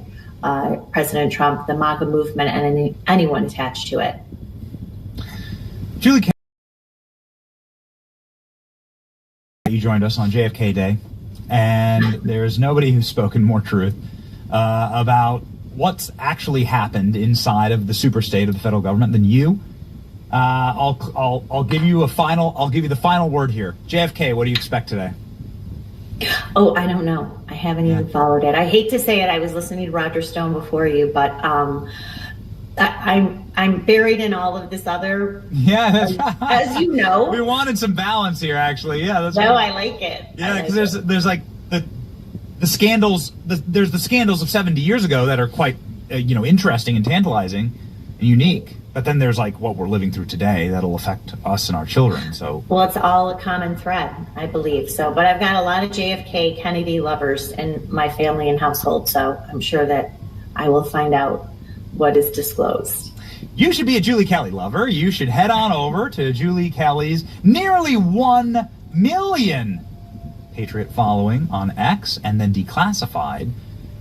President Trump, the MAGA movement, and anyone attached to it. Julie, you joined us on JFK Day, and there's nobody who's spoken more truth about what's actually happened inside of the superstate of the federal government than you. I'll give you the final word here. JFK, what do you expect today? Oh, I don't know. I haven't even followed it. I hate to say it. I was listening to Roger Stone before you, but I'm buried in all of this other. Yeah, that's right. As you know, we wanted some balance here, actually. Yeah, that's. No, right. I like it. Yeah, because there's like the scandals. There's the scandals of 70 years ago that are quite interesting and tantalizing and unique. But then there's like what we're living through today that'll affect us and our children. So well, it's all a common thread, I believe. So, but I've got a lot of JFK Kennedy lovers in my family and household, so I'm sure that I will find out what is disclosed. You should be a Julie Kelly lover. You should head on over to Julie Kelly's nearly 1 million Patriot following on X, and then Declassified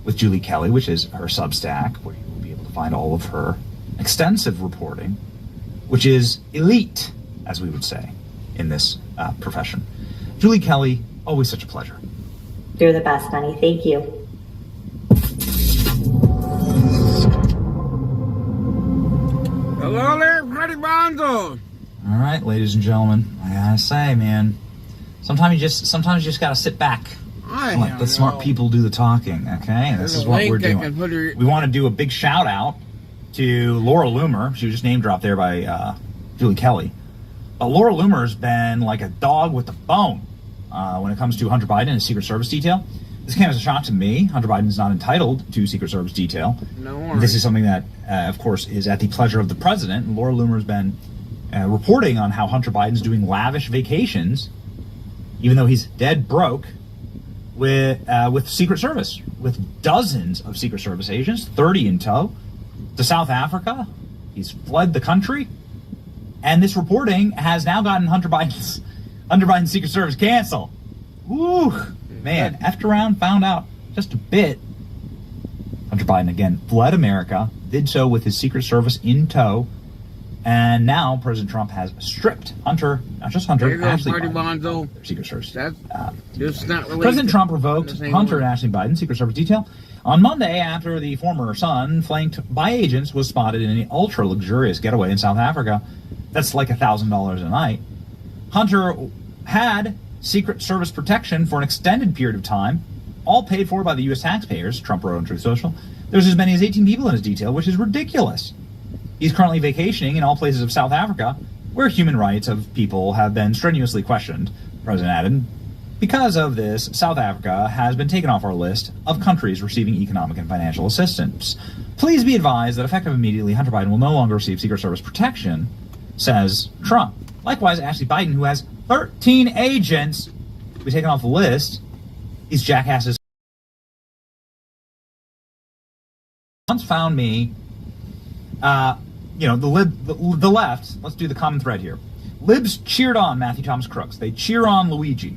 with Julie Kelly, which is her Substack, where you will be able to find all of her extensive reporting, which is elite, as we would say, in this profession. Julie Kelly, always such a pleasure. You're the best, honey. Thank you. Party Bonzo! All right, ladies and gentlemen, I gotta say, man, sometimes you just gotta sit back. And let the smart people do the talking, okay? And this is what we're doing. We want to do a big shout out to Laura Loomer. She was just name dropped there by Julie Kelly. But Laura Loomer's been like a dog with a bone when it comes to Hunter Biden and his Secret Service detail. This came as a shock to me. Hunter Biden's not entitled to Secret Service detail. No. This is something that, of course, is at the pleasure of the president. And Laura Loomer's been reporting on how Hunter Biden's doing lavish vacations, even though he's dead broke, with Secret Service, with dozens of Secret Service agents, 30 in tow, to South Africa. He's fled the country. And this reporting has now gotten Hunter Biden's Secret Service canceled. Woo! Man, after around found out just a bit. Hunter Biden, again, fled America, did so with his Secret Service in tow, and now President Trump has stripped Hunter, not just Hunter, Ashley Biden, their Secret Service. That's just not related. President Trump revoked Hunter and Ashley Biden's Secret Service detail on Monday after the former son, flanked by agents, was spotted in an ultra-luxurious getaway in South Africa. That's like $1,000 a night. Hunter had Secret Service protection for an extended period of time, all paid for by the U.S. taxpayers, Trump wrote on Truth Social. There's as many as 18 people in his detail, which is ridiculous. He's currently vacationing in all places of South Africa, where human rights of people have been strenuously questioned, the president added. Because of this, South Africa has been taken off our list of countries receiving economic and financial assistance. Please be advised that effective immediately, Hunter Biden will no longer receive Secret Service protection, says Trump. Likewise, Ashley Biden, who has 13 agents, will be taken off the list. These jackasses once found me, the left, let's do the common thread here. Libs cheered on Matthew Thomas Crooks. They cheer on Luigi.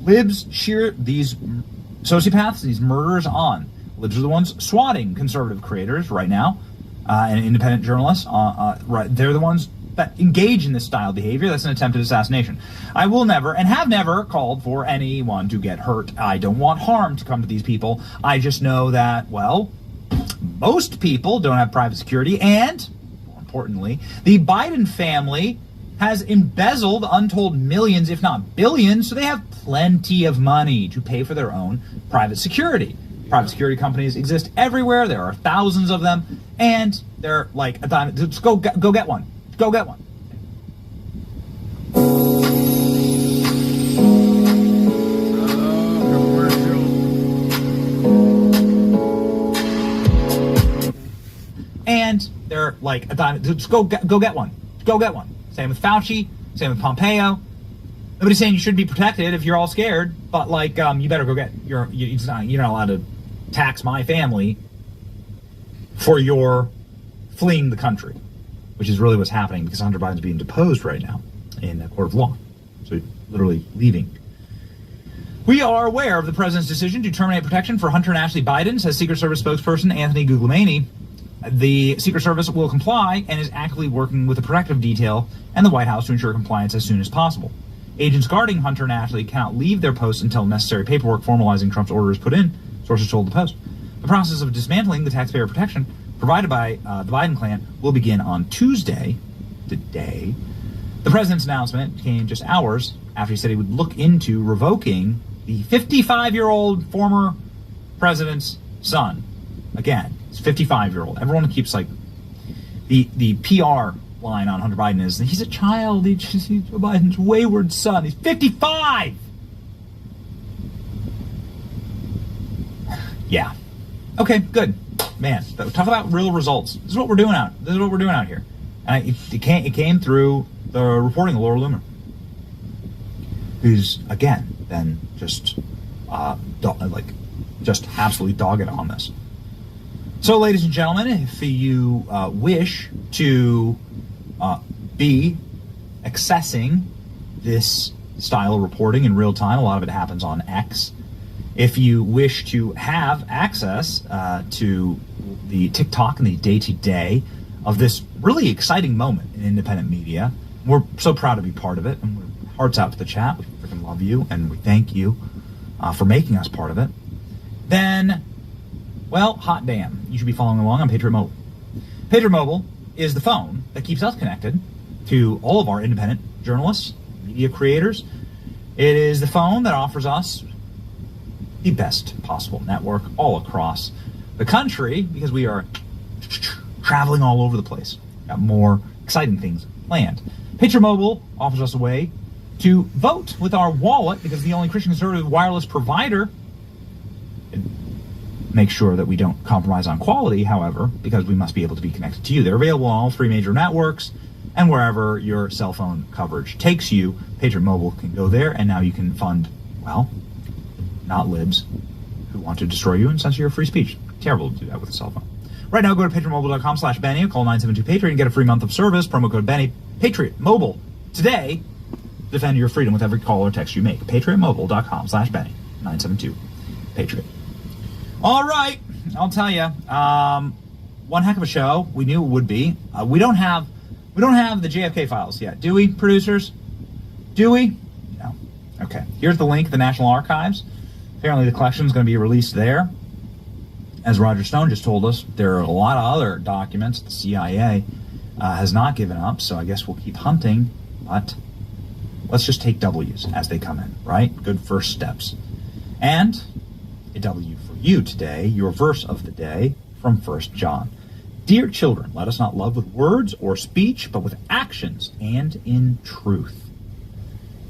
Libs cheer these sociopaths, these murderers on. Libs are the ones swatting conservative creators right now, and independent journalists. They're the ones that engage in this style of behavior. That's an attempted assassination. I will never, and have never, called for anyone to get hurt. I don't want harm to come to these people. I just know that, well, most people don't have private security, and, more importantly, the Biden family has embezzled untold millions, if not billions, so they have plenty of money to pay for their own private security. Private security companies exist everywhere. There are thousands of them, and they're like a dime. Just go get one. Go get one. And they're like a dime. Just go get one. Go get one. Same with Fauci. Same with Pompeo. Nobody's saying you should be protected if you're all scared, but like you better go get you're not allowed to tax my family for your fleeing the country, which is really what's happening because Hunter Biden's being deposed right now in a court of law. So literally leaving. We are aware of the president's decision to terminate protection for Hunter and Ashley Biden, says Secret Service spokesperson Anthony Guglielmini. The Secret Service will comply and is actively working with the protective detail and the White House to ensure compliance as soon as possible. Agents guarding Hunter and Ashley cannot leave their posts until necessary paperwork formalizing Trump's order is put in, sources told the Post. The process of dismantling the taxpayer protection provided by the Biden clan will begin on Tuesday, today. The president's announcement came just hours after he said he would look into revoking the 55-year-old former president's son. Again, he's 55-year-old. Everyone keeps like the PR line on Hunter Biden is he's a child. He's Joe Biden's wayward son. He's 55. Yeah. Okay. Good. Man, talk about real results. This is what we're doing out. This is what we're doing out here. And it came through the reporting of Laura Loomer, who's again then just just absolutely dogged on this. So, ladies and gentlemen, if you wish to be accessing this style of reporting in real time, a lot of it happens on X. If you wish to have access to the TikTok and the day-to-day of this really exciting moment in independent media, we're so proud to be part of it, and we're hearts out to the chat. We freaking love you, and we thank you for making us part of it. Then, well, hot damn, you should be following along on Patriot Mobile. Patriot Mobile is the phone that keeps us connected to all of our independent journalists, media creators. It is the phone that offers us the best possible network all across the country because we are traveling all over the place. Got more exciting things planned. Patriot Mobile offers us a way to vote with our wallet because it's the only Christian conservative wireless provider. Make sure that we don't compromise on quality, however, because we must be able to be connected to you. They're available on all 3 major networks, and wherever your cell phone coverage takes you, Patriot Mobile can go there, and now you can fund, well, not libs who want to destroy you and censor your free speech. Terrible to do that with a cell phone. Right now, go to patriotmobile.com/Benny, call 972-PATRIOT, and get a free month of service. Promo code Benny. Patriot Mobile. Today, defend your freedom with every call or text you make. patriotmobile.com/Benny, 972-PATRIOT. All right, I'll tell you, one heck of a show. We knew it would be. We don't have the JFK files yet, do we, producers? Do we? No. Okay. Here's the link, the National Archives. Apparently, the collection is going to be released there. As Roger Stone just told us, there are a lot of other documents the CIA has not given up. So I guess we'll keep hunting. But let's just take W's as they come in, right? Good first steps. And a W for you today, your verse of the day from 1 John. Dear children, let us not love with words or speech, but with actions and in truth.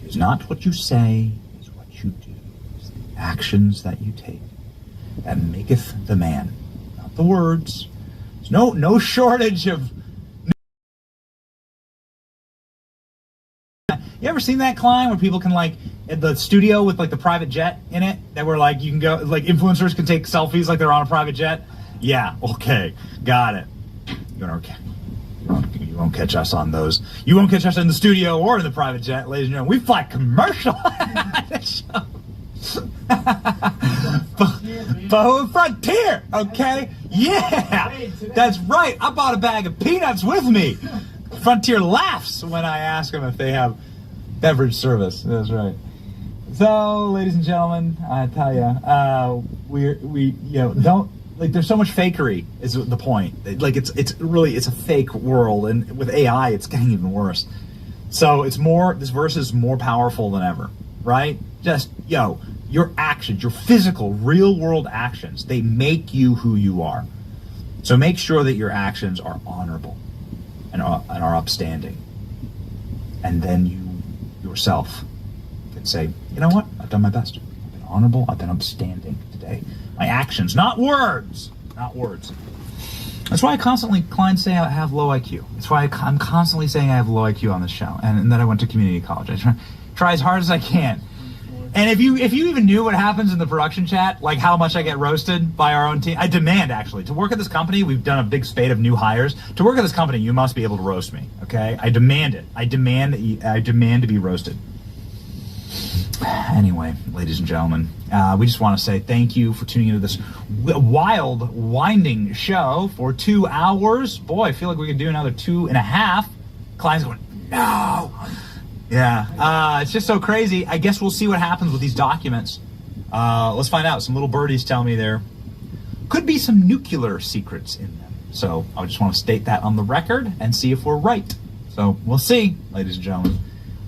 It is not what you say, it is what you do. It is the actions that you take that maketh the man, not the words. There's no shortage of... You ever seen that, Klein, where people can, like, at the studio with, like, the private jet in it, that where, like, you can go, like, influencers can take selfies like they're on a private jet? Yeah, okay, got it. You won't catch us on those. You won't catch us in the studio or in the private jet, ladies and gentlemen. We fly commercial. Frontier, okay? Yeah, that's right. I bought a bag of peanuts with me. Frontier laughs when I ask them if they have beverage service. That's right. So, ladies and gentlemen, I tell you, we don't, like, there's so much fakery is the point. Like, it's a fake world, and with AI, it's getting even worse. So this verse is more powerful than ever, right? Just, your actions, your physical, real world actions, they make you who you are. So make sure that your actions are honorable and are upstanding. And then you yourself can say, you know what? I've done my best. I've been honorable. I've been upstanding today. My actions, not words. Not words. That's why I constantly, Klein, say I have low IQ. That's why I'm constantly saying I have low IQ on this show, and that I went to community college. I try as hard as I can. And if you even knew what happens in the production chat, like how much I get roasted by our own team, I demand, actually, to work at this company. We've done a big spate of new hires. To work at this company, you must be able to roast me. Okay, I demand it. I demand to be roasted. Anyway, ladies and gentlemen, we just want to say thank you for tuning into this wild, winding show for 2 hours. Boy, I feel like we could do another 2.5. Klein's going, no. Yeah, it's just so crazy. I guess we'll see what happens with these documents. Let's find out. Some little birdies tell me there could be some nuclear secrets in them. So I just want to state that on the record and see if we're right. So we'll see, ladies and gentlemen.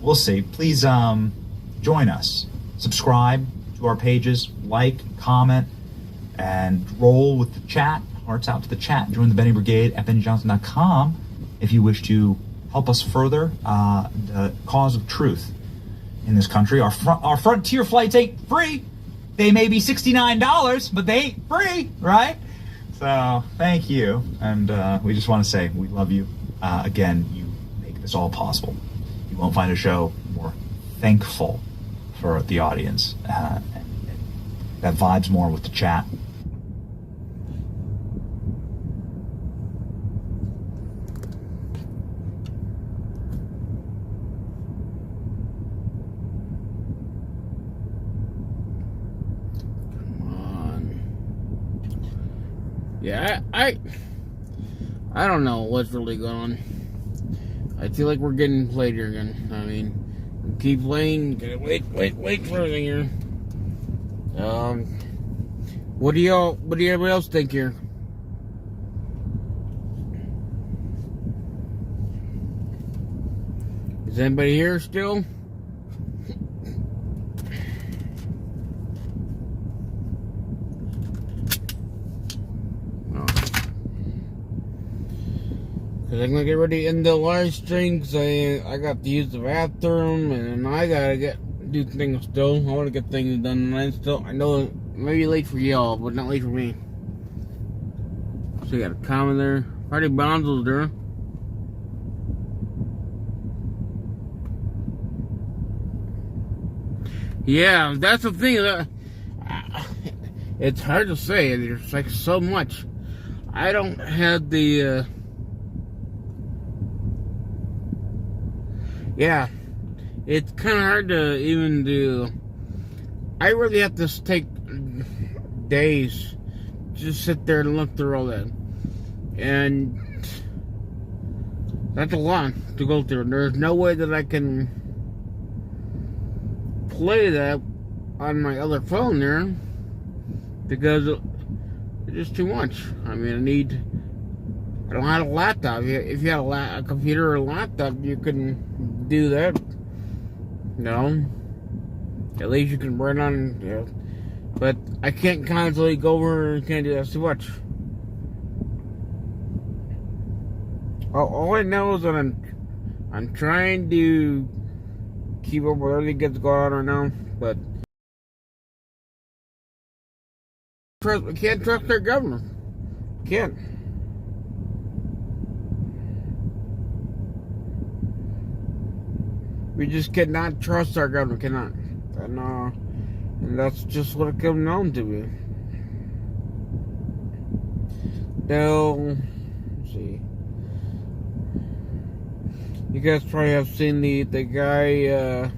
We'll see. Please join us. Subscribe to our pages. Like, comment, and roll with the chat. Hearts out to the chat. Join the Benny Brigade at BennyJohnson.com if you wish to help us further the cause of truth in this country. Our frontier flights ain't free. They may be $69, but they ain't free, right? So thank you, and we just want to say we love you. Again, you make this all possible. You won't find a show more thankful for the audience, and that vibes more with the chat. Yeah, I don't know what's really going on. I feel like we're getting played here again. I mean, keep playing. Gotta wait for everything here. What do everybody else think here? Is anybody here still? Cause I'm gonna get ready to end the live stream. Cause I got to use the bathroom, and I gotta do things still. I want to get things done, and I know it may be late for y'all, but not late for me. So you got a comment there. Party Bonzo's there. Yeah, that's the thing. It's hard to say. There's like so much. I don't have the. Yeah, it's kind of hard to even do. I really have to take days, just sit there and look through all that, and that's a lot to go through. There's no way that I can play that on my other phone there, because it's just too much. I mean, I don't have a laptop. If you had a computer or a laptop, you can do that. No. At least you can run on, you know. But I can't constantly go over and can't do that too much. All I know is that I'm trying to keep up with everything that's going on right now, but we can't trust our government. Can't. We just cannot trust our government, cannot. And that's just what it comes down to be. Now, let's see. You guys probably have seen the guy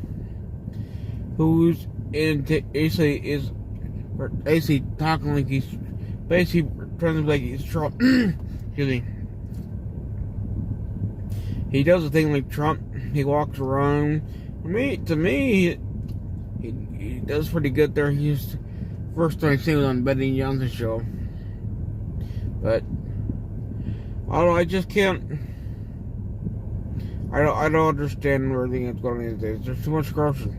who's basically talking like he's basically trying to be like he's Trump. Excuse me. He does a thing like Trump. He walks around. To me, he does pretty good there. First time I seen him on Betty Johnson's show. But I don't know, I just can't. I don't understand everything that's going on these days. There's too much corruption.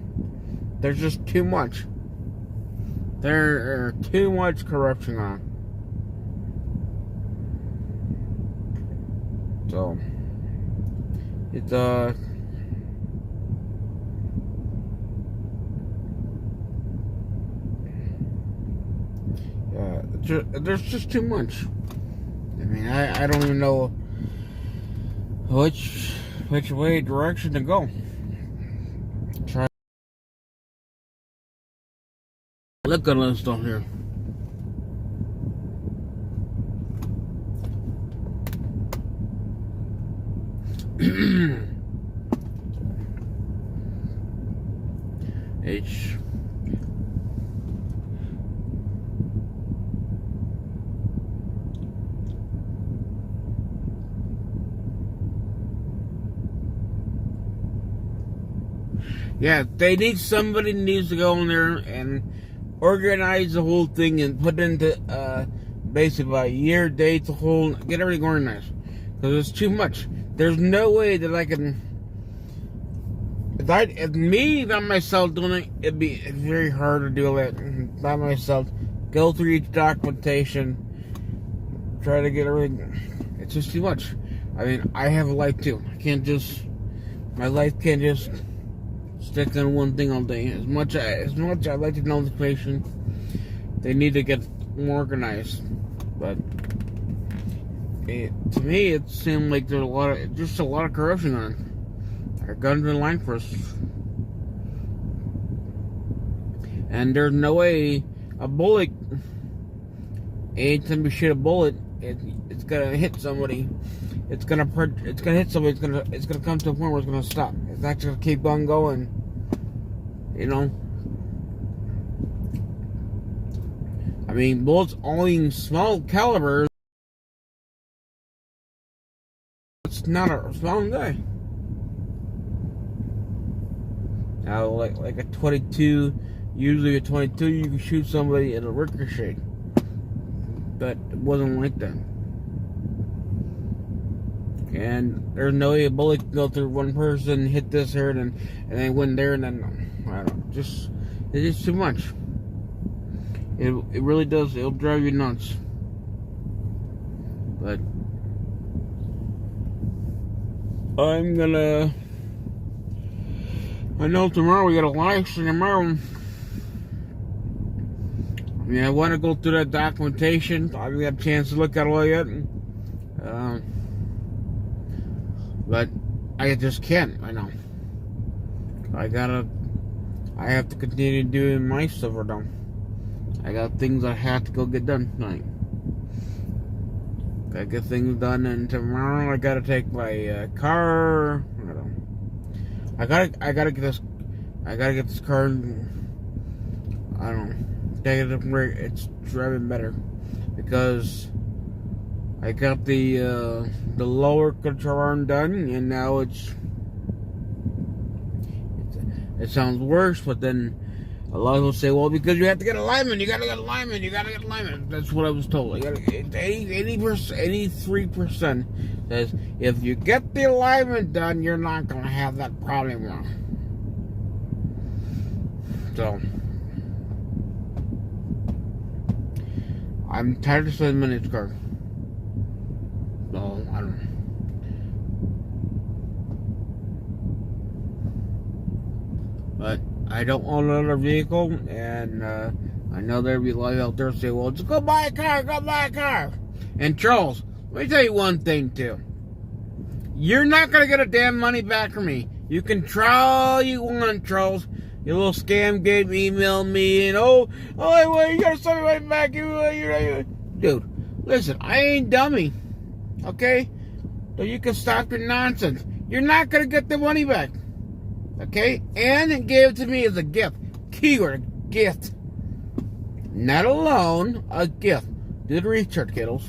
There's just too much. There is too much corruption on. So it's there's just too much. I mean, I don't even know which way direction to go. Try look at this stuff here. H. Yeah, they need somebody needs to go in there and organize the whole thing and put into basically a year, dates, the whole, get everything organized. Because it's too much. There's no way that I can. If me by myself doing it, it'd be very hard to do it by myself. Go through each documentation, try to get everything. It's just too much. I mean, I have a life too. I can't just. My life can't just stick on one thing all day. As much I'd like to know the information, they need to get more organized. But to me, it seemed like there's a lot of corruption on. Our guns in line for us, and there's no way a bullet. Anytime you shoot a bullet, it's gonna hit somebody. It's gonna hit somebody. It's gonna come to a point where it's gonna stop. It's not gonna keep on going. You know. I mean, bullets only small caliber. It's not a small guy. Now, like a 22, usually a 22, you can shoot somebody at a ricochet. But it wasn't like that. And there's no way a bullet can go through one person, hit this herd, and then went there, and then I don't know. It's just too much. It really does. It'll drive you nuts. But I know tomorrow we got a live stream tomorrow. I mean, I want to go through that documentation. I haven't got a chance to look at it all yet. But I just can't. I know. I have to continue doing my stuff right now. I got things I have to go get done tonight. Gotta get things done, and tomorrow I gotta take my car. I don't know. I gotta get this. I gotta get this car. I don't know. Take it up where it's driving better, because I got the lower control arm done, and now it sounds worse. But then a lot of people say, well, because you have to get alignment, you gotta get alignment, you gotta get alignment. That's what I was told. You gotta get 83% says if you get the alignment done, you're not gonna have that problem now. So I'm tired of sitting in this car. No, I don't know. But I don't own another vehicle, and I know there'll be a lot out there say, well, just go buy a car, go buy a car. And Charles, let me tell you one thing too. You're not going to get a damn money back from me. You can try all you want, Charles. Your little scam game email me, and well, you got to send me right back. Dude, listen, I ain't dummy. Okay? So you can stop your nonsense. You're not going to get the money back. Okay? And it gave it to me as a gift. Keyword, gift. Not a loan, a gift. Do the research, kiddos.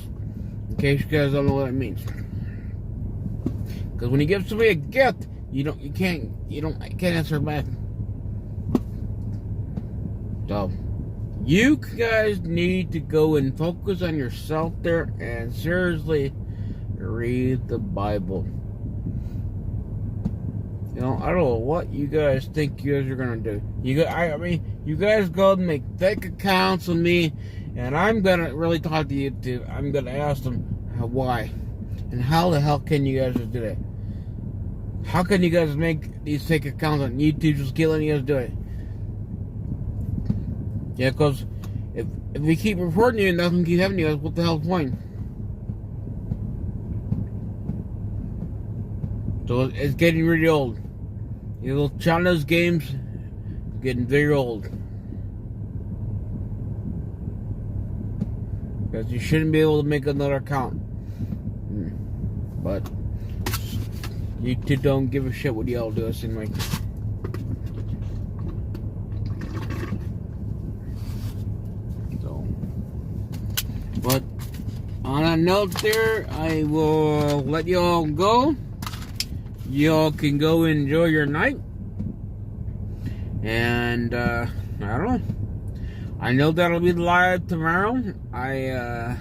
In case you guys don't know what it means. Because when you give somebody a gift, you can't answer back. So, you guys need to go and focus on yourself there and seriously read the Bible. You know, I don't know what you guys think you guys are gonna do. You guys go and make fake accounts with me, and I'm gonna really talk to you too. I'm gonna ask them why, and how the hell can you guys do that? How can you guys make these fake accounts on YouTube just keep letting you guys do it? Yeah, because if we keep reporting you and nothing keeps happening to you, what the hell's the point? So it's getting really old. You little China's games getting very old. Because you shouldn't be able to make another account. But you two don't give a shit what y'all do. It seems like. So, but on a note there, I will let y'all go. Y'all can go enjoy your night. And I don't know. I know that'll be live tomorrow. I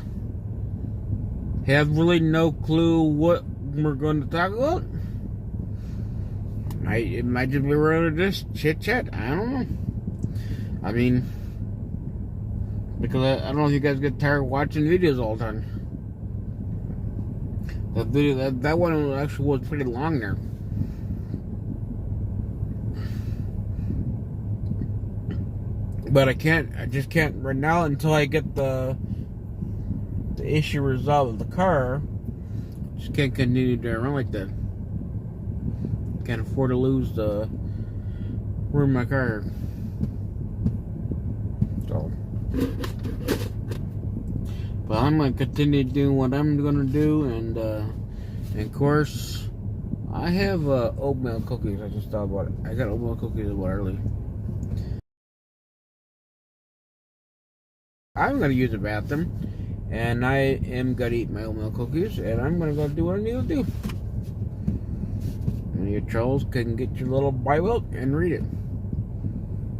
have really no clue what we're going to talk about. It might just be rather just chit-chat. I don't know. I mean, because I don't know if you guys get tired of watching videos all the time. That video, that one actually was pretty long there. But I just can't right now until I get the issue resolved with the car. Just can't continue to run like that. Can't afford to lose the room in my car. So, but I'm gonna continue doing what I'm gonna do, and of course, I have oatmeal cookies. I just thought about it. I got oatmeal cookies a little early. I'm gonna use the bathroom, and I am gonna eat my oatmeal cookies, and I'm gonna go do what I need to do. And your trolls can get your little Bible and read it.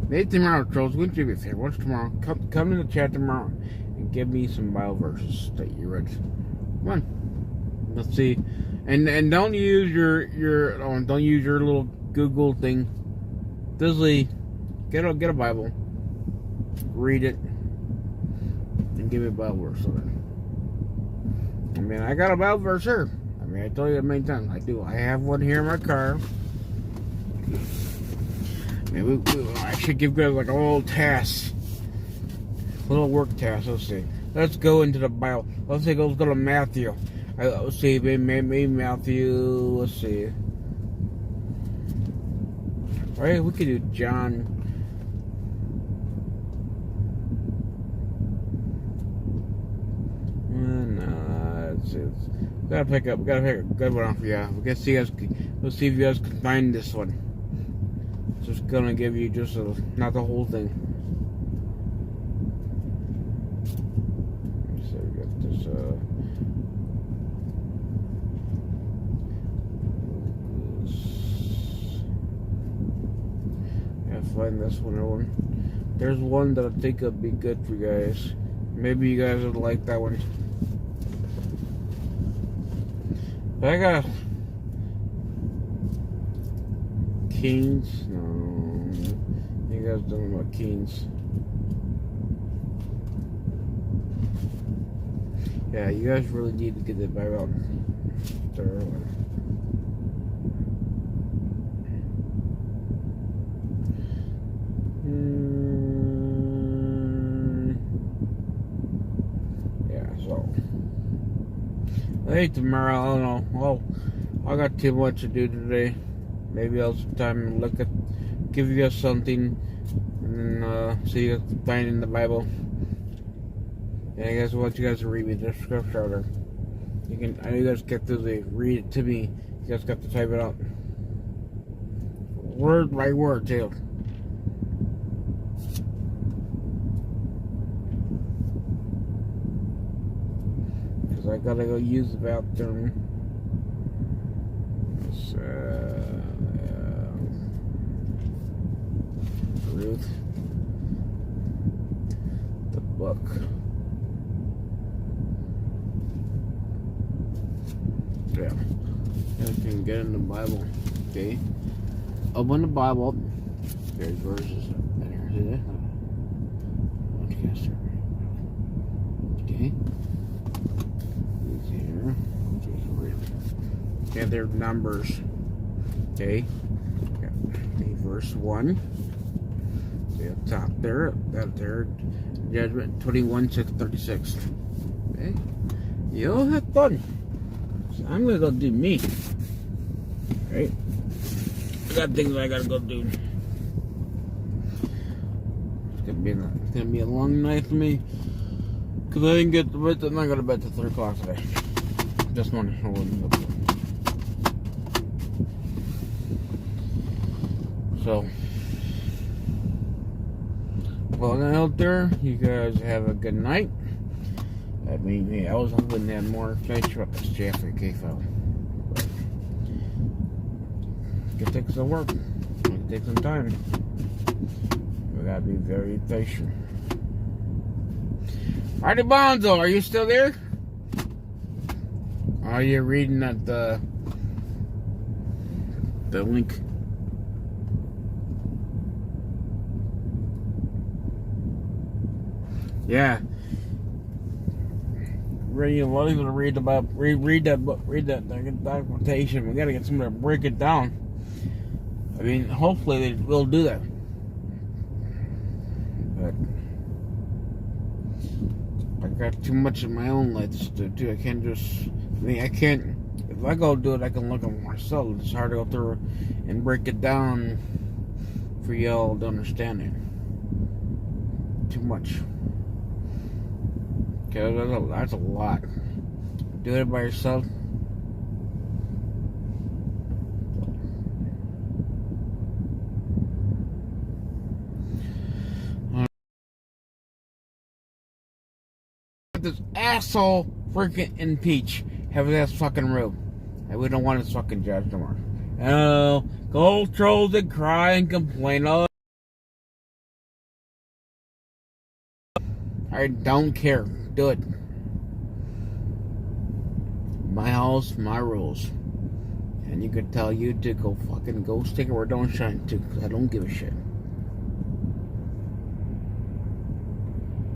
Maybe tomorrow, trolls, wouldn't you be fair? What's tomorrow? Come in the chat tomorrow and give me some Bible verses that you read. Come on. Let's see And don't use your don't use your little Google thing. Disney, get a Bible, read it, and give me a Bible verse on it. I mean, I got a Bible verse here. I mean, I told you that many times. I do. I have one here in my car. Man, I should give guys like a little task, a little work task. Let's see. Let's go into the Bible. Let's go to Matthew. Let's see, maybe Matthew. Let's see. All right, we could do John. No, it's gotta pick a good one for you. Let's see if you guys can find this one. Just gonna give you just not the whole thing. So we got this. Find this one. There's one that I think would be good for you guys. Maybe you guys would like that one. But I got Kings. No, you guys don't know about Kings. Yeah, you guys really need to get that Bible out. Yeah, so hey, tomorrow, I don't know. Well, I got too much to do today. Maybe I'll sometime give you guys something, and then see you guys can find in the Bible. And I guess want you guys to read me the scripture. You can. I know you guys get to read it to me. You guys got to type it out, word by word, too. I gotta go use the bathroom. Ruth. The book. Yeah. You can get in the Bible. Okay. Open the Bible. There's verses in here. See that? Okay. Okay, their numbers. Okay. Verse 1. Okay, up top there. That there. Judgment 21:6-36. Okay. You'll have fun. So I'm gonna go do me. Right? I got things I gotta go do. It's gonna be a long night for me. Cause I didn't get to bed. I'm not gonna bed till 3 o'clock today. This morning. So, well, out there, you guys have a good night. I mean, I was hoping to have more information about this JFK file. But it could take some work. It could take some time. We gotta be very patient. Artie Bonzo, are you still there? Are you reading at the link? Yeah. A lot of people to read about read that book, read that documentation. We gotta get somebody to break it down. I mean, hopefully they will do that. But I got too much in my own life to do. I can't just. I mean, I can't. If I go do it, I can look at myself. It's hard to go through and break it down for y'all to understand it. Too much. Okay, that's a lot. Do it by yourself. This asshole freaking impeach. Have his ass fucking room. And we don't want his fucking judge no more. Oh, go trolls and cry and complain. Oh, I don't care. Do it. My house, my rules. And you can tell you to go fucking go stick it where it don't shine too, because I don't give a shit.